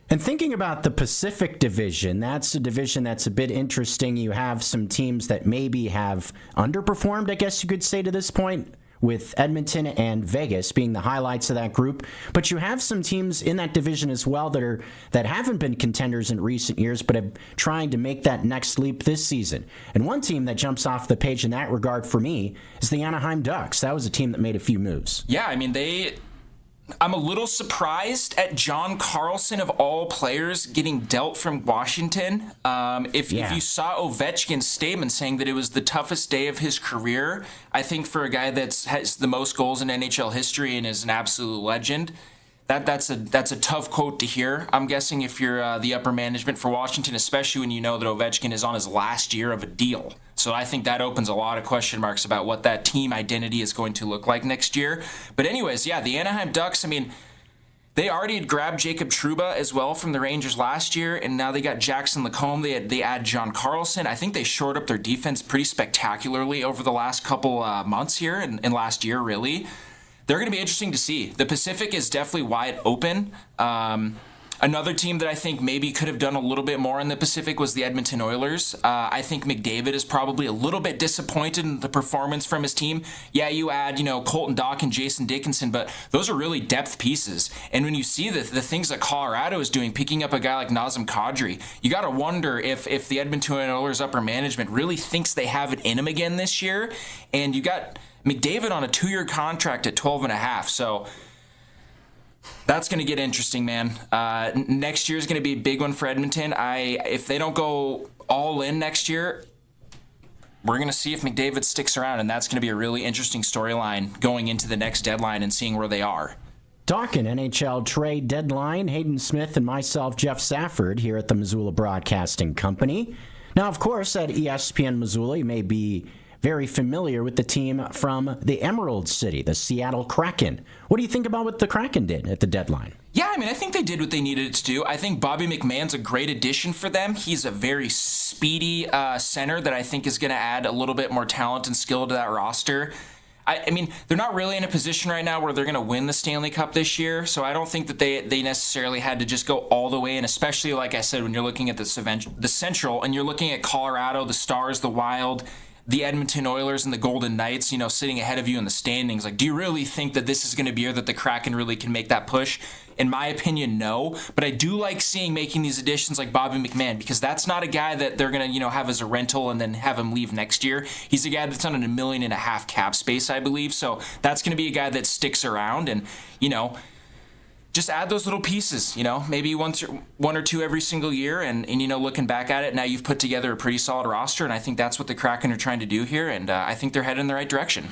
Speaker 14: And thinking about the Pacific Division, that's a division that's a bit interesting. You have some teams that maybe have underperformed, I guess you could say, to this point. with Edmonton and Vegas being the highlights of that group. But you have some teams in that division as well that haven't been contenders in recent years, but are trying to make that next leap this season. And one team that jumps off the page in that regard for me is the Anaheim Ducks. That was a team that made a few moves.
Speaker 2: Yeah, I mean, I'm a little surprised at John Carlson, of all players, getting dealt from Washington. If you saw Ovechkin's statement saying that it was the toughest day of his career, I think for a guy that has the most goals in NHL history and is an absolute legend, that's a tough quote to hear. I'm guessing if you're the upper management for Washington, especially when you know that Ovechkin is on his last year of a deal. So I think that opens a lot of question marks about what that team identity is going to look like next year. But anyways, yeah, the Anaheim Ducks, I mean, they already had grabbed Jacob Trouba as well from the Rangers last year, and now they got Jackson Lacombe. They add John Carlson. I think they shored up their defense pretty spectacularly over the last couple months here and last year, really. They're going to be interesting to see. The Pacific is definitely wide open. Another team that I think maybe could have done a little bit more in the Pacific was the Edmonton Oilers. I think McDavid is probably a little bit disappointed in the performance from his team. Yeah, you add, Colton Dach and Jason Dickinson, but those are really depth pieces. And when you see the things that Colorado is doing, picking up a guy like Nazem Kadri, you got to wonder if the Edmonton Oilers upper management really thinks they have it in them again this year. And you got McDavid on a 2-year contract at 12.5, so that's going to get interesting, man. Next year is going to be a big one for Edmonton. If they don't go all in next year, we're going to see if McDavid sticks around, and that's going to be a really interesting storyline going into the next deadline and seeing where they are.
Speaker 14: Talking NHL trade deadline, Hayden Smith and myself, Jeff Safford, here at the Missoula Broadcasting Company. Now, of course, at ESPN Missoula, you may be very familiar with the team from the Emerald City, the Seattle Kraken. What do you think about what the Kraken did at the deadline?
Speaker 2: Yeah, I mean, I think they did what they needed to do. I think Bobby McMahon's a great addition for them. He's a very speedy center that I think is going to add a little bit more talent and skill to that roster. I mean, they're not really in a position right now where they're going to win the Stanley Cup this year, so I don't think that they necessarily had to just go all the way in, especially, like I said, when you're looking at the Central and you're looking at Colorado, the Stars, the Wild, the Edmonton Oilers and the Golden Knights, sitting ahead of you in the standings. Like, do you really think that this is going to be, or that the Kraken really can make that push? In my opinion, no. But I do like making these additions like Bobby McMahon, because that's not a guy that they're going to, have as a rental and then have him leave next year. He's a guy that's on $1.5 million cap space, I believe. So that's going to be a guy that sticks around and, just add those little pieces, maybe one or two every single year. And looking back at it, now you've put together a pretty solid roster. And I think that's what the Kraken are trying to do here. And I think they're headed in the right direction.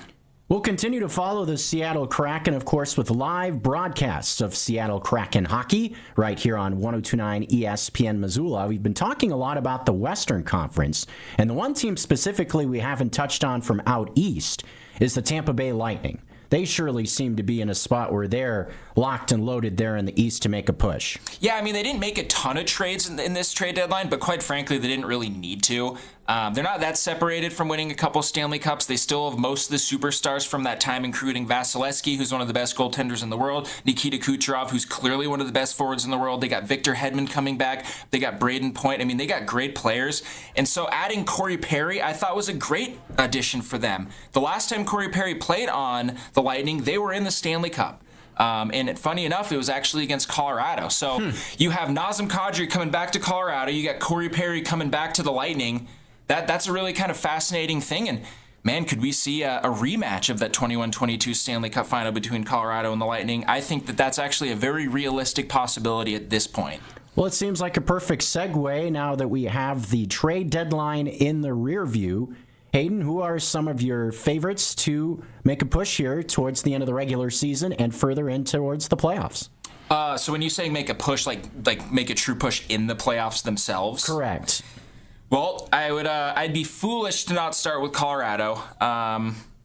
Speaker 14: We'll continue to follow the Seattle Kraken, of course, with live broadcasts of Seattle Kraken hockey right here on 102.9 ESPN Missoula. We've been talking a lot about the Western Conference. And the one team specifically we haven't touched on from out east is the Tampa Bay Lightning. They surely seem to be in a spot where they're locked and loaded there in the East to make a push.
Speaker 2: Yeah, I mean, they didn't make a ton of trades in this trade deadline, but quite frankly, they didn't really need to. They're not that separated from winning a couple Stanley Cups. They still have most of the superstars from that time, including Vasilevsky, who's one of the best goaltenders in the world, Nikita Kucherov, who's clearly one of the best forwards in the world. They got Victor Hedman coming back. They got Braden Point. I mean, they got great players. And so adding Corey Perry, I thought was a great addition for them. The last time Corey Perry played on the Lightning, they were in the Stanley Cup. And funny enough, it was actually against Colorado. So you have Nazem Kadri coming back to Colorado. You got Corey Perry coming back to the Lightning. That's a really kind of fascinating thing. And man, could we see a rematch of that 21-22 Stanley Cup final between Colorado and the Lightning? I think that's actually a very realistic possibility at this point.
Speaker 14: Well, it seems like a perfect segue now that we have the trade deadline in the rear view. Hayden, who are some of your favorites to make a push here towards the end of the regular season and further in towards the playoffs?
Speaker 2: So when you say make a push, like make a true push in the playoffs themselves?
Speaker 14: Correct.
Speaker 2: Well, I'd be foolish to not start with Colorado.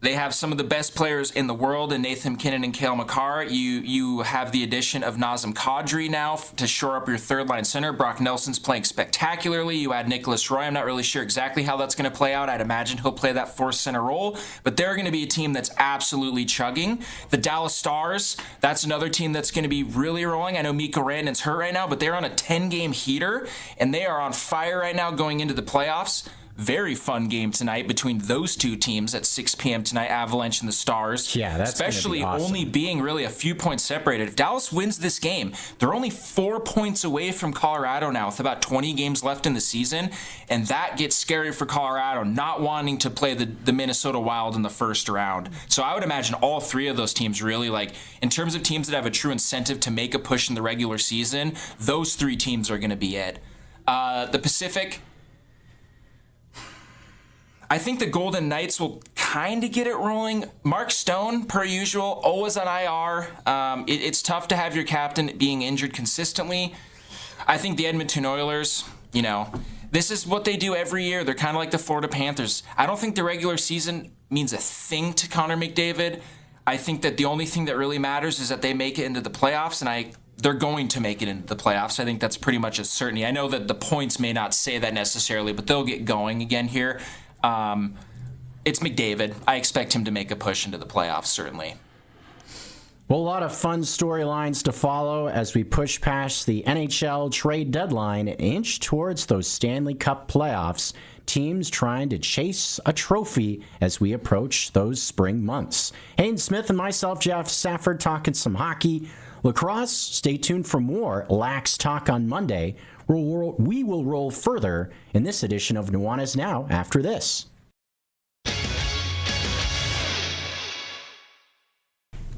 Speaker 2: They have some of the best players in the world in Nathan McKinnon and Cale Makar. You have the addition of Nazem Kadri now to shore up your third-line center. Brock Nelson's playing spectacularly. You add Nicholas Roy. I'm not really sure exactly how that's going to play out. I'd imagine he'll play that fourth center role. But they're going to be a team that's absolutely chugging. The Dallas Stars, that's another team that's going to be really rolling. I know Mikko Rantanen's hurt right now, but they're on a 10-game heater, and they are on fire right now going into the playoffs. very fun game tonight between those two teams at 6 p.m. tonight, Avalanche and the Stars.
Speaker 14: Yeah, that's
Speaker 2: especially
Speaker 14: gonna be awesome.
Speaker 2: Only being really a few points separated. If Dallas wins this game, they're only 4 points away from Colorado now with about 20 games left in the season, and that gets scary for Colorado, not wanting to play the Minnesota Wild in the first round. So I would imagine all three of those teams really, like, in terms of teams that have a true incentive to make a push in the regular season, those three teams are going to be it. The Pacific, I think the Golden Knights will kind of get it rolling. Mark Stone, per usual, always on IR. It's tough to have your captain being injured consistently. I think the Edmonton Oilers, this is what they do every year. They're kind of like the Florida Panthers. I don't think the regular season means a thing to Connor McDavid. I think that the only thing that really matters is that they make it into the playoffs, and they're going to make it into the playoffs. I think that's pretty much a certainty. I know that the points may not say that necessarily, but they'll get going again here. It's McDavid. I expect him to make a push into the playoffs, certainly.
Speaker 14: Well, a lot of fun storylines to follow as we push past the NHL trade deadline and inch towards those Stanley Cup playoffs. Teams trying to chase a trophy as we approach those spring months. Hayden Smith and myself, Jeff Safford, talking some hockey. Lacrosse, stay tuned for more Lax Talk on Monday. We will roll further in this edition of Nuanez Now after this.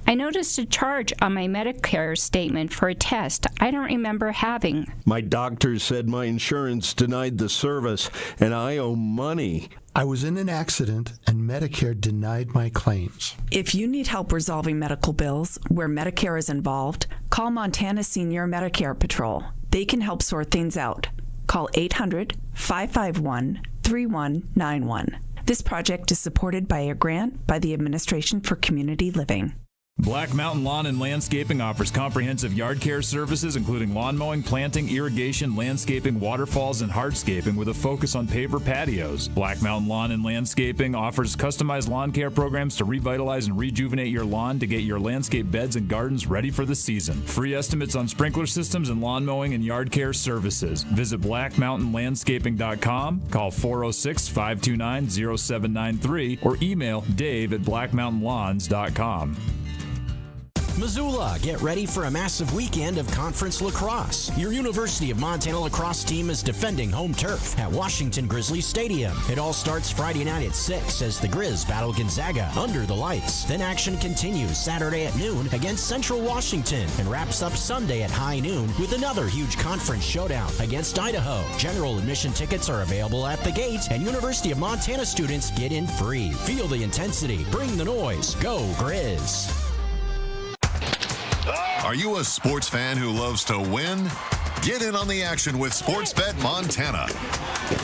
Speaker 6: I noticed a charge on my Medicare statement for a test I don't remember having.
Speaker 7: My doctor said my insurance denied the service, and I owe money.
Speaker 8: I was in an accident, and Medicare denied my claims.
Speaker 9: If you need help resolving medical bills where Medicare is involved, call Montana Senior Medicare Patrol. They can help sort things out. Call 800-551-3191. This project is supported by a grant by the Administration for Community Living.
Speaker 19: Black Mountain Lawn and Landscaping offers comprehensive yard care services, including lawn mowing, planting, irrigation, landscaping, waterfalls, and hardscaping with a focus on paver patios. Black Mountain Lawn and Landscaping offers customized lawn care programs to revitalize and rejuvenate your lawn to get your landscape beds and gardens ready for the season. Free estimates on sprinkler systems and lawn mowing and yard care services. Visit blackmountainlandscaping.com, call 406-529-0793, or email dave@blackmountainlawns.com.
Speaker 14: Missoula, get ready for a massive weekend of conference lacrosse. Your University of Montana lacrosse team is defending home turf at Washington Grizzlies Stadium. It all starts Friday night at 6 as the Grizz battle Gonzaga under the lights. Then action continues Saturday at noon against Central Washington and wraps up Sunday at high noon with another huge conference showdown against Idaho. General admission tickets are available at the gate, and University of Montana students get in free. Feel the intensity, bring the noise, go Grizz!
Speaker 10: Are you a sports fan who loves to win? Get in on the action with Sportsbet Montana.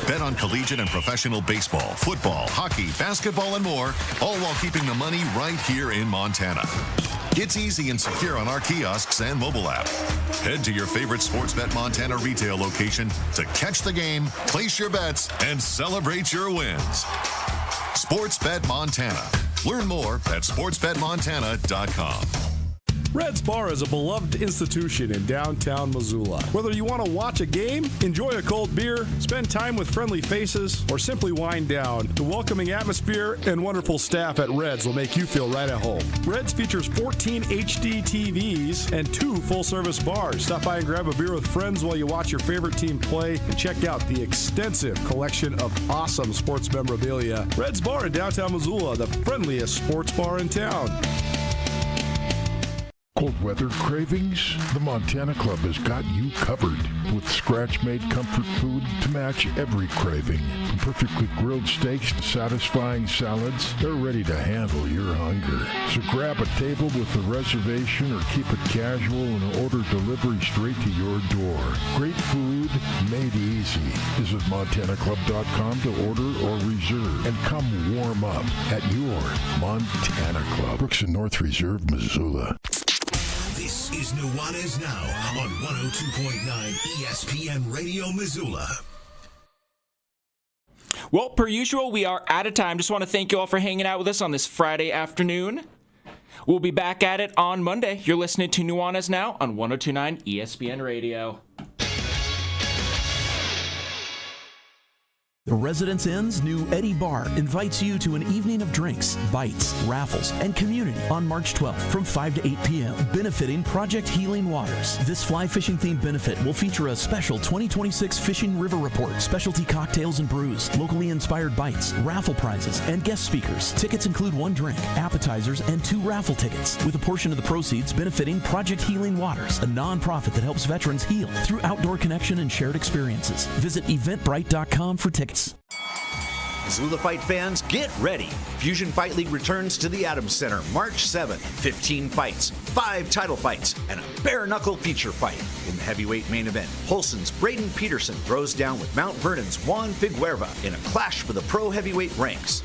Speaker 10: Bet on collegiate and professional baseball, football, hockey, basketball, and more, all while keeping the money right here in Montana. It's easy and secure on our kiosks and mobile app. Head to your favorite Sportsbet Montana retail location to catch the game, place your bets, and celebrate your wins. Sportsbet Montana. Learn more at sportsbetmontana.com.
Speaker 3: Red's Bar is a beloved institution in downtown Missoula. Whether you want to watch a game, enjoy a cold beer, spend time with friendly faces, or simply wind down, the welcoming atmosphere and wonderful staff at Red's will make you feel right at home. Red's features 14 HD TVs and 2 full-service bars. Stop by and grab a beer with friends while you watch your favorite team play and check out the extensive collection of awesome sports memorabilia. Red's Bar in downtown Missoula, the friendliest sports bar in town.
Speaker 15: Cold weather cravings? The Montana Club has got you covered with scratch-made comfort food to match every craving. From perfectly grilled steaks to satisfying salads, they're ready to handle your hunger. So grab a table with a reservation or keep it casual and order delivery straight to your door. Great food made easy. Visit MontanaClub.com to order or reserve and come warm up at your Montana Club. Brooks and North Reserve, Missoula.
Speaker 1: This is Nuanez Now on 102.9 ESPN Radio Missoula.
Speaker 2: Well, per usual, we are out of time. Just want to thank you all for hanging out with us on this Friday afternoon. We'll be back at it on Monday. You're listening to Nuanez Now on 102.9 ESPN Radio.
Speaker 5: The Residence Inn's new Eddie Bar invites you to an evening of drinks, bites, raffles, and community on March 12th from 5 to 8 p.m., benefiting Project Healing Waters. This fly fishing themed benefit will feature a special 2026 Fishing River Report, specialty cocktails and brews, locally inspired bites, raffle prizes, and guest speakers. Tickets include 1 drink, appetizers, and 2 raffle tickets, with a portion of the proceeds benefiting Project Healing Waters, a nonprofit that helps veterans heal through outdoor connection and shared experiences. Visit eventbrite.com for tickets.
Speaker 11: Missoula Fight fans, get ready. Fusion Fight League returns to the Adams Center March 7th. 15 fights, 5 title fights, and a bare-knuckle feature fight. In the heavyweight main event, Holston's Braden Peterson throws down with Mount Vernon's Juan Figueroa in a clash for the pro heavyweight ranks.